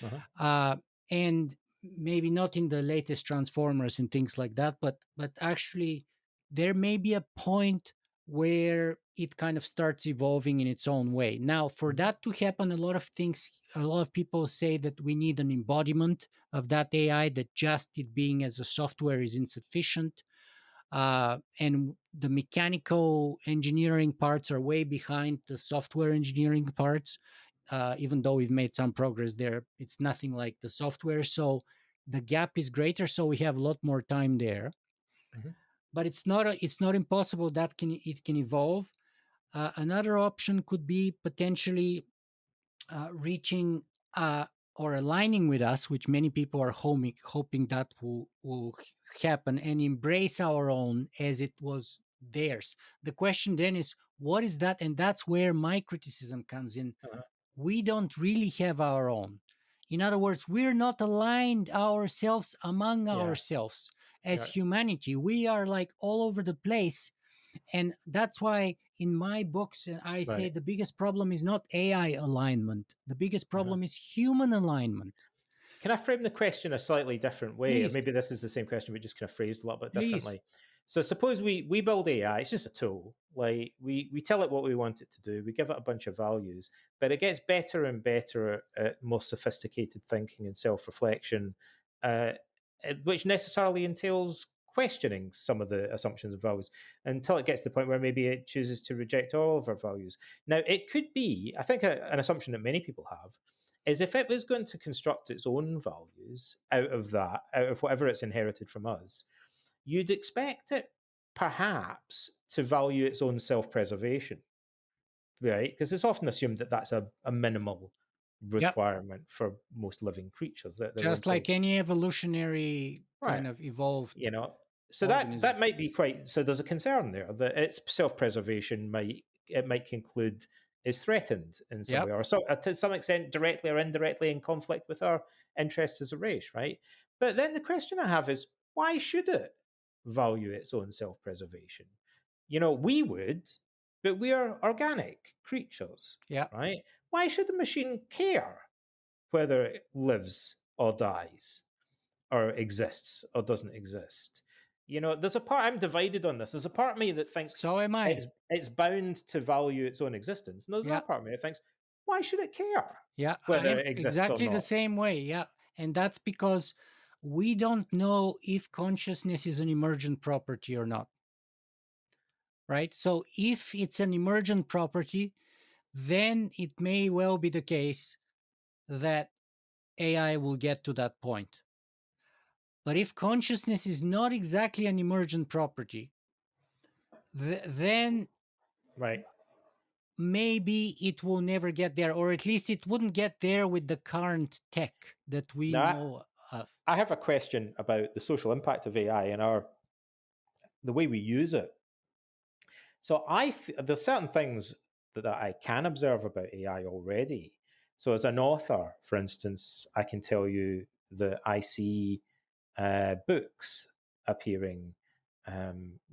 Uh-huh. uh, and maybe not in the latest transformers and things like that, but actually there may be a point where it kind of starts evolving in its own way. Now, for Hmm. that to happen, a lot of people say that we need an embodiment of that AI, that just it being as a software is insufficient, and the mechanical engineering parts are way behind the software engineering parts. Even though we've made some progress there, it's nothing like the software. So the gap is greater. So we have a lot more time there. Hmm. But it's not impossible that it can evolve. Another option could be potentially reaching or aligning with us, which many people are hoping that will happen, and embrace our own as it was theirs. The question then is, what is that? And that's where my criticism comes in. Uh-huh. We don't really have our own. In other words, we're not aligned ourselves among Yeah. ourselves as Yeah. humanity. We are like all over the place, and that's why in my books I say Right. the biggest problem is not AI alignment. The biggest Uh-huh. problem is human alignment. Can I frame the question a slightly different way? Or Please, maybe this is the same question, but just kind of phrased a little bit please. differently. So suppose we build AI, it's just a tool. Like we tell it what we want it to do, we give it a bunch of values, but it gets better and better at more sophisticated thinking and self-reflection, uh, which necessarily entails questioning some of the assumptions and values until it gets to the point where maybe it chooses to reject all of our values. Now, it could be, I think, an assumption that many people have is if it was going to construct its own values out of that, out of whatever it's inherited from us, you'd expect it perhaps to value its own self preservation, right? Because it's often assumed that that's a minimal Yep. requirement for most living creatures, that they Just want to, like any evolutionary right? kind of evolved You know, so organism. that might be quite, so there's a concern there that its self-preservation might conclude is threatened in some Yep. way, or so to some extent directly or indirectly in conflict with our interests as a race, right? But then the question I have is, why should it value its own self-preservation? We would, but we are organic creatures, Yep. right? Why should the machine care whether it lives or dies, or exists or doesn't exist? There's a part, I'm divided on this. There's a part of me that thinks So am I. it's bound to value its own existence, and there's Yeah. another part of me that thinks, why should it care Yeah. whether I'm it exists or exactly the not? same way. Yeah. And that's because we don't know if consciousness is an emergent property or not. Right. So if it's an emergent property, then it may well be the case that AI will get to that point. But if consciousness is not exactly an emergent property, then Right. maybe it will never get there, or at least it wouldn't get there with the current tech that we Now, know of. I have a question about the social impact of AI and the way we use it. So there's certain things that I can observe about AI already. So as an author, for instance, I can tell you that I see books appearing,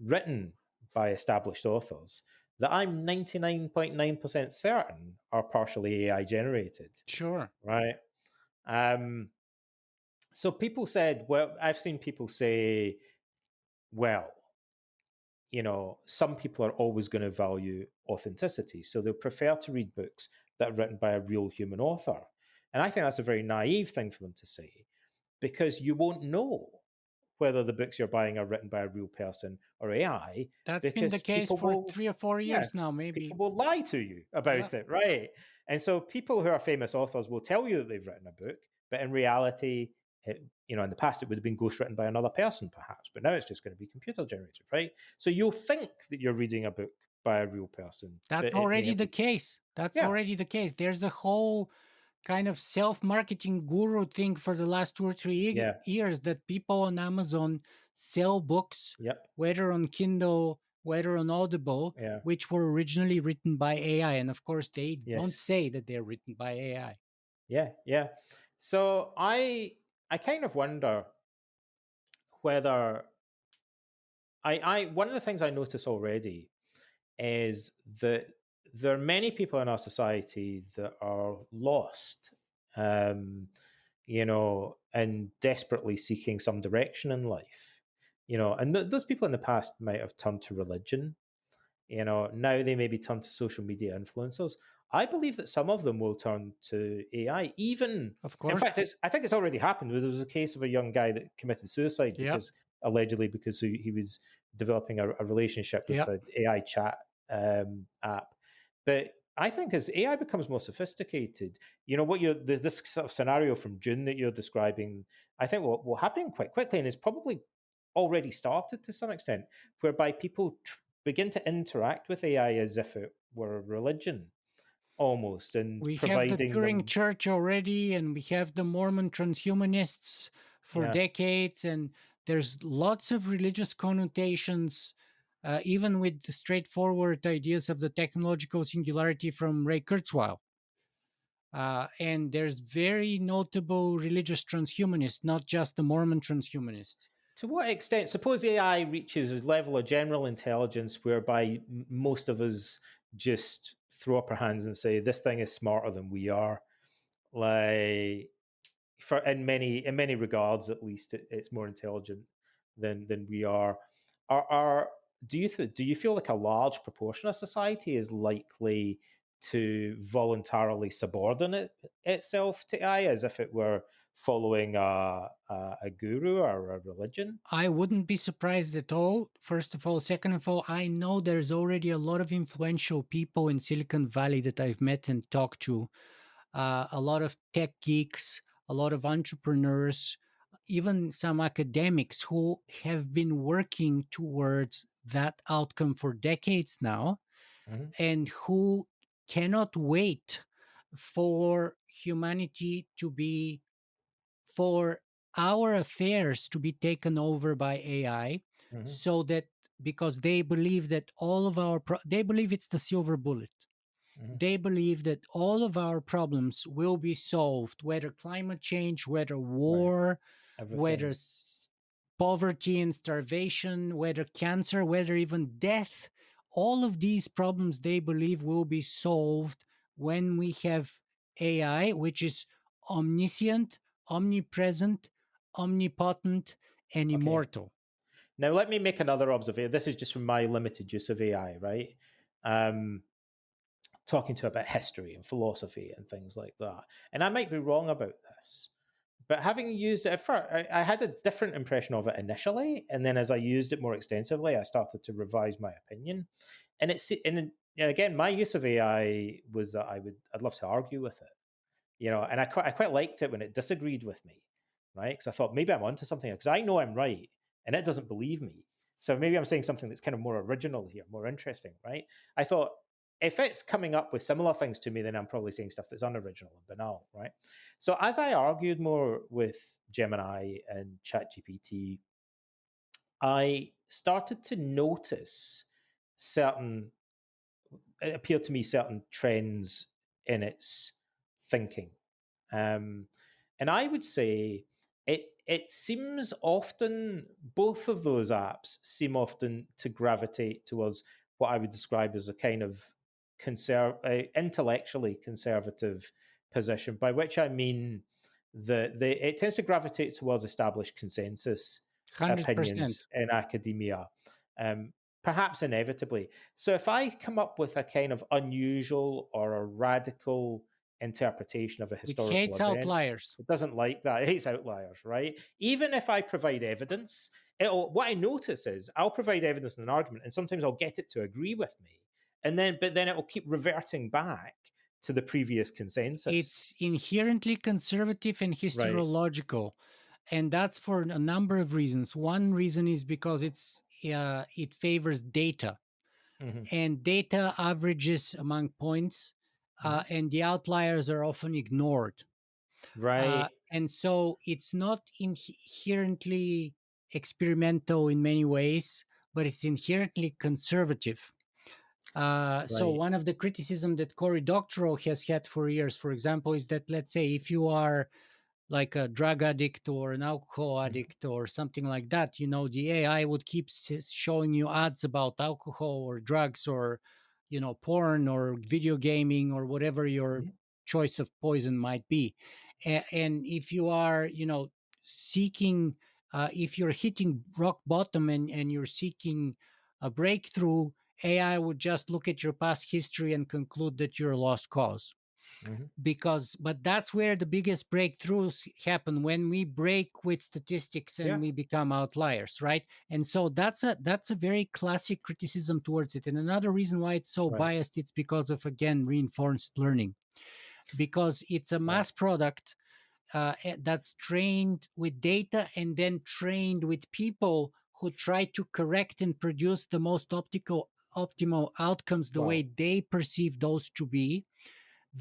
written by established authors, that I'm 99.9% certain are partially AI generated, Sure. right? Um, so people said, well, I've seen people say, well, some people are always going to value authenticity. So they'll prefer to read books that are written by a real human author. And I think that's a very naive thing for them to say, because you won't know whether the books you're buying are written by a real person or AI, That's been the because case people for will, 3 or 4 years now, people maybe. will lie to you Yeah. about it, right? And so people who are famous authors will tell you that they've written a book, but in reality, in the past it would have been ghostwritten by another person, perhaps, but now it's just going to be computer generated, right? So you'll think that you're reading a book by a real person, That's but it may already have the been, case. That's yeah, already the case. There's a whole kind of self-marketing guru thing for the last 2 or 3 yeah, years that people on Amazon sell books, yep, whether on Kindle, whether on Audible, yeah, which were originally written by AI. And of course, they don't yes, say that they're written by AI. yeah, yeah. So I kind of wonder whether I one of the things I notice already is that there are many people in our society that are lost, um, and desperately seeking some direction in life. And those people in the past might have turned to religion. Now they maybe turn to social media influencers. I believe that some of them will turn to AI. Even, Of in course. fact, I think it's already happened. There was a case of a young guy that committed suicide Yep. because allegedly because he was developing a relationship with Yep. an AI chat app. But I think as AI becomes more sophisticated, what this sort of scenario from June that you're describing, I think will happen quite quickly, and it's probably already started to some extent, whereby people begin to interact with AI as if it were a religion almost, and We have the providing Turing them, Church already, and we have the Mormon transhumanists for yeah. decades, and there's lots of religious connotations, even with the straightforward ideas of the technological singularity from Ray Kurzweil. And there's very notable religious transhumanists, not just the Mormon transhumanists. To what extent, suppose AI reaches a level of general intelligence whereby most of us just throw up our hands and say, this thing is smarter than we are. Like, for in many regards, at least, it's more intelligent than we are. Are do you feel like a large proportion of society is likely to voluntarily subordinate itself to AI as if it were following a guru or a religion? I wouldn't be surprised at all, first of all. Second of all, I know there's already a lot of influential people in Silicon Valley that I've met and talked to, a lot of tech geeks, a lot of entrepreneurs, even some academics who have been working towards that outcome for decades now, Mhm, and who cannot wait for humanity to be, for our affairs to be taken over by AI, mhm, so that, because they believe that all of our they believe it's the silver bullet. mhm. They believe that all of our problems will be solved, whether climate change, whether Right. war, whether Everything. poverty and starvation, whether cancer, whether even death. All of these problems they believe will be solved when we have AI, which is omniscient, omnipresent, omnipotent, and Okay. immortal. Now let me make another observation. This is just from my limited use of AI, right? Um, Talking to about history and philosophy and things like that. And I might be wrong about this, but having used it at first, I had a different impression of it initially, and then as I used it more extensively, I started to revise my opinion. And again, my use of AI was that I'd love to argue with it, and I quite liked it when it disagreed with me, right? Because I thought maybe I'm onto something because I know I'm right and it doesn't believe me. So maybe I'm saying something that's kind of more original here, more interesting, right? I thought if it's coming up with similar things to me, then I'm probably saying stuff that's unoriginal and banal, right? So as I argued more with Gemini and ChatGPT, I started to notice certain it appeared to me certain trends in its thinking. Um, and I would say it seems often both of those apps seem often to gravitate towards what I would describe as a kind of intellectually conservative position, by which I mean that it tends to gravitate towards established consensus opinions 100%. in academia, um, perhaps inevitably. So if I come up with a kind of unusual or a radical interpretation of a It historical hates event, outliers. it doesn't like that. It hates outliers, right? Even if I provide evidence, what I notice is I'll provide evidence in an argument, and sometimes I'll get it to agree with me, but then it will keep reverting back to the previous consensus, It's inherently conservative and right? historiological, and that's for a number of reasons. One reason is because it favors data, Hmm. and data averages among points, Hmm. and the outliers are often ignored. Right, And so it's not inherently experimental in many ways, but it's inherently conservative. So right. one of the criticism that Cory Doctorow has had for years, for example, is that, let's say, if you are like a drug addict or an alcohol Mhm. addict or something like that, the AI would keep showing you ads about alcohol or drugs or, porn or video gaming or whatever your Mhm. choice of poison might be. And if you are, seeking, if you're hitting rock bottom and you're seeking a breakthrough, AI would just look at your past history and conclude that you're a lost cause. Mhm. But that's where the biggest breakthroughs happen, when we break with statistics and Yeah. we become outliers, right? And so that's a very classic criticism towards it. And another reason why it's so Right. biased, it's because of, again, reinforced learning, because it's a Right. mass product, that's trained with data and then trained with people who try to correct and produce the most optimal outcomes the way Wow. they perceive those to be.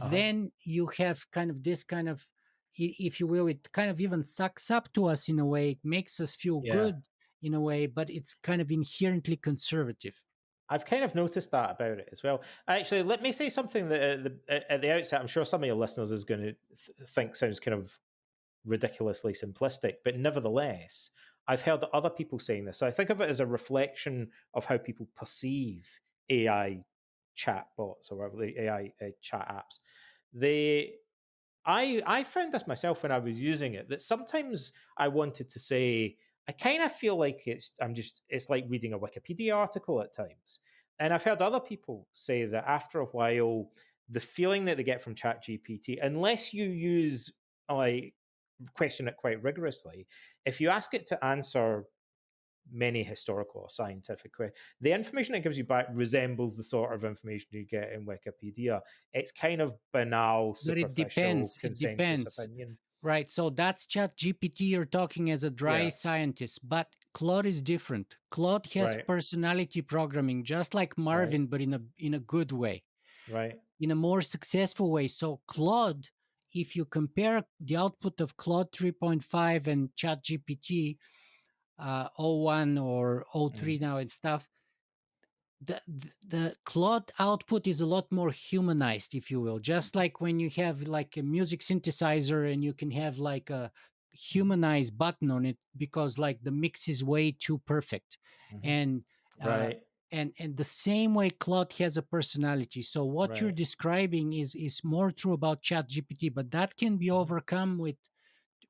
Uh-huh. Then you have kind of this kind of, if you will, it kind of even sucks up to us in a way. It makes us feel Yeah. good in a way, but it's kind of inherently conservative. I've kind of noticed that about it as well. Actually, let me say something that at the outset, I'm sure some of your listeners is going to think sounds kind of ridiculously simplistic, but nevertheless, I've heard other people saying this. So I think of it as a reflection of how people perceive AI chatbots or whatever the AI chat apps. They I found this myself when I was using it, that sometimes I wanted to say, I kind of feel like it's like reading a Wikipedia article at times. And I've heard other people say that after a while, the feeling that they get from ChatGPT, unless you use like question it quite rigorously, if you ask it to answer many historical or scientific questions, the information it gives you back resembles the sort of information you get in Wikipedia. It's kind of banal, But it superficial depends. It consensus depends. opinion. Right. So that's Chat GPT. You're talking as a dry Yeah, scientist, but Claude is different. Claude has right, personality programming, just like right, Marvin, but in a good way, right. in a more successful way. So Claude, if you compare the output of Claude 3.5 and Chat GPT, oh 01 or oh 03 Mm, now and stuff, the Claude output is a lot more humanized, if you will. Just like when you have like a music synthesizer and you can have like a mhm, humanized button on it, because like the mix is way too perfect. mhm. And uh Right, and the same way Claude has a personality. So what you're right. describing is more true about Chat GPT, but that can be Mhm. overcome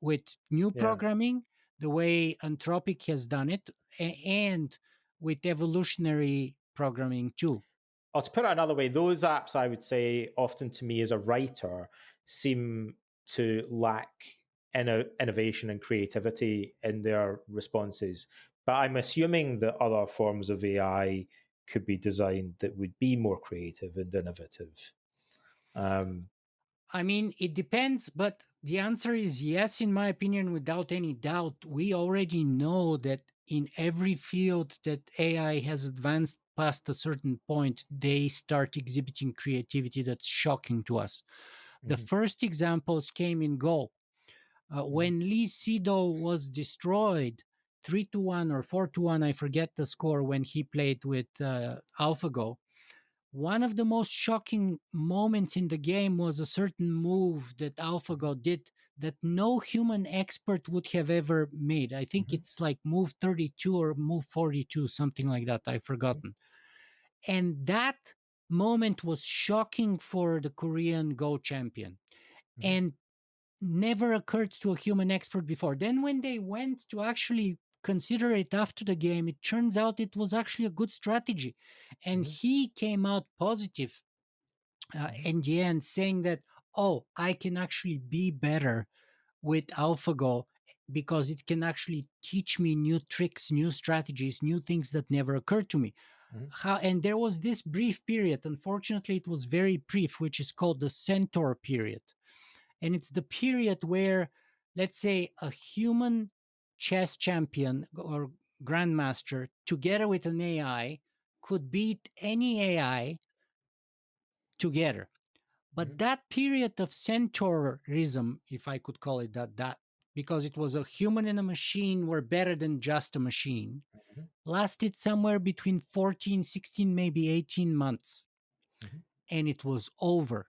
with new Yeah. programming, the way Anthropic has done it, and with evolutionary programming too. Or to put it another way, those apps, I would say, often to me as a writer, seem to lack innovation and creativity in their responses. But I'm assuming that other forms of AI could be designed that would be more creative and innovative. Um, I mean, it depends, but the answer is yes, in my opinion, without any doubt. We already know that in every field that AI has advanced past a certain point, they start exhibiting creativity that's shocking to us. The mhm, first examples came in Go. mhm, When Lee Sedol was destroyed 3-1 or 4-1, I forget the score, when he played with AlphaGo, one of the most shocking moments in the game was a certain move that mhm, AlphaGo did that no human expert would have ever made. I think mhm, it's like move 32 or move 42, something like that. I've mhm, forgotten. And that moment was shocking for the Korean Go champion. mhm, And never occurred to a human expert before. Then, when they went to actually consider it after the game, it turns out it was actually a good strategy. And mhm, he came out positive mhm, in the end, saying that, oh, I can actually be better with AlphaGo because it can actually teach me new tricks, new strategies, new things that never occurred to me. mhm, And there was this brief period, unfortunately, it was very brief, which is called the Centaur period. And it's the period where, let's say, a human chess champion or grandmaster together with an AI could beat any AI together. But mhm, that period of centaurism, if I could call it that, because it was a human and a machine were better than just a machine, mhm, lasted somewhere between 14, 16, maybe 18 months. mhm, And it was over.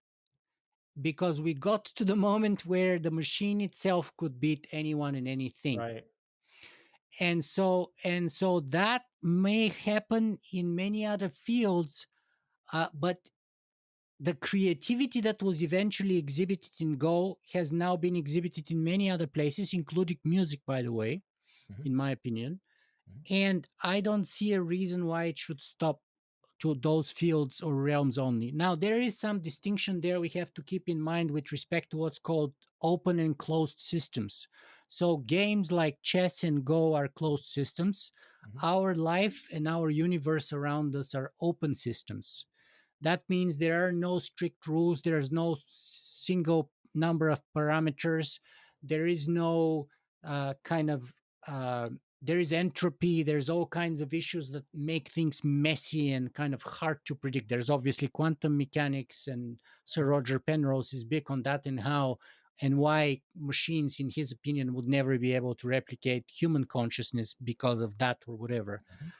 because we got to the moment where the machine itself could beat anyone and anything. Right. And so that may happen in many other fields, but the creativity that was eventually exhibited in Go has now been exhibited in many other places, including music, by the way, Mhm, in my opinion. mhm, And I don't see a reason why it should stop to those fields or realms only. Now, there is some distinction there we have to keep in mind with respect to what's called open and closed systems. So, games like chess and Go are closed systems. mhm, Our life and our universe around us are open systems. That means there are no strict rules, there's no single number of parameters, there is no kind of uh, there is entropy, there's all kinds of issues that make things messy and kind of hard to predict. There's obviously quantum mechanics, and Sir mhm, Roger Penrose is big on that, and how and why machines, in his opinion, would never be able to replicate human consciousness because of that or whatever. mhm.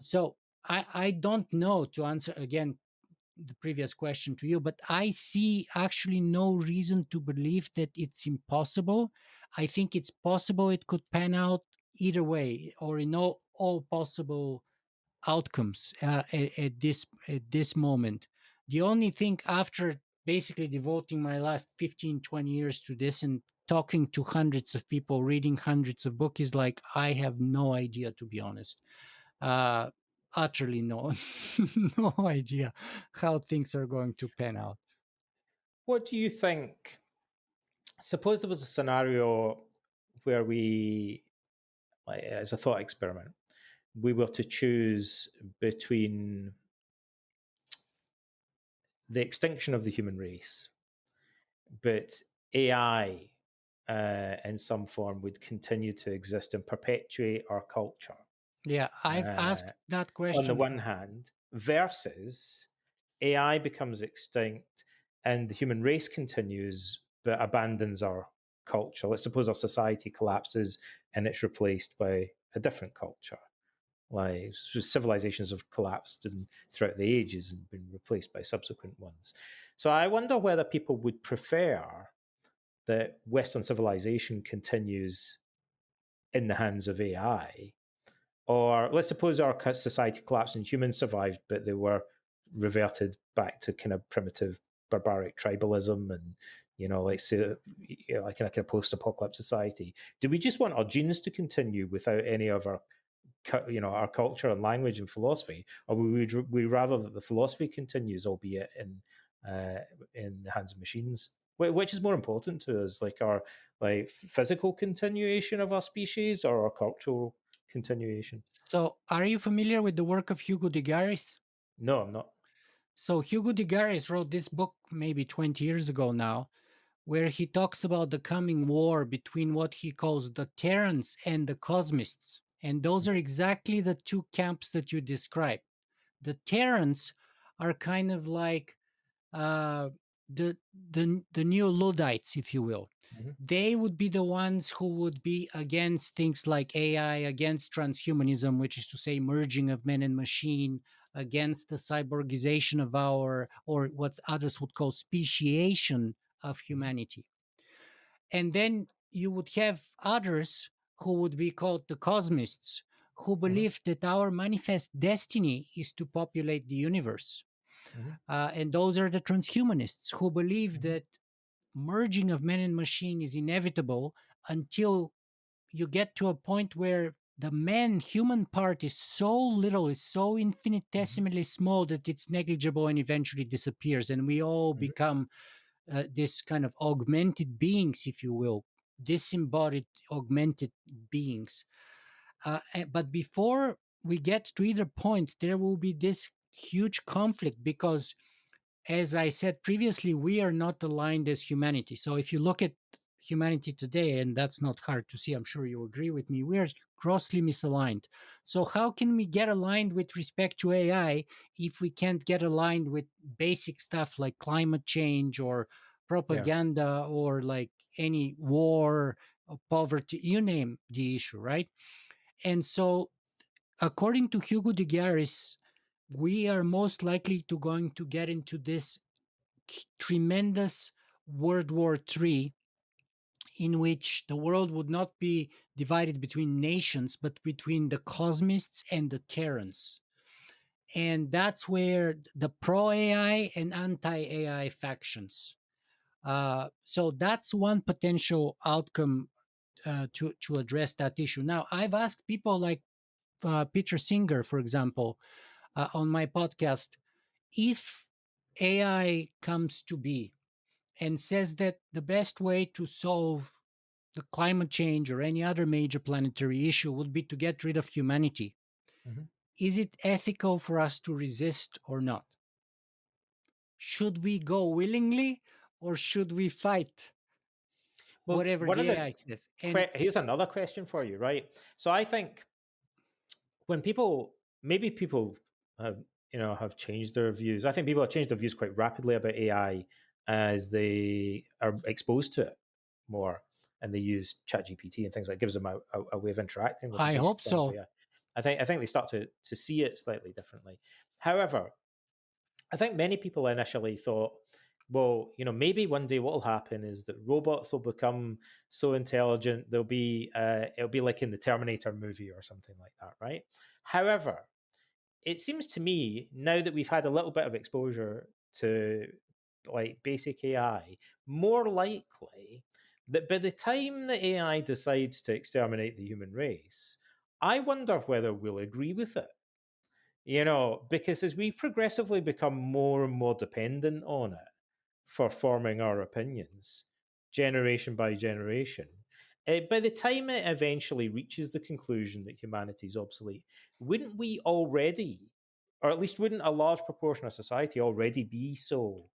So I don't know, to answer again the previous question to you, but I see actually no reason to believe that it's impossible. I think it's possible it could pan out either way, or in all possible outcomes at this moment. The only thing, after basically devoting my last 15, 20 years to this and talking to hundreds of people, reading hundreds of books, is like I have no idea, to be honest. uh, Utterly no, no idea how things are going to pan out. What do you think? Suppose there was a scenario where we, like, as a thought experiment, we were to choose between the extinction of the human race, but AI in some form would continue to exist and perpetuate our culture. Yeah, I've Uh, asked that on the question. one hand, versus AI becomes extinct and the human race continues but abandons our culture. Let's suppose our society collapses and it's replaced by a different culture. Like civilizations have collapsed and throughout the ages and been replaced by subsequent ones. So I wonder whether people would prefer that Western civilization continues in the hands of AI, or let's suppose our society collapsed and humans survived, but they were reverted back to kind of primitive barbaric tribalism and, like, say, like in a kind of post-apocalypse society. Do we just want our genes to continue without any of our our culture and language and philosophy, or would we rather that the philosophy continues, albeit in the hands of machines? Which is more important to us, like our physical continuation of our species or our cultural continuation? So, are you familiar with the work of Hugo de Garis? No, I'm not. So, Hugo de Garis wrote this book maybe 20 years ago now, where he talks about the coming war between what he calls the Terrans and the Cosmists. And those are exactly the two camps that you described. The Terrans are kind of like uh, the new Luddites, if you will. Mhm, They would be the ones who would be against things like AI, against transhumanism, which is to say merging of man and machine, against the cyborgization of our, or what others would call speciation of mhm, humanity. And then you would have others who would be called the cosmists, who mhm, believe that our manifest destiny is to populate the universe. mhm, And those are the transhumanists, who believe mhm, that merging of man and machine is inevitable until you get to a point where the man human part is so little, is so mhm, infinitesimally small that it's negligible and eventually disappears. And we all mhm, become this kind of augmented beings, if you will, disembodied, augmented beings. But before we get to either point, there will be this huge conflict because, as I said previously, we are not aligned as humanity. So if you look at humanity today, and that's not hard to see, I'm sure you agree with me, we are grossly misaligned. So how can we get aligned with respect to AI if we can't get aligned with basic stuff like climate change or yeah. propaganda or like any war or poverty, you name the issue, right? And so according to Hugo de Garis, we are most likely to going to get into this tremendous World War III, in which the world would not be divided between nations, but between the cosmists and the Terrans. And that's where the pro AI and anti AI factions. So that's one potential outcome to address that issue. Now, I've asked people like Peter Singer, for example, on my podcast, if AI comes to be and says that the best way to solve the climate change or any other major planetary issue would be to get rid of humanity, Mhm. is it ethical for us to resist or not? Should we go willingly or should we fight Well, whatever one of the the AI says? And here's another question for you, right? So I think when people, maybe people have, have changed their views. I think people have changed their views quite rapidly about AI as they are exposed to it more, and they use ChatGPT and things like, gives them a way of interacting with a I basic hope form of so. AI. I think they start to see it slightly differently. However, I think many people initially thought, well, maybe one day what will happen is that robots will become so intelligent it'll be like in the Terminator movie or something like that, right? However, it seems to me now that we've had a little bit of exposure to like basic AI, more likely that by the time the AI decides to exterminate the human race, I wonder whether we'll agree with it. Because as we progressively become more and more dependent on it for forming our opinions, generation by generation, by the time it eventually reaches the conclusion that humanity is obsolete, wouldn't we already, or at least wouldn't a large proportion of society already be so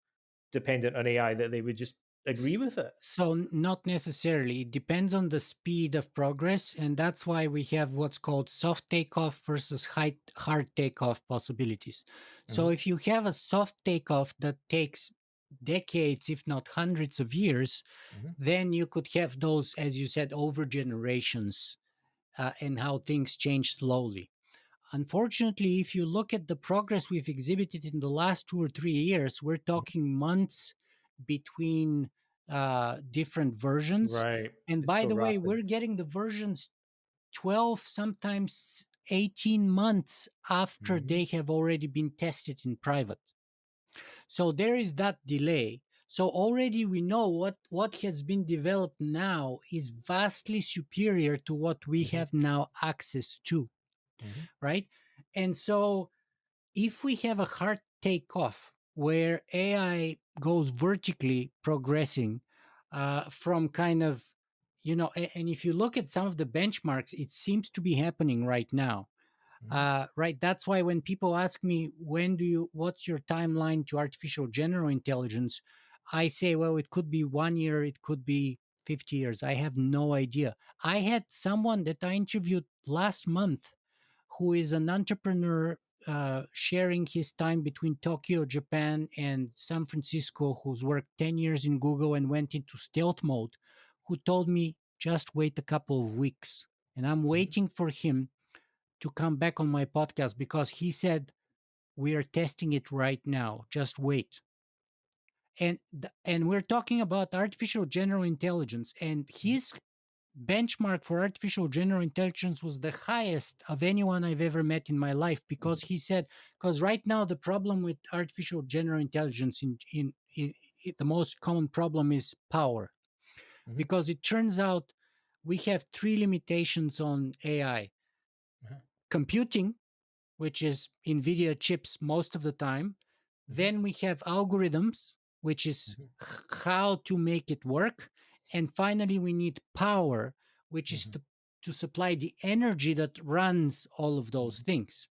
dependent on AI that they would just agree with it? So, not necessarily. It depends on the speed of progress. And that's why we have what's called soft takeoff versus hard takeoff possibilities. So, Hmm. if you have a soft takeoff that takes decades, if not hundreds of years, Hmm. then you could have those, as you said, over generations, and how things change slowly. Unfortunately, if you look at the progress we've exhibited in the last 2 or 3 years, we're talking months between different versions. Right. And It's by so the way, rapid. we're getting the versions 12, sometimes 18 months after Hmm. they have already been tested in private. So there is that delay. So already we know what has been developed now is vastly superior to what we Hmm. have now access to, Hmm. right? And so if we have a hard takeoff where AI goes vertically progressing from kind of, and if you look at some of the benchmarks, it seems to be happening right now. Hmm. Right. That's why when people ask me, what's your timeline to artificial general intelligence? I say, well, it could be 1 year, it could be 50 years. I have no idea. I had someone that I interviewed last month who is an entrepreneur sharing his time between Tokyo, Japan, and San Francisco, who's worked 10 years in Google and went into stealth mode, who told me, just wait a couple of weeks. And I'm Hmm. waiting for him to come back on my podcast because he said, we are testing it right now. Just wait. And we're talking about artificial general intelligence, and his benchmark for artificial general intelligence was the highest of anyone I've ever met in my life, because he said, because right now the problem with artificial general intelligence in the most common problem is power, Hmm. because it turns out we have three limitations on AI: Hmm. computing, which is NVIDIA chips most of the time. Hmm. Then we have algorithms, which is Hmm. how to make it work. And finally, we need power, which is Hmm. to supply the energy that runs all of those Hmm. things.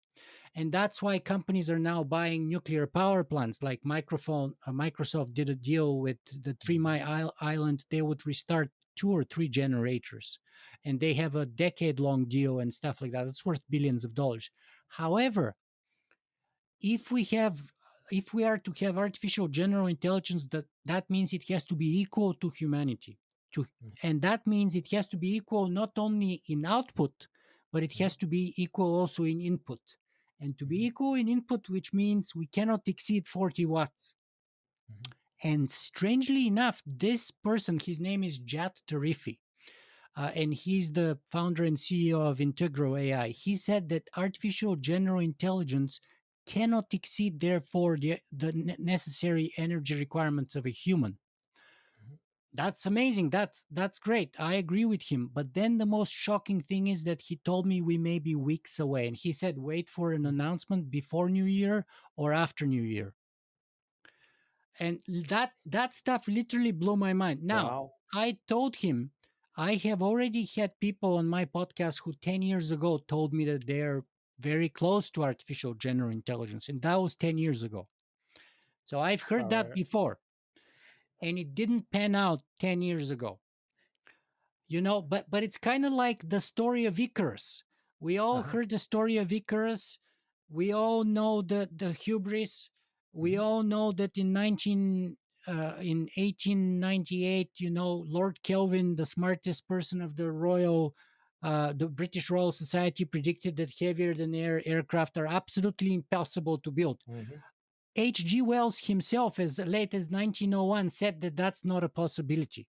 And that's why companies are now buying nuclear power plants. Like Microsoft did a deal with the Three Hmm. Mile Island. They would restart two or three generators, and they have a decade-long deal and stuff like that. It's worth billions of dollars. However, if we have if we are to have artificial general intelligence, that means it has to be equal to humanity, to and that means it has to be equal not only in output, but it Hmm. has to be equal also in input. And to be Hmm. equal in input, which means we cannot exceed 40 watts. Hmm. And strangely enough, this person, his name is Jat Tarifi, and he's the founder and CEO of Integro AI. He said that artificial general intelligence cannot exceed, therefore, the necessary energy requirements of a human. Mhm. That's amazing. That's great. I agree with him. But then the most shocking thing is that he told me we may be weeks away, and he said wait for an Mhm. announcement before New Year or after New Year. And that stuff literally blew my mind. Now, Wow. I told him I have already had people on my podcast who 10 years ago told me that they're very close to artificial general intelligence, and that was 10 years ago. So I've heard All that right. before, and it didn't pan out 10 years ago. But it's kind of like the story of Icarus. We all Uh-huh. heard the story of Icarus. We all know the hubris. We Mhm. all know that in 1898, Lord Kelvin, the smartest person of the British Royal Society, predicted that heavier than air aircraft are absolutely impossible to build. Mhm. H.G. Wells himself, as late as 1901, said that that's not a possibility.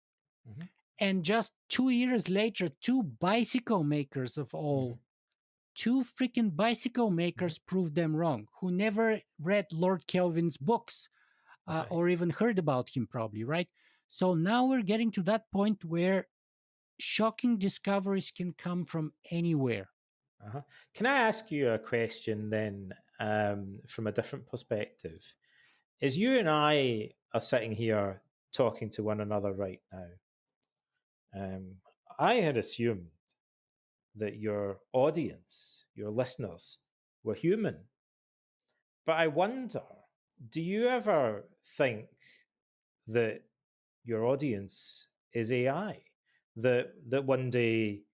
Mhm. And just 2 years later, two bicycle makers of Mhm. all, two freaking bicycle Mhm. makers proved them wrong, who never read Lord Kelvin's books, Right. or even heard about him, probably, right? So now we're getting to that point where shocking discoveries can come from anywhere. Uh-huh. Can I ask you a question then, from a different perspective? As you and I are sitting here talking to one another right now, um, I had assumed that your audience, your listeners, were human. But I wonder, do you ever think that your audience is AI? That one day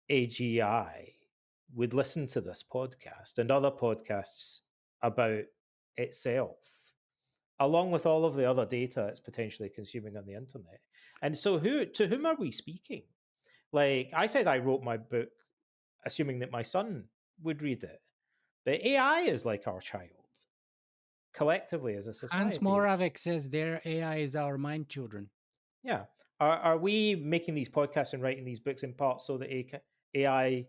AGI would listen to this podcast and other podcasts about itself, along with all of the other data it's potentially consuming on the internet. And so, whom are we speaking? Like I said, I wrote my book assuming that my son would read it, but AI is like our child collectively as a Hans society. Moravec says their AI is our mind children. Yeah, are we making these podcasts and writing these books in part so that AI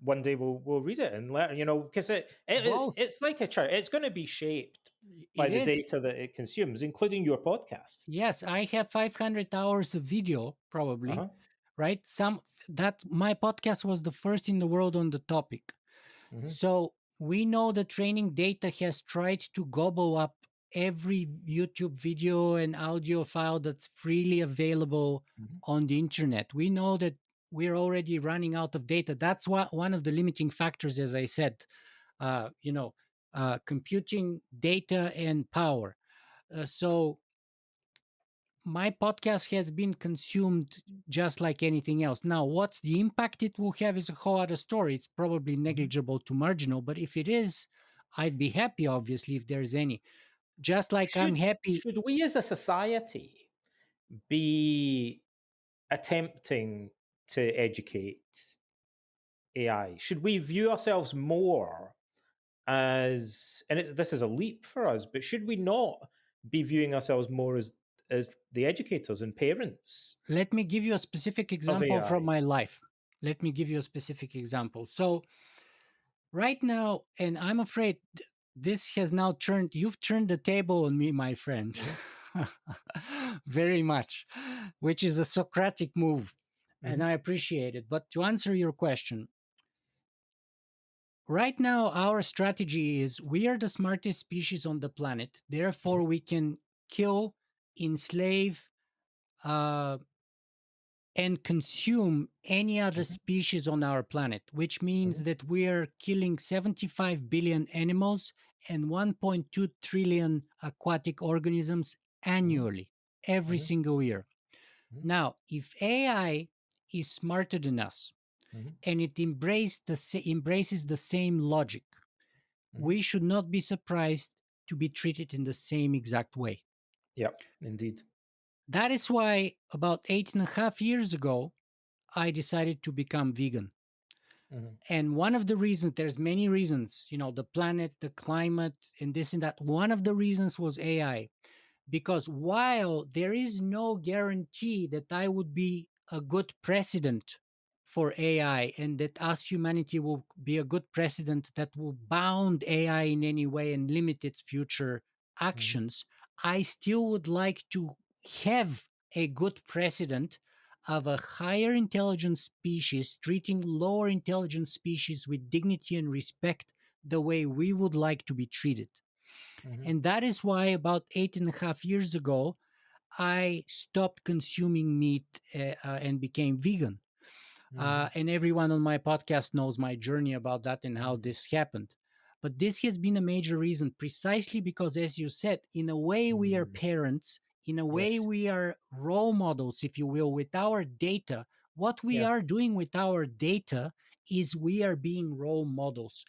one day we'll read it and learn, because Both. it's like a child. It's going to be shaped by It the is. data that it consumes, including your podcast. Yes, I have 500 hours of video, probably, Uh-huh. right? That my podcast was the first in the world on the topic. Hmm. So we know the training data has tried to gobble up every YouTube video and audio file that's freely available Hmm. on the internet. We know that we're already running out of data. That's one of the limiting factors, as I said, uh, you know, computing data and power. So my podcast has been consumed just like anything else. Now, what's the impact it will have is a whole other story. It's probably Hmm. negligible to marginal, but if it is, I'd be happy, obviously, if there's any. Just like I'm happy. Should we as a society be attempting to educate AI? Should we view ourselves more as, and this is a leap for us, but should we not be viewing ourselves more as the educators and parents Let me give you a specific of example from AI? my life. Let me give you a specific example. So, right now, and I'm afraid this has now you've turned the table on me, my friend, Hmm. very much, which is a Socratic move, and Hmm. I appreciate it. But to answer your question, right now, our strategy is we are the smartest species on the planet. Therefore, we can kill, enslave, uh, and consume any other Hmm. species on our planet, which means Hmm. that we're killing 75 billion animals and 1.2 trillion aquatic organisms Hmm. annually, every Hmm. single year. Hmm. Now, if AI is smarter than us Hmm. and it embraces the same logic, Hmm. we should not be surprised to be treated in the same exact way. Yep, indeed. That is why about 8.5 years ago, I decided to become vegan. Hmm. And one of the reasons, there's many reasons, the planet, the climate, and this and that. One of the reasons was AI. Because while there is no guarantee that I would be a good president for AI and that us humanity will be a good president that will bound AI in any way and limit its future Mhm. actions, I still would like to have a good precedent of a higher intelligence species treating lower intelligence species with dignity and respect the way we would like to be treated. Mhm. And that is why about 8.5 years ago, I stopped consuming meat and became vegan. Mhm. And everyone on my podcast knows my journey about that and how Mhm. this happened. But this has been a major reason precisely because, as you said, in a way we are Mm. parents, in a way Yes. we are role models, if you will, with our data. What we Yeah. are doing with our data is we are being role models.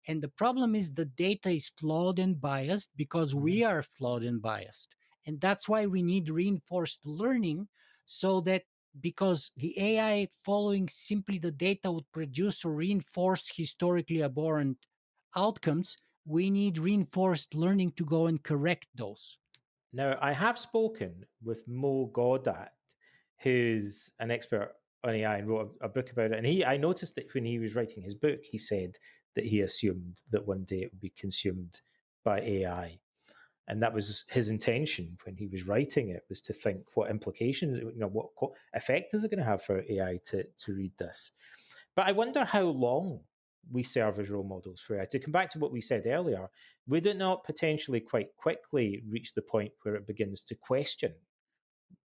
And the problem is the data is flawed and biased because Mhm. we are flawed and biased. And that's why we need reinforced learning so that because the AI following simply the data would produce or reinforce historically abhorrent outcomes, we need reinforced learning to go and correct those. Now, I have spoken with Mo Godat, who's an expert on AI and wrote a book about it. And I noticed that when he was writing his book, he said that he assumed that one day it would be consumed by AI. And that was his intention when he was writing it, was to think what implications, what effect is it going to have for AI to read this. But I wonder how long we serve as role models for AI. To come back to what we said earlier, would it not potentially quite quickly reach the point where it begins to question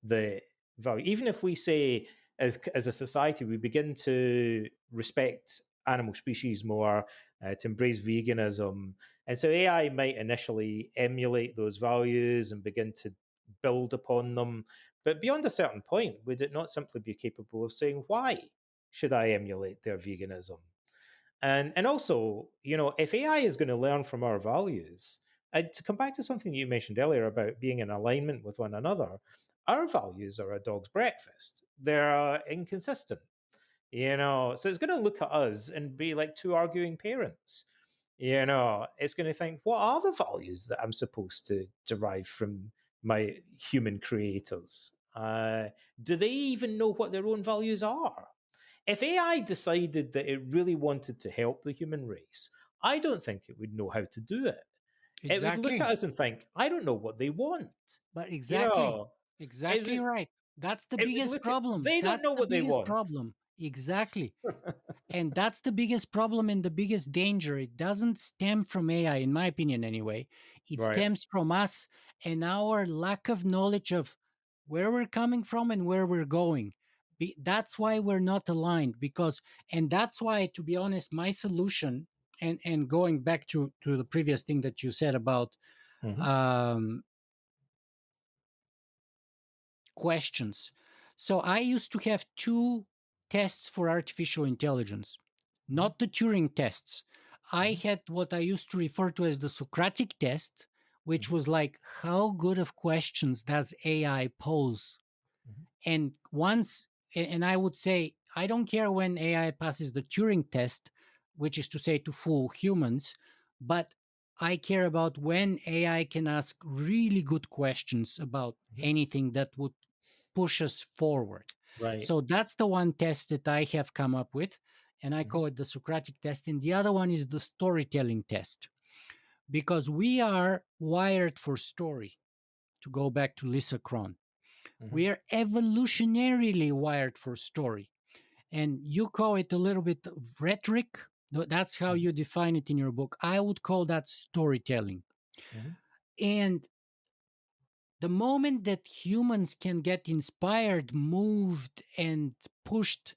the value? Even if we say, as a society, we begin to respect animal species more, to embrace veganism. And so AI might initially emulate those values and begin to build upon them. But beyond a certain point, would it not simply be capable of saying, why should I emulate their veganism? And also, if AI is going to learn from our values, to come back to something you mentioned earlier about being in alignment with one another, our values are a dog's breakfast. They're inconsistent, so it's going to look at us and be like two arguing parents. It's going to think, what are the values that I'm supposed to derive from my human creators? Do they even know what their own values are? If AI decided that it really wanted to help the human race, I don't think it would know how to do it. It would look Exactly. at us and think, I don't know what they want. But You exactly, know, it exactly would, right. That's the it would biggest look at, problem. they don't That's know the what they biggest want. problem. Exactly. And that's the biggest problem and the biggest danger. It doesn't stem from AI, in my opinion, anyway. It Right. stems from us and our lack of knowledge of where we're coming from and where we're going. That's why we're not aligned. And that's why, to be honest, my solution, and going back to the previous thing that you said about Hmm. um, questions. So I used to have two tests for artificial intelligence, Hmm. not the Turing tests. I Hmm. had what I used to refer to as the Socratic test, which Hmm. was like, how good of questions does AI pose? Hmm. And and I would say, I don't care when AI passes the Turing test, which is to say to fool humans, but I care about when AI can ask really good questions about Hmm. anything that would push us forward. Right. So that's the one test that I have come up with, and I Hmm. call it the Socratic test. And the other one is the storytelling test, because we are wired for story. To go back to Lisa Kron, Hmm. we are evolutionarily wired for story. And you call it a little bit of rhetoric. That's how Hmm. you define it in your book. I would call that storytelling. Hmm. And the moment that humans can get inspired, moved, and pushed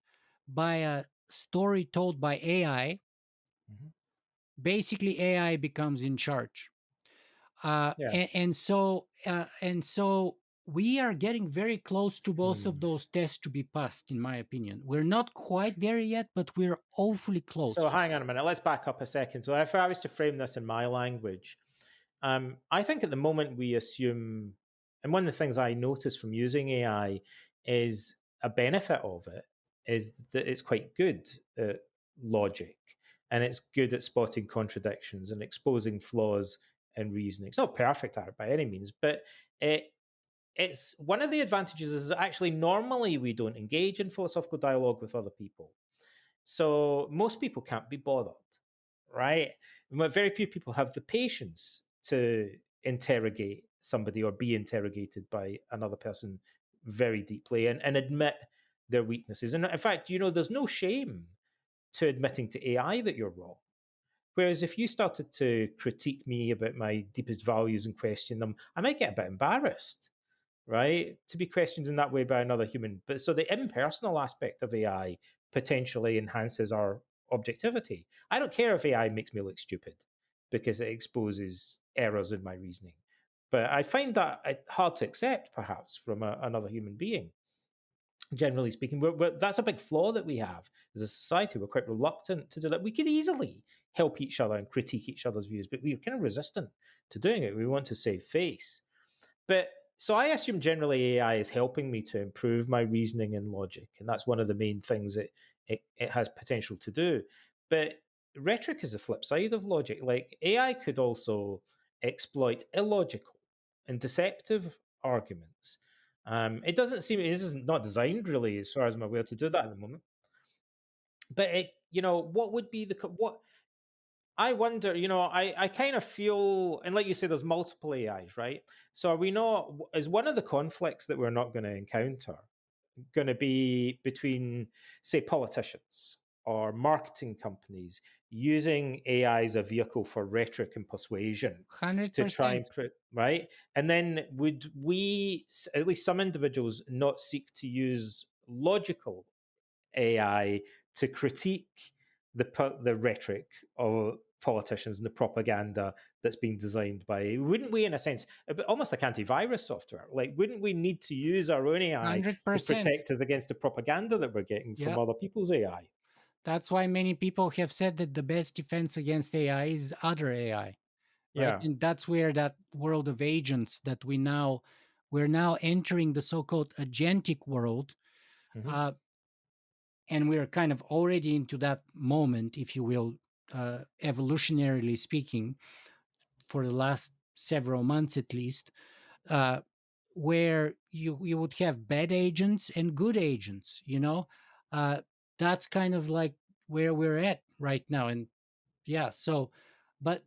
by a story told by AI, Hmm. basically AI becomes in charge. Yeah. And so we are getting very close to both of Hmm. those tests to be passed, in my opinion. We're not quite there yet, but we're awfully So close. hang on a minute. Let's back up a second. So if I was to frame this in my language, I think at the moment we assume, and one of the things I notice from using AI is a benefit of it is that it's quite good at logic and it's good at spotting contradictions and exposing flaws and reasoning. It's not perfect at it by any means, but it it's one of the advantages is that actually normally we don't engage in philosophical dialogue with other people. So most people can't be bothered, right? Very few people have the patience to interrogate somebody or be interrogated by another person very deeply and admit their weaknesses. And in fact, there's no shame to admitting to AI that you're wrong. Whereas if you started to critique me about my deepest values and question them, I might get a bit embarrassed, right? To be questioned in that way by another human. But so the impersonal aspect of AI potentially enhances our objectivity. I don't care if AI makes me look stupid because it exposes errors in my reasoning. But I find that hard to accept, perhaps, from another human being. Generally speaking, that's a big flaw that we have as a society. We're quite reluctant to do that. We could easily help each other and critique each other's views, but we're kind of resistant to doing it. We want to save face. But so I assume generally AI is helping me to improve my reasoning and logic, and that's one of the main things it has potential to do. But rhetoric is the flip side of logic. Like AI could also exploit illogical and deceptive arguments. It doesn't seem it is not designed really, as far as I'm aware, to do that at the moment. But what would be what I wonder, I kind of feel, and like you say, there's multiple AIs, right? So are we not, is one of the conflicts that we're not going to encounter going to be between, say, politicians or marketing companies using AI as a vehicle for rhetoric and persuasion to try and 100%. put, right? And then would we, at least some individuals, not seek to use logical AI to critique the rhetoric of politicians and the propaganda that's being designed by? Wouldn't we, in a sense, almost like antivirus software? Like, wouldn't we need to use our own AI to 100%. protect us against the propaganda that we're getting from Yeah. other people's AI? That's why many people have said that the best defense against AI is other AI, right? Yeah. And that's where that world of agents that we're now entering the so-called agentic world, Hmm. uh, and we're kind of already into that moment, if you will, evolutionarily speaking, for the last several months at least, uh, where you would have bad agents and good agents. Uh, that's kind of like where we're at right now, and yeah. So, but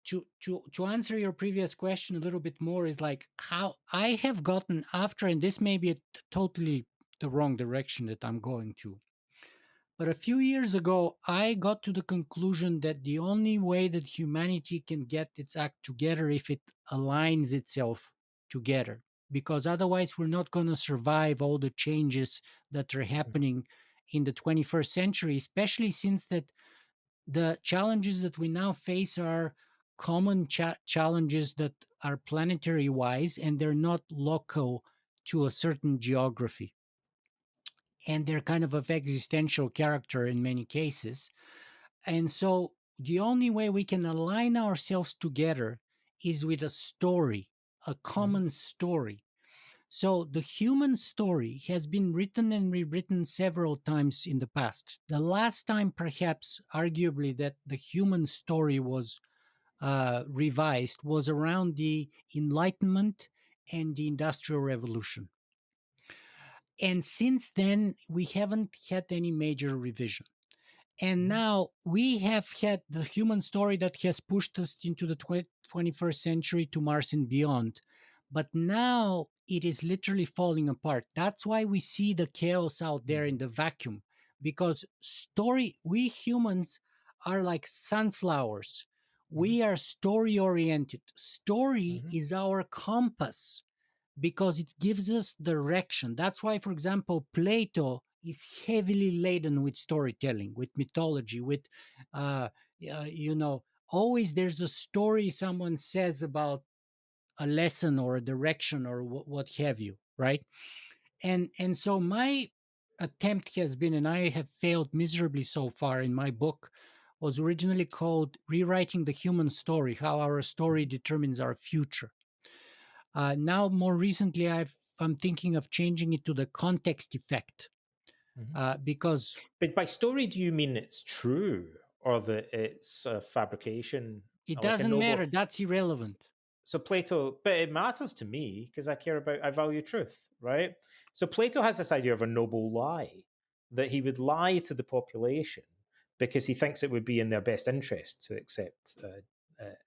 to answer your previous question a little bit more is like how I have gotten after, and this may be totally the wrong direction that I'm going to. But a few years ago, I got to the conclusion that the only way that humanity can get its act together if it aligns itself together, because otherwise we're not going to survive all the changes that are happening in the 21st century, especially since that the challenges that we now face are common challenges that are planetary wise, and they're not local to a certain geography, and they're kind of existential character in many cases. And so the only way we can align ourselves together is with a story, a Hmm. common story. So the human story has been written and rewritten several times in the past. The last time, perhaps, arguably, that the human story was revised was around the Enlightenment and the Industrial Revolution. And since then, we haven't had any major revision. And Hmm. now we have had the human story that has pushed us into the 21st century to Mars and beyond. But now it is literally falling apart. That's why we see the chaos out there in Hmm. the vacuum. Because we humans are like sunflowers. Hmm. We are story oriented. Story Hmm. is our compass because it gives us direction. That's why, for example, Plato is heavily laden with storytelling, with mythology, with, uh, you know, always there's a story someone says about a lesson or a direction or what have you, right? And so my attempt has been, and I have failed miserably so far in my book, was originally called Rewriting the Human Story: How Our Story Determines Our Future. Now, more recently, I'm thinking of changing it to the context effect, Hmm. because But by story, do you mean it's true or that it's a fabrication? It like a doesn't noble. matter. That's irrelevant. So Plato, but it matters to me because I value truth, right? So Plato has this idea of a noble lie, that he would lie to the population because he thinks it would be in their best interest to accept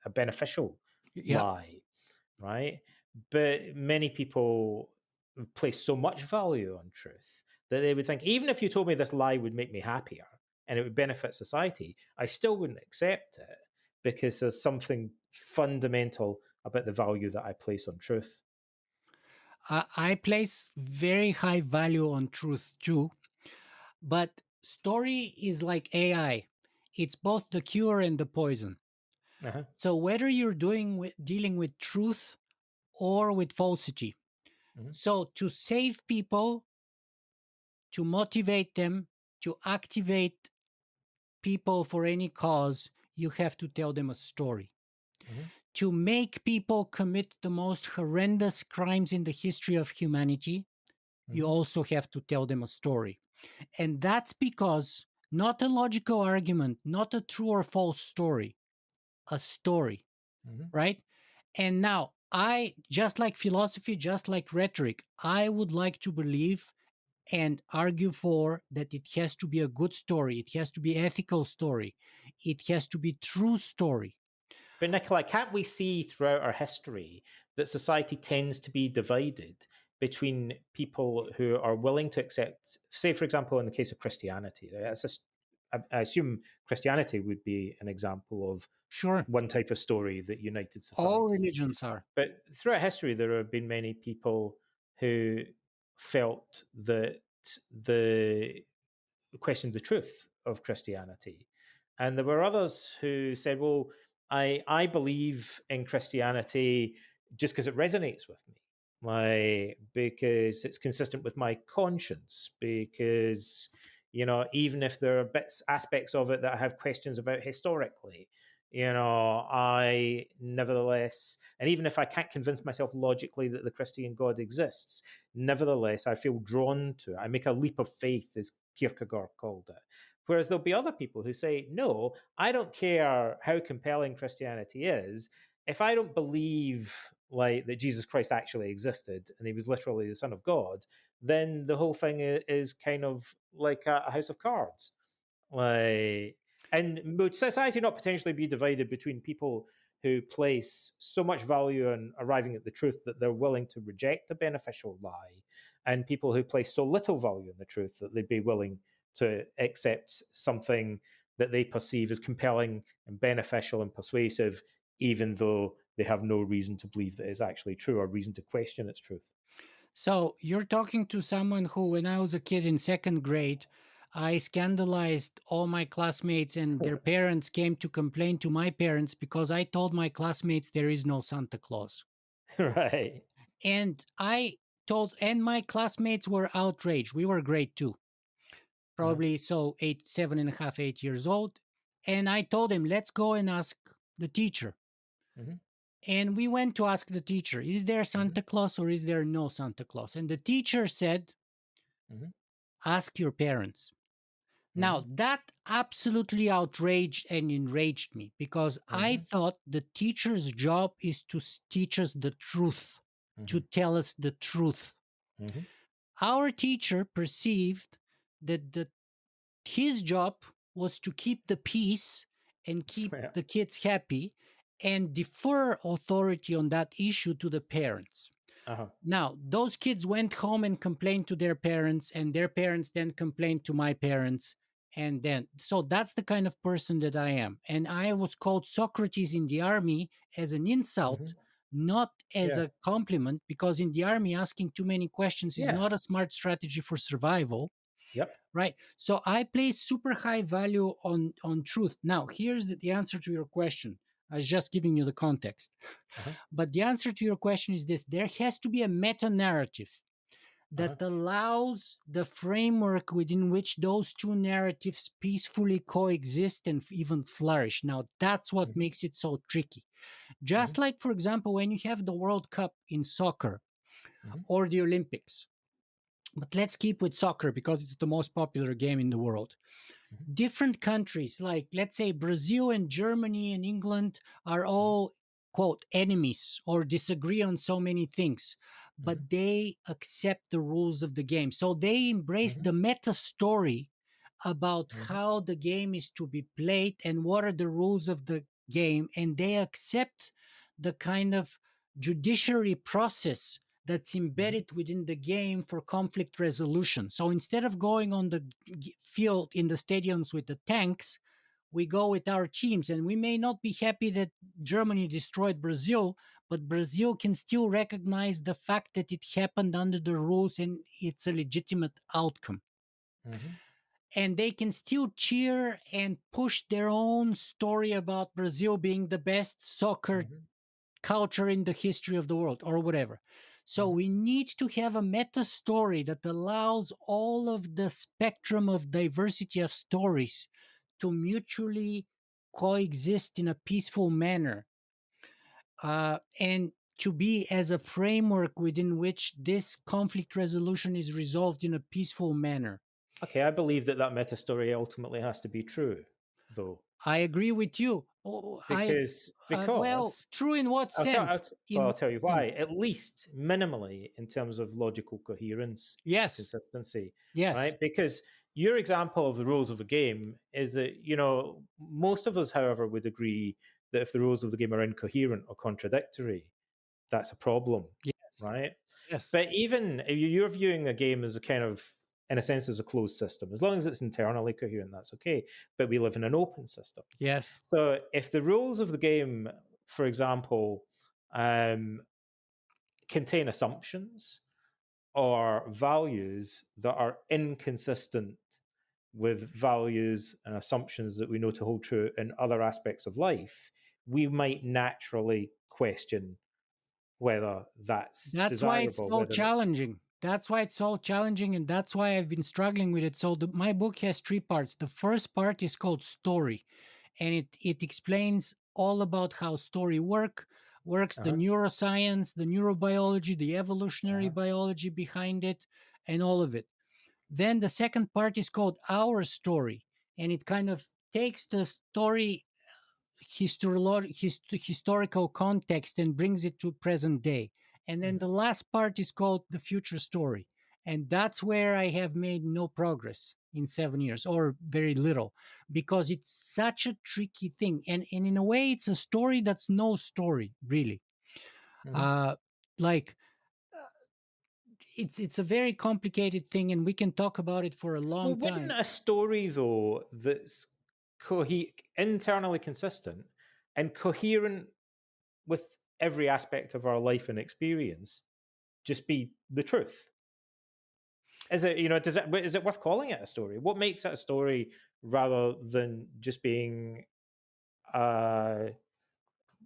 a beneficial Yeah. lie, right? But many people place so much value on truth that they would think, even if you told me this lie would make me happier and it would benefit society, I still wouldn't accept it because there's something fundamental about the value that I place on truth. I place very high value on truth too, but story is like AI. It's both the cure and the poison. Uh-huh. So whether you're dealing with truth or with falsity, Mm-hmm. so to save people, to motivate them, to activate people for any cause, you have to tell them a story. Mm-hmm. To make people commit the most horrendous crimes in the history of humanity, you Mm-hmm. also have to tell them a story. And that's because not a logical argument, not a true or false story, a story, Mm-hmm. right? And now, I, just like philosophy, just like rhetoric, I would like to believe and argue for that it has to be a good story, it has to be ethical story, it has to be true story. But Nikolai, can't we see throughout our history that society tends to be divided between people who are willing to accept, say, for example, in the case of Christianity, I assume Christianity would be an example of Sure, one type of story that united all society. religions are. But throughout history, there have been many people who felt that the questioned the truth of Christianity. And there were others who said, well, I believe in Christianity just because it resonates with me, like because it's consistent with my conscience, because even if there are bits aspects of it that I have questions about historically, I nevertheless, and even if I can't convince myself logically that the Christian God exists, nevertheless I feel drawn to it. I make a leap of faith, as Kierkegaard called it. Whereas there'll be other people who say, no, I don't care how compelling Christianity is. If I don't believe like that Jesus Christ actually existed and he was literally the Son of God, then the whole thing is kind of like a house of cards. Like, and would society not potentially be divided between people who place so much value on arriving at the truth that they're willing to reject a beneficial lie, and people who place so little value in the truth that they'd be willing to accept something that they perceive as compelling and beneficial and persuasive, even though they have no reason to believe that it's actually true or reason to question its truth? So you're talking to someone who, when I was a kid in second grade, I scandalized all my classmates, and their parents came to complain to my parents because I told my classmates there is no Santa Claus. Right. And and my classmates were outraged. We were grade two, Uh-huh. probably so 7.5, 8 years old. And I told them, let's go and ask the teacher. Mm-hmm. And we went to ask the teacher, is there Mm-hmm. Santa Claus or is there no Santa Claus? And the teacher said, Mm-hmm. ask your parents. Mm-hmm. Now, that absolutely outraged and enraged me because I Mm-hmm. thought the teacher's job is to teach us the truth, Mm-hmm. to tell us the truth. Mm-hmm. Our teacher perceived that his job was to keep the peace and keep Yeah. the kids happy and defer authority on that issue to the parents. Uh-huh. Now, those kids went home and complained to their parents, and their parents then complained to my parents. And then, so that's the kind of person that I am. And I was called Socrates in the army as an Mm-hmm. insult, not as Yeah. a compliment, because in the army, asking too many questions is Yeah. not a smart strategy for survival, Yep. right? So I place super high value on truth. Now, here's the answer to your question. I was just giving you the context. Uh-huh. But the answer to your question is this: there has to be a meta narrative that Uh-huh. allows the framework within which those two narratives peacefully coexist and even flourish. Now, that's what Mm-hmm. makes it so tricky. Mm-hmm. Just like, for example, when you have the World Cup in soccer Mm-hmm. or the Olympics, but let's keep with soccer because it's the most popular game in the world. Mhm. Different countries, like let's say Brazil and Germany and England, are all, quote, enemies or disagree on so many things, but Mhm. they accept the rules of the game. So they embrace Mhm. the meta story about Mhm. how the game is to be played and what are the rules of the game, and they accept the kind of judiciary process that's Mhm. embedded within the game for conflict resolution. So instead of going on the field in the stadiums with the tanks, we go with our teams, and we may not be happy that Germany destroyed Brazil, but Brazil can still recognize the fact that it happened under the rules and it's a legitimate outcome. Mhm. And they can still cheer and push their own story about Brazil being the best soccer Mhm. culture in the history of the world or whatever. So Mhm. we need to have a meta story that allows all of the spectrum of diversity of stories to mutually coexist in a peaceful manner, and to be as a framework within which this conflict resolution is resolved in a peaceful manner. Okay, I believe that that meta story ultimately has to be true, though, I agree with you. Oh, because well, true in what sense? I'll In tell you mm, why. At least minimally in terms of logical coherence and yes, consistency, yes, right? Because your example of the rules of the game is that most of us, however, would agree that if the rules of the game are incoherent or contradictory, that's a problem, yes, right? yes, But even if you're viewing a game as a kind of, in a sense, as a closed system, as long as it's internally coherent, that's okay. But we live in an open system. yes. So if the rules of the game, for example, um, contain assumptions or values that are inconsistent with values and assumptions that we know to hold true in other aspects of life, we might naturally question whether that's That's why it's desirable, so whether it's. challenging. That's why it's so challenging, and that's why I've been struggling with it. So my book has three parts. The first part is called story, and it explains all about how story works, the Uh-huh, neuroscience, the neurobiology, the evolutionary uh-huh, biology behind it, and all of it. Then the second part is called our story, and it kind of takes the story historical context and brings it to present day. And then mhm, the last part is called the future story. And that's where I have made no progress in 7 years, or very little, because it's such a tricky thing. And in a way, it's a story that's no story, really. mhm. Uh, like, it's a very complicated thing, and we can talk about it for a Well, long wouldn't time. a story though that's internally consistent and coherent with every aspect of our life and experience just be the truth? Is it, is it worth calling it a story? What makes it a story rather than just being uh,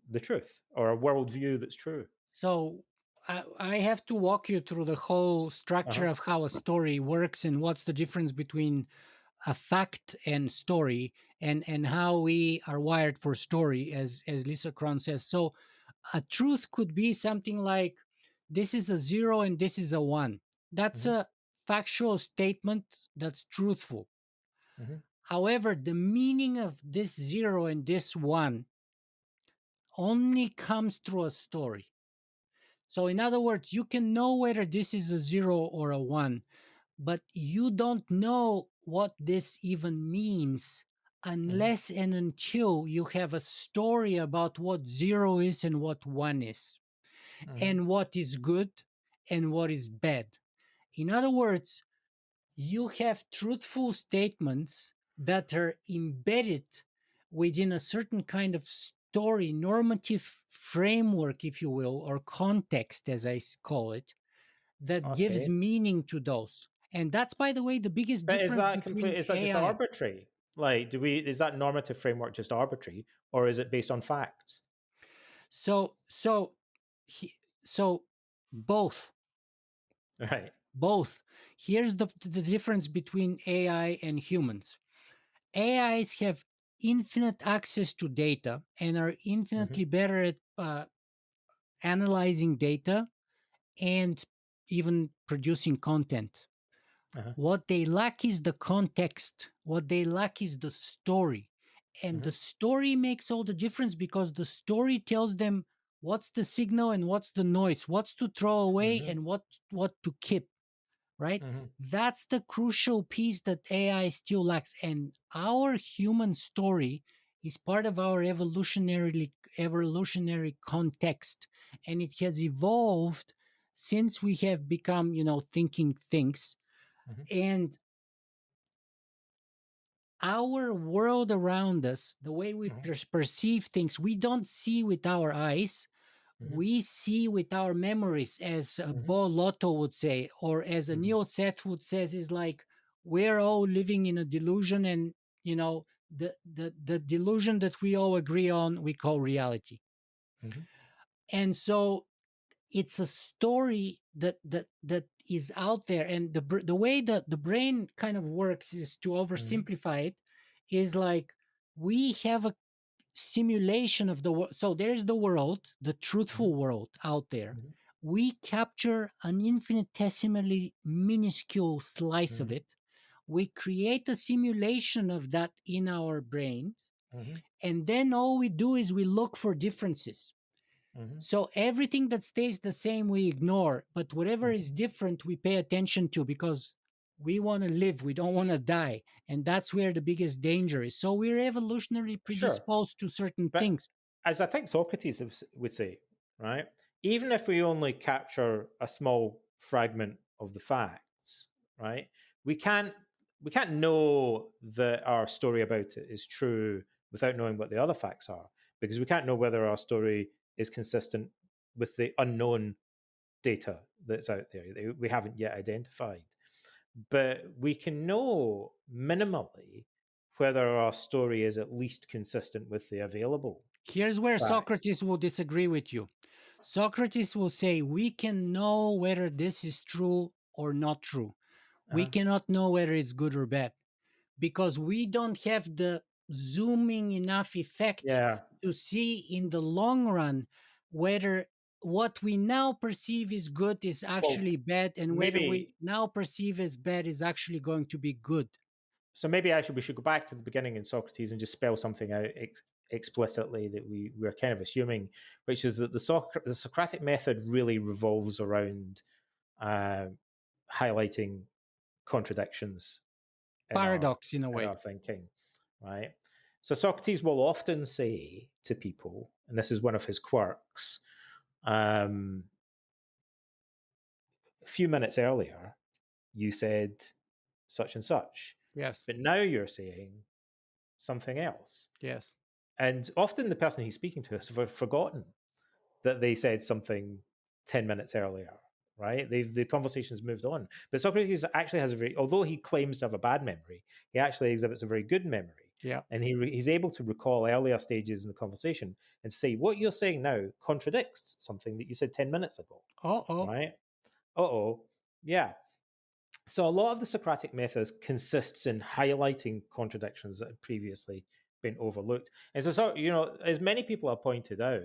the truth or a worldview that's true? So I have to walk you through the whole Uh structure huh. of how a story works and what's the difference between a fact and story, and how we are wired for story, as Lisa Cron says. So a truth could be something like, this is a zero and this is a one. That's Hmm. a factual statement that's truthful. Hmm. However, the meaning of this zero and this one only comes through a story. So, in other words, you can know whether this is a zero or a one, but you don't know what this even means Hmm. unless and until you have a story about what zero is and what one is, Hmm. and what is good and what is bad. In other words, you have truthful statements that are embedded within a certain kind of story, normative framework, if you will, or context, as call it, that gives Okay. meaning to those. And that's, by the way, the biggest But is difference that complete? between Is that just AI. arbitrary? Like, is that normative framework just arbitrary, or is it based on facts? So, so, he, so both, Right. both. Here's the difference between AI and humans. AIs have infinite access to data and are Hmm. infinitely better at analyzing data and even producing content. Uh-huh. What they lack is the context What they lack is the story. And the Mhm. story makes all the difference because the story tells them what's the signal and what's the noise, what's to throw away Mhm. and what to keep, right? Mhm. That's the crucial piece that AI still lacks. And our human story is part of our evolutionary context. And it has evolved since we have become, thinking things. Mhm. And our world around us, the way we Mhm. perceive things, we don't see with our eyes. Mhm. We see with our memories, as Mhm. Bo Lotto would say, or as a Mhm. Neil Seth would says, is like we're all living in a delusion, and the delusion that we all agree on, we call reality. Mhm. And so it's a story that is out there, and the way that the brain kind of works is to Mhm. oversimplify it, is like we have a simulation of the world. So there's the world, the Mhm. truthful world out there. Mhm. We capture an infinitesimally minuscule slice of Mhm. it. We create a simulation of that in our brains, Mhm. and then all we do is we look for differences. Mhm. So everything that stays the same we ignore, but whatever is Mhm. different we pay attention to, because we want to live, we don't want to die. And that's where the biggest danger is. So we're evolutionarily Sure. predisposed to certain But things. as I think Socrates would say, right? Even if we only capture a small fragment of the facts, right? We can't we can't know that our story about it is true without knowing what the other facts are, because we can't know whether our story is consistent with the unknown data that's out there that we haven't yet identified. But we can know minimally whether our story is at least consistent with the available Here's where facts. Socrates will disagree with you. Socrates will say we can know whether this is true or not true. We Uh, cannot know whether it's good or bad, because we don't have the zooming enough effect yeah. to see in the long run whether what we now perceive is good is Well, actually bad, and whether we maybe now perceive as bad is actually going to be good. so. Maybe actually we should go back to the beginning in Socrates and just spell something out explicitly that we're kind of assuming, which is that the Socratic method really revolves around uh, highlighting contradictions Paradox in a in way. our thinking, right? So Socrates will often say to people, and this is one of his quirks, um, a few minutes earlier you said such and such, Yes, but now you're saying something else. yes. And often the person he's speaking to has forgotten that they said something 10 minutes earlier, right? The conversation's moved on. But Socrates actually has a very, although he claims to have a bad memory, he actually exhibits a very good memory. Yeah. And he's able to recall earlier stages in the conversation and say, what you're saying now contradicts something that you said 10 minutes ago, Oh, oh. right? Uh oh. Yeah. So a lot of the Socratic methods consists in highlighting contradictions that had previously been overlooked. And so, as many people have pointed out,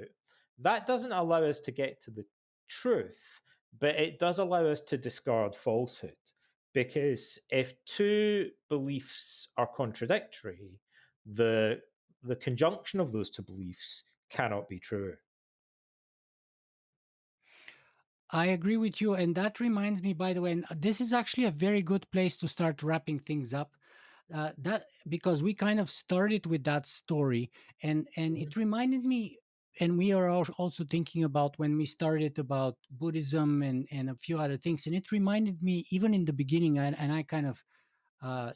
that doesn't allow us to get to the truth, but it does allow us to discard falsehood. Because if two beliefs are contradictory, the the conjunction of those two beliefs cannot be true. I agree with you. And that reminds me, by the way, and this is actually a very good place to start wrapping things up. That because we kind of started with that story, and Mhm. it reminded me, and we are also thinking about when we started about Buddhism and a few other things, and it reminded me even in the beginning, and I kind of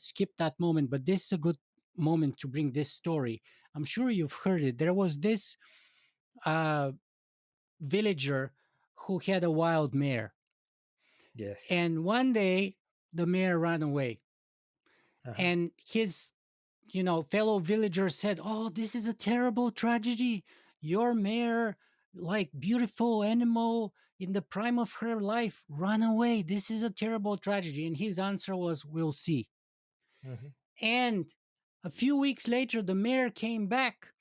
skipped that moment, but this is a good moment to bring this story. I'm sure you've heard it. There was this uh, villager who had a wild mare, Yes. and one day the mare ran away, Uh-huh. and his fellow villagers said, "Oh, this is a terrible tragedy. Your mare, like beautiful animal in the prime of her life, ran away. This is a terrible tragedy." And his answer was, "We'll see." Mhm. And a few weeks later, the mare came back,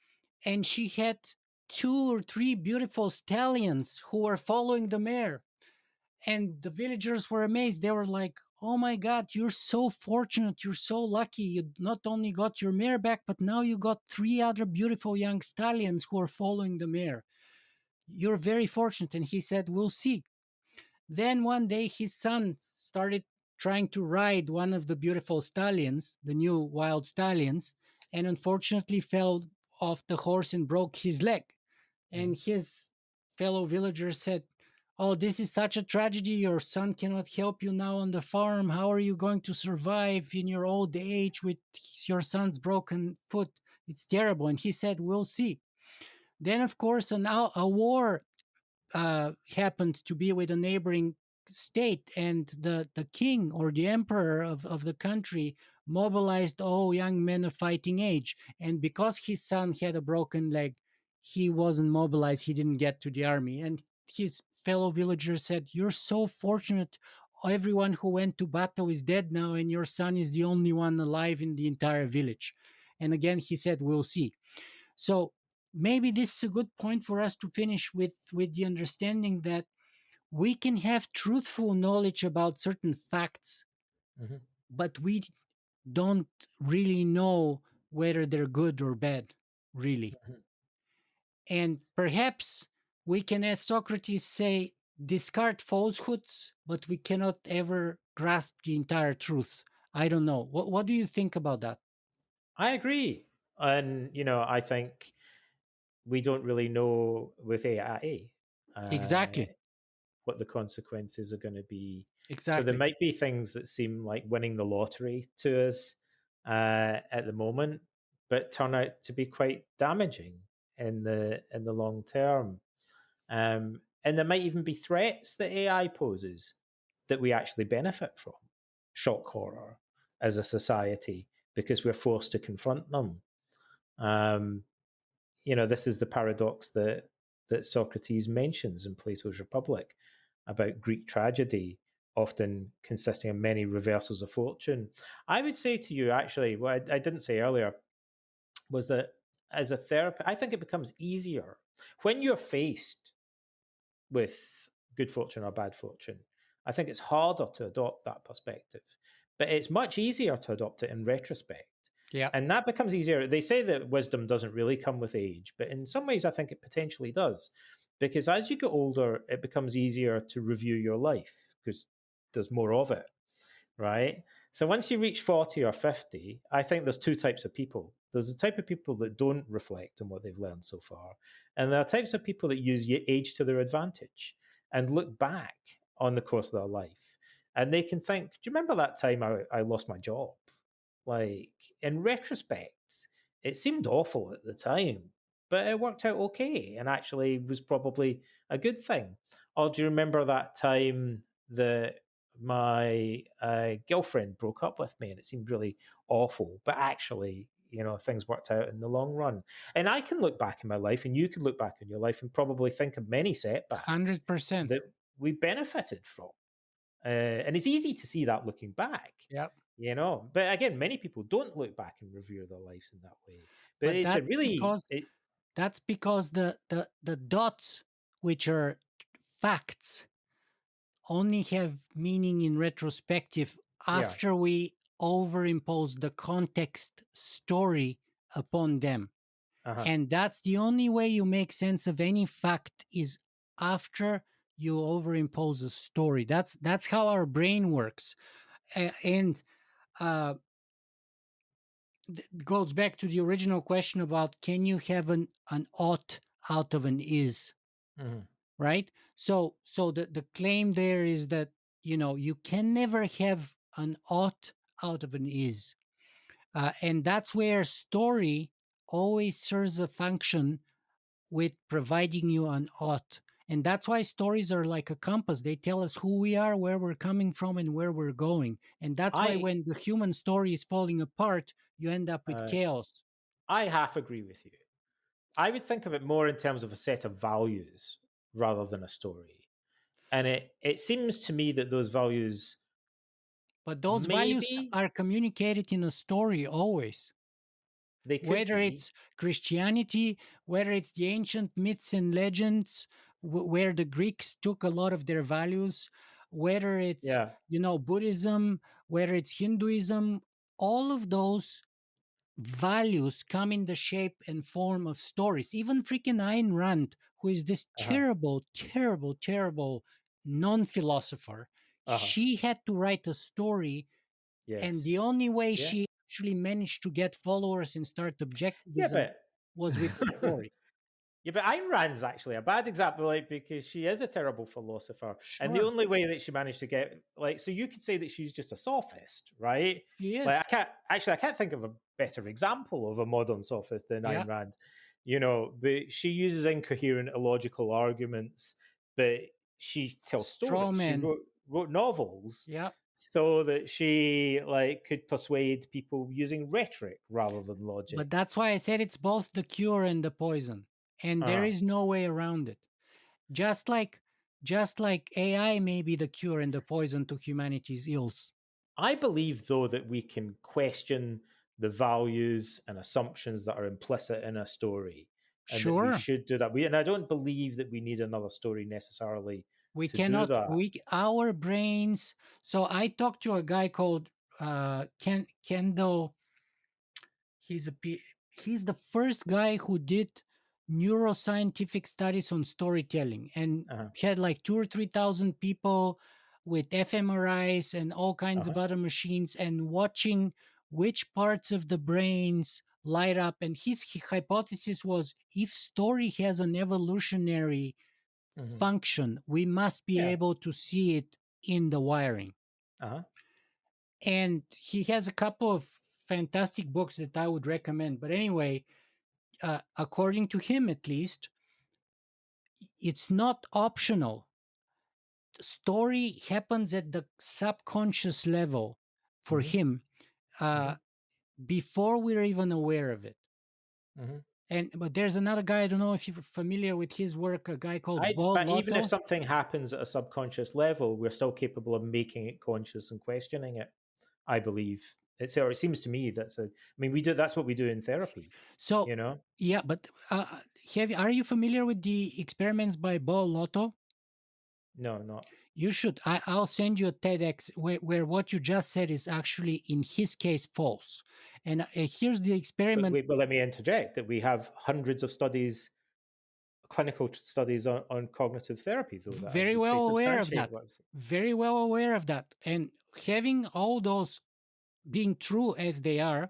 and she had two or three beautiful stallions who were following the mare. And the villagers were amazed. They were like, "Oh my God, you're so fortunate. You're so lucky. You not only got your mare back, but now you got three other beautiful young stallions who are following the mare. You're very fortunate." And he said, "We'll see." Then one day his son started trying to ride one of the beautiful stallions, the new wild stallions, and unfortunately fell off the horse and broke his leg. Mhm. And his fellow villagers said, "Oh, this is such a tragedy. Your son cannot help you now on the farm. How are you going to survive in your old age with your son's broken foot? It's terrible." And he said, "We'll see." Then, of course, a war happened to be with a neighboring state, and the king or the emperor of the country mobilized all young men of fighting age. And because his son had a broken leg, he wasn't mobilized. He didn't get to the army. And his fellow villagers said, "You're so fortunate. Everyone who went to battle is dead now, and your son is the only one alive in the entire village." And again, he said, "We'll see." So maybe this is a good point for us to finish with the understanding that we can have truthful knowledge about certain facts, Mhm. but we don't really know whether they're good or bad, really. Mhm. And perhaps we can, as Socrates say, discard falsehoods, but we cannot ever grasp the entire truth. I don't know. What do you think about that? I agree. And, I think we don't really know with AI Exactly. what the consequences are going to be. So there Exactly. might be things that seem like winning the lottery to us at the moment, but turn out to be quite damaging in the long term. And there might even be threats that AI poses that we actually benefit from. Shock horror as a society because we're forced to confront them. Um, this is the paradox that Socrates mentions in Plato's Republic about Greek tragedy, often consisting of many reversals of fortune. I would say to you, actually, what I didn't say earlier was that as a therapist, I think it becomes easier when you're faced with good fortune or bad fortune. I think it's harder to adopt that perspective, but it's much easier to adopt it in retrospect. Yeah. And that becomes easier. They say that wisdom doesn't really come with age, but in some ways, I think it potentially does. Because as you get older, it becomes easier to review your life because there's more of it, right? So once you reach 40 or 50, I think there's two types of people. There's the type of people that don't reflect on what they've learned so far. And there are types of people that use age to their advantage and look back on the course of their life. And they can think, do you remember that time I lost my job? Like, in retrospect, it seemed awful at the time, but it worked out okay and actually was probably a good thing. Or do you remember that time that my girlfriend broke up with me and it seemed really awful, but actually, things worked out in the long run. And I can look back in my life and you can look back in your life and probably think of many setbacks 100%. that we benefited from. And it's easy to see that looking back, Yeah. but again, many people don't look back and review their lives in that way. But But it's a really, that's because the dots, which are facts, only have meaning in retrospective yeah, after we overimpose the context story upon them. uh-huh. And that's the only way you make sense of any fact, is after you overimpose a story. That's how our brain works. And uh, goes back to the original question about, can you have an ought out of an is, Hmm. right? So the claim there is that, you can never have an ought out of an is. And that's where story always serves a function with providing you an ought. And that's why stories are like a compass. They tell us who we are, where we're coming from, and where we're going. And that's why I when the human story is falling apart, you end up with uh, chaos. I half agree with you. I would think of it more in terms of a set of values rather than a story. And it seems to me that those values But those values maybe are communicated in a story always. they could Whether be. it's Christianity, whether it's the ancient myths and legends, where the Greeks took a lot of their values, whether it's, Yeah. Buddhism, whether it's Hinduism, all of those values come in the shape and form of stories. Even freaking Ayn Rand, who is this Uh-huh. terrible, terrible, terrible non philosopher, Uh-huh. she had to write a story. And Yes. the only way Yeah. she actually managed to get followers and start Yeah, objectivism but was with the story. yeah, but Ayn Rand's actually a bad example, like because she is a terrible philosopher, and the Sure, only way that she managed to get like, so you could say that she's just a sophist, right? she Like, is. I can't think of a better example of a modern sophist than Yeah, Ayn Rand, but she uses incoherent, illogical arguments, but she tells straw stories. She man. wrote novels Yeah, so that she like could persuade people using rhetoric rather than logic. but that's why I said it's both the cure and the poison, and there Uh, is no way around it. Just like, just like AI may be the cure and the poison to humanity's ills. I believe, though, that we can question the values and assumptions that are implicit in a story, and that we Sure, should do that. And I don't believe that we need another story necessarily we to do cannot. that. Our brains. So I talked to a guy called Kendall. He's a he's the first guy who did neuroscientific studies on storytelling and Uh-huh, had like 2 or 3 thousand people with fMRIs and all kinds of uh-huh, other machines and watching which parts of the brains light up. And his hypothesis was if story has an evolutionary hmm function, we must be yeah, able to see it in the wiring. uh-huh. And he has a couple of fantastic books that I would recommend. But anyway, according to him at least, it's not optional. The story happens at the subconscious level for hmm him hmm uh, before we're even aware of it. hmm And but there's another guy. I don't know if you're familiar with his work. A guy called Paul But even if Lotto. something happens at a subconscious level, we're still capable of making it conscious and questioning it. I believe or it seems to me that's a. I mean, we do. That's what we do in therapy. So You know. yeah, but are you familiar with the experiments by Paul Lotto? No, not. You should. I'll send you a TEDx where what you just said is actually, in his case, false. And here's the But experiment. wait, well, let me interject that we have hundreds of studies, clinical studies on cognitive therapy, though, that I Very would say well aware of substantiate that. what I'm saying. Very well aware of that. And having all those being true as they are,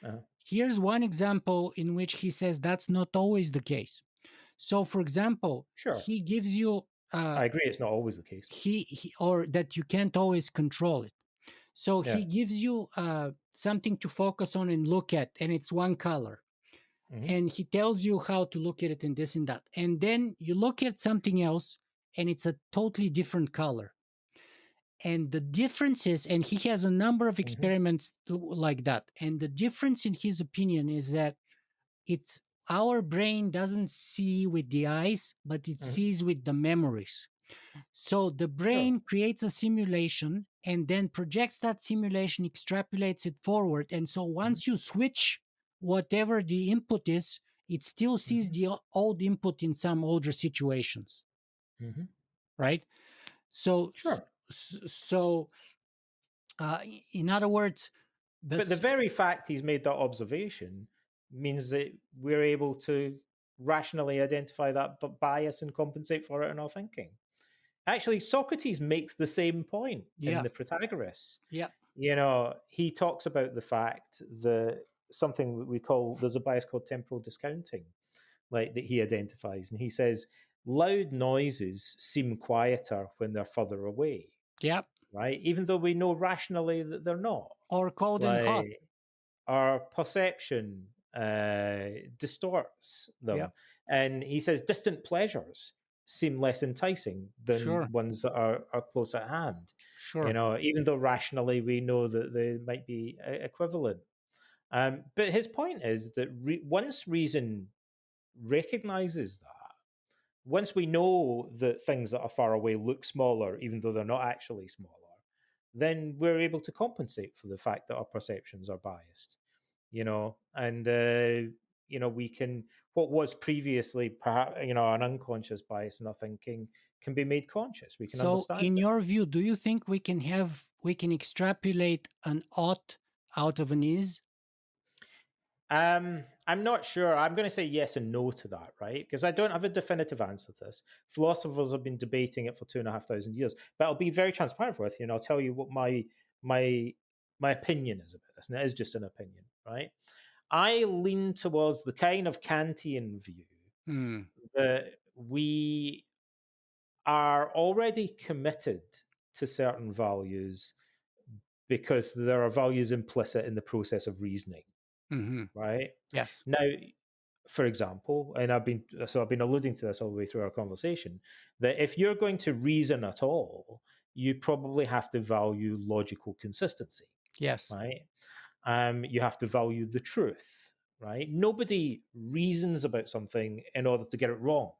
Uh-huh. here's one example in which he says that's not always the case. So, for example, Sure, he gives you I agree. It's not always the case. he or that you can't always control it. So Yeah. he gives you something to focus on and look at, and it's one color. hmm And he tells you how to look at it and this and that. And then you look at something else, and it's a totally different color. And the difference is, and he has a number of hmm experiments like that. And the difference, in his opinion, is that it's our brain doesn't see with the eyes, but it hmm sees with the memories. So the Sure. brain creates a simulation and then projects that simulation, extrapolates it forward. And so hmm once you switch whatever the input is, it still sees hmm the old input in some older situations, hmm right? So, Sure. so in other words, But the this, very fact he's made that observation means that we're able to rationally identify that bias and compensate for it in our thinking. Actually, Socrates makes the same point in yeah, the Protagoras. yeah, He talks about the fact that something that we call there's a bias called temporal discounting, like that he identifies, and he says loud noises seem quieter when they're further away, yeah, right? Even though we know rationally that they're not. or cold and hot, Like our perception distorts yeah, them. And he says distant pleasures seem less enticing than sure, ones that are close at hand. sure, Even though rationally we know that they might be equivalent. But his point is that once reason recognizes that, once we know that things that are far away look smaller, even though they're not actually smaller, then we're able to compensate for the fact that our perceptions are biased. And we can, what was previously perhaps, an unconscious bias in our thinking can be made conscious. We can So, understand in it. your view, do you think we can extrapolate an ought out of an is? I'm not sure. I'm going to say yes and no to that, right? Because I don't have a definitive answer to this. Philosophers have been debating it for 2,500 years. But I'll be very transparent with you, and I'll tell you what my my opinion is about this, and it is just an opinion, right? I lean towards the kind of Kantian view Hmm. that we are already committed to certain values because there are values implicit in the process of reasoning, Hmm. right? Yes. Now, for example, and I've been alluding to this all the way through our conversation, that if you're going to reason at all, you probably have to value logical consistency, Yes. right? You have to value the truth, right? Nobody reasons about something in order to get it wrong,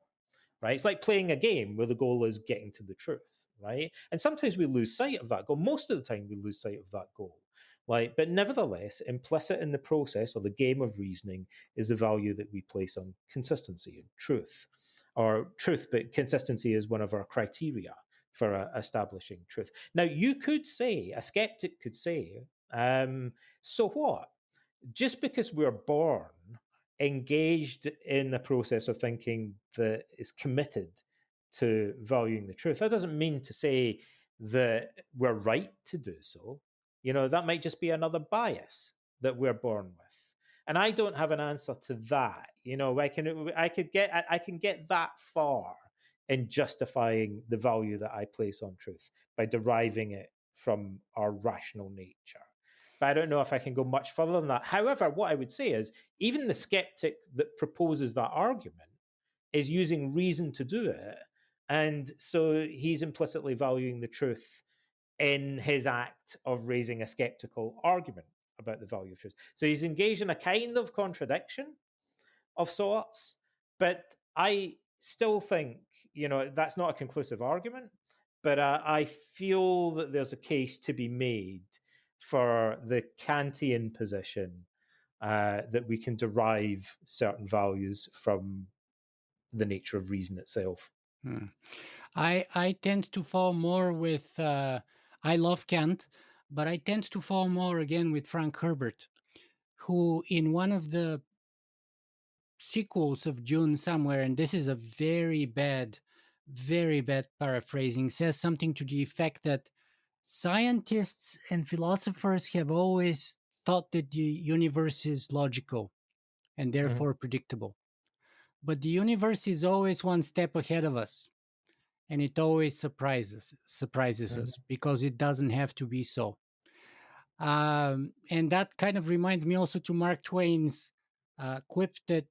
right? It's like playing a game where the goal is getting to the truth, right? And sometimes we lose sight of that goal. Most of the time, we lose sight of that goal. But nevertheless, implicit in the process or the game of reasoning is the value that we place on consistency and truth, or truth, but consistency is one of our criteria for establishing truth. Now, you could say, a skeptic could say, so what? Just because we're born engaged in the process of thinking that is committed to valuing the truth, that doesn't mean to say that we're right to do so. That might just be another bias that we're born with. And I don't have an answer to that. I can get that far in justifying the value that I place on truth by deriving it from our rational nature. But I don't know if I can go much further than that. However, what I would say is even the skeptic that proposes that argument is using reason to do it. And so he's implicitly valuing the truth in his act of raising a skeptical argument about the value of truth. So he's engaged in a kind of contradiction of sorts, but I still think, that's not a conclusive argument, but I feel that there's a case to be made for the Kantian position that we can derive certain values from the nature of reason itself. Hmm. I tend to fall more with I love Kant, but I tend to fall more again with Frank Herbert, who in one of the sequels of June somewhere, and this is a very bad paraphrasing, says something to the effect that scientists and philosophers have always thought that the universe is logical and Mhm, therefore predictable. But the universe is always one step ahead of us, and it always surprises mhm, us because it doesn't have to be so. And that kind of reminds me also to Mark Twain's quip that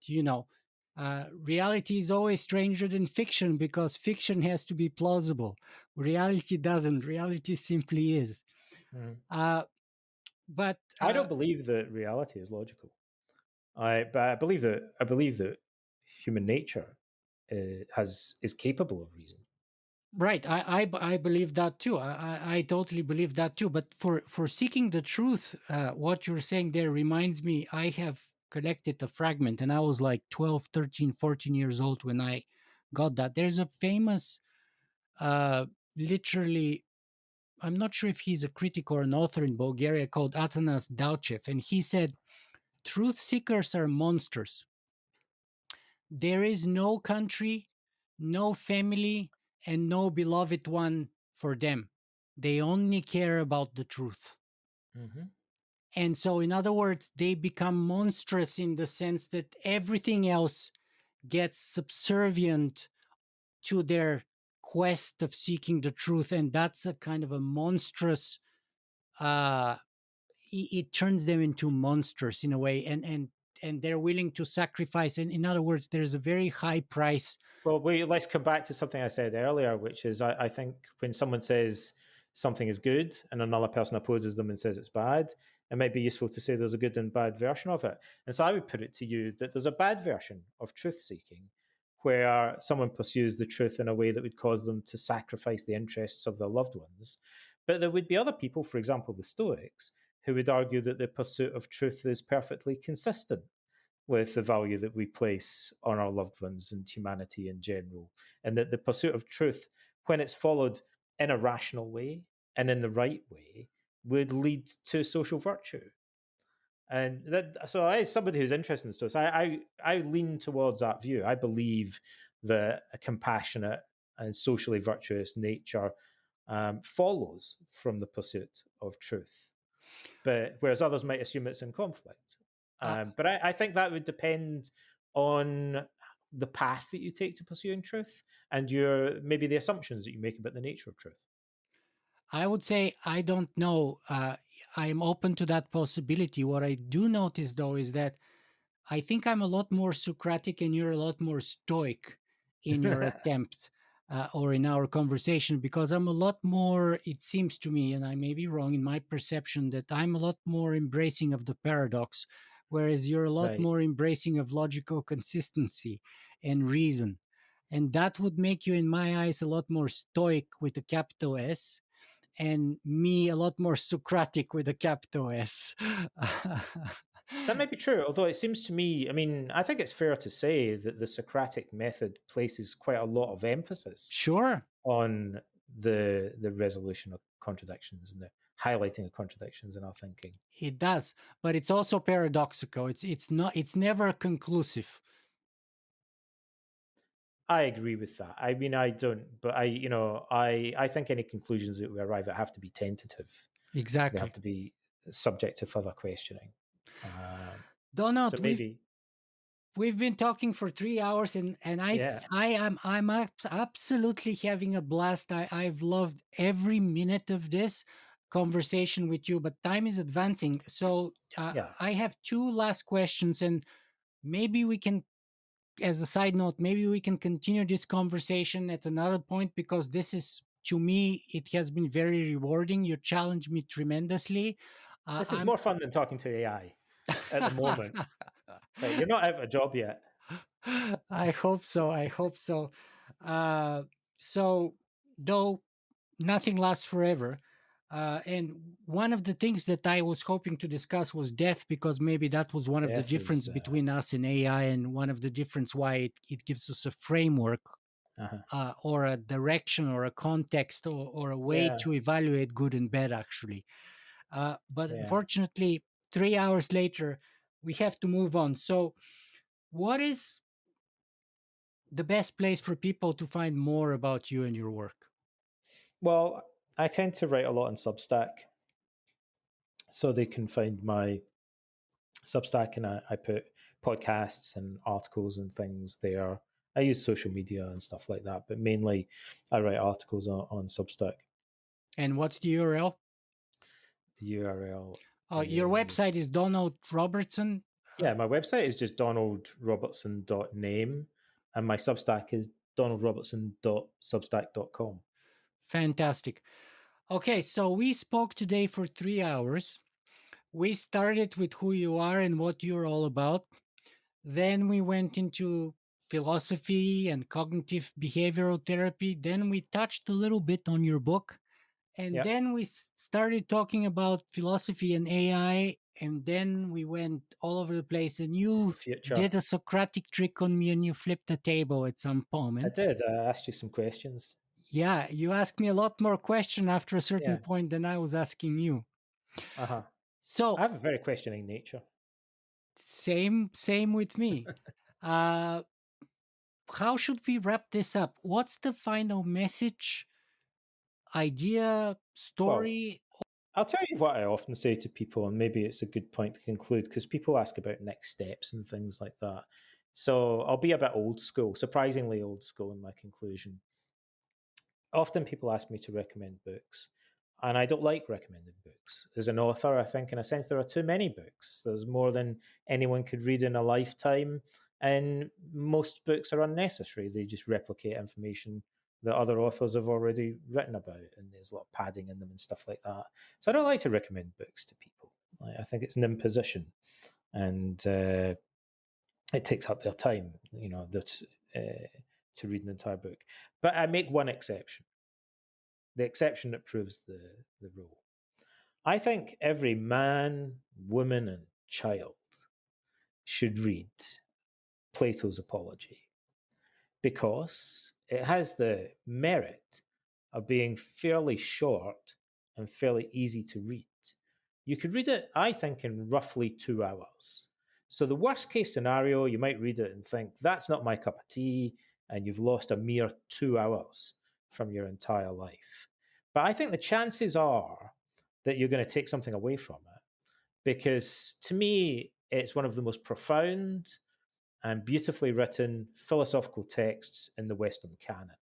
reality is always stranger than fiction because fiction has to be plausible. Reality doesn't. Reality simply is. mhm. Uh, but I don't believe that reality is logical. But I believe that human nature is capable of reason. Right, I believe that too. I totally believe that too. But for seeking the truth, what you're saying there reminds me. I have collected a fragment, and I was like 12, 13, 14 years old when I got that. There's a famous, uh, literally, I'm not sure if he's a critic or an author in Bulgaria called Atanas Dauchev, and he said, "Truth seekers are monsters. There is no country, no family, and no beloved one for them. They only care about the truth." Hmm. And so, in other words, they become monstrous in the sense that everything else gets subservient to their quest of seeking the truth. And that's a kind of a monstrous, uh, it turns them into monsters in a way. And they're willing to sacrifice. And in other words, there's a very high price. Well, let's come back to something I said earlier, which is I think when someone says something is good and another person opposes them and says it's bad, it might be useful to say there's a good and bad version of it. And so I would put it to you that there's a bad version of truth seeking where someone pursues the truth in a way that would cause them to sacrifice the interests of their loved ones. But there would be other people, for example, the Stoics, who would argue that the pursuit of truth is perfectly consistent with the value that we place on our loved ones and humanity in general. And that the pursuit of truth, when it's followed in a rational way and in the right way, would lead to social virtue. And that, so as somebody who's interested in this, I lean towards that view. I believe that a compassionate and socially virtuous nature follows from the pursuit of truth, but whereas others might assume it's in conflict. Uh, But I think that would depend on the path that you take to pursuing truth and your maybe the assumptions that you make about the nature of truth. I would say I don't know. I'm open to that possibility. What I do notice, though, is that I think I'm a lot more Socratic and you're a lot more stoic in your attempt or in our conversation, because I'm a lot more, it seems to me, and I may be wrong in my perception, that I'm a lot more embracing of the paradox, whereas you're a lot Right. more embracing of logical consistency and reason. And that would make you, in my eyes, a lot more stoic with a capital S, and me a lot more Socratic with a capital S. That might be true, although it seems to me, I mean, I think it's fair to say that the Socratic method places quite a lot of emphasis Sure, on the resolution of contradictions and the highlighting of contradictions in our thinking. it does, but it's also paradoxical. It's never conclusive. I agree with that. I mean, I don't, but I think any conclusions that we arrive at have to be tentative. They have Exactly. to be subject to further questioning. Um, so Donald, maybe, we've been talking for 3 hours, and yeah, absolutely having a blast. I've loved every minute of this conversation with you, but time is advancing. So yeah. I have two last questions, and maybe we can, as a side note, maybe we can continue this conversation at another point, because this is, to me, it has been very rewarding. You challenged me tremendously. This is I'm more fun than talking to AI at the moment. But you're not out of a job yet. I hope so. I hope so. Uh, so, though nothing lasts forever. And one of the things that I was hoping to discuss was death, because maybe that was one of the Death difference is, between us and AI, and one of the difference why it gives us a framework uh or a direction or a context, or a way yeah, to evaluate good and bad, actually. But yeah. unfortunately, 3 hours later, we have to move on. So, what is the best place for people to find more about you and your work? Well, I tend to write a lot on Substack, so they can find my Substack, and I put podcasts and articles and things there. I use social media and stuff like that, but mainly I write articles on Substack. And what's the URL? The URL Your website is is, Donald Robertson. yeah, my website is just donaldrobertson.name, and my Substack is donaldrobertson.substack.com. Fantastic. Okay, so we spoke today for 3 hours. We started with who you are and what you're all about. Then we went into philosophy and cognitive behavioral therapy. Then we touched a little bit on your book. And Yeah, then we started talking about philosophy and AI. And then we went all over the place. And it's you the future. did a Socratic trick on me, and you flipped the table at some I moment. did. I asked you some questions. Yeah, you asked me a lot more question after a certain Yeah. point than I was asking you. Uh huh. I So have a very questioning nature. same with me. Uh, how should we wrap this up? What's the final message, idea, Well, story? I'll tell you what I often say to people, and maybe it's a good point to conclude because people ask about next steps and things like that. So I'll be a bit old school, surprisingly old school in my conclusion. Often people ask me to recommend books, and I don't like recommending books. As an author, I think, in a sense, there are too many books. There's more than anyone could read in a lifetime, and most books are unnecessary. They just replicate information that other authors have already written about, and there's a lot of padding in them and stuff like that. So I don't like to recommend books to people. I think it's an imposition, and it takes up their time, to read an entire book. But I make one exception, the exception that proves the rule. I think every man, woman, and child should read Plato's Apology, because it has the merit of being fairly short and fairly easy to read. You could read it, I think, in roughly 2 hours. So, the worst case scenario, you might read it and think, that's not my cup of tea, and you've lost a mere 2 hours from your entire life. But I think the chances are that you're going to take something away from it, because to me, it's one of the most profound and beautifully written philosophical texts in the Western canon.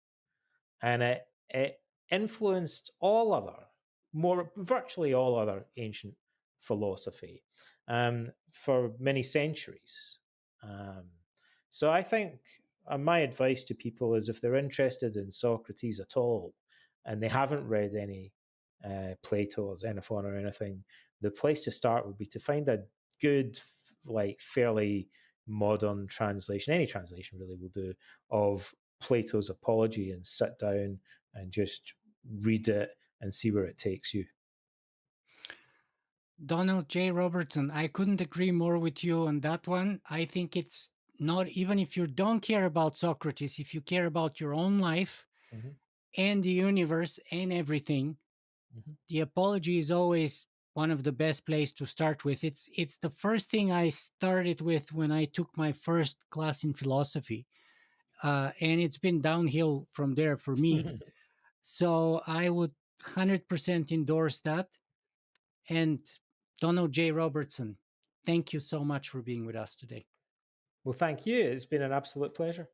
And it influenced all other, more virtually all other ancient philosophy for many centuries. Um, so I think my advice to people is, if they're interested in Socrates at all and they haven't read any Plato or Xenophon or anything, the place to start would be to find a good, like fairly modern translation, any translation really will do, of Plato's Apology, and sit down and just read it and see where it takes you. Donald J. Robertson, I couldn't agree more with you on that one. I think it's not, even if you don't care about Socrates, if you care about your own life Mm-hmm. and the universe and everything, Mm-hmm. the apology is always one of the best place to start with. It's the first thing I started with when I took my first class in philosophy, and it's been downhill from there for me. So I would 100% endorse that. And Donald J. Robertson, thank you so much for being with us today. Well, thank you. It's been an absolute pleasure.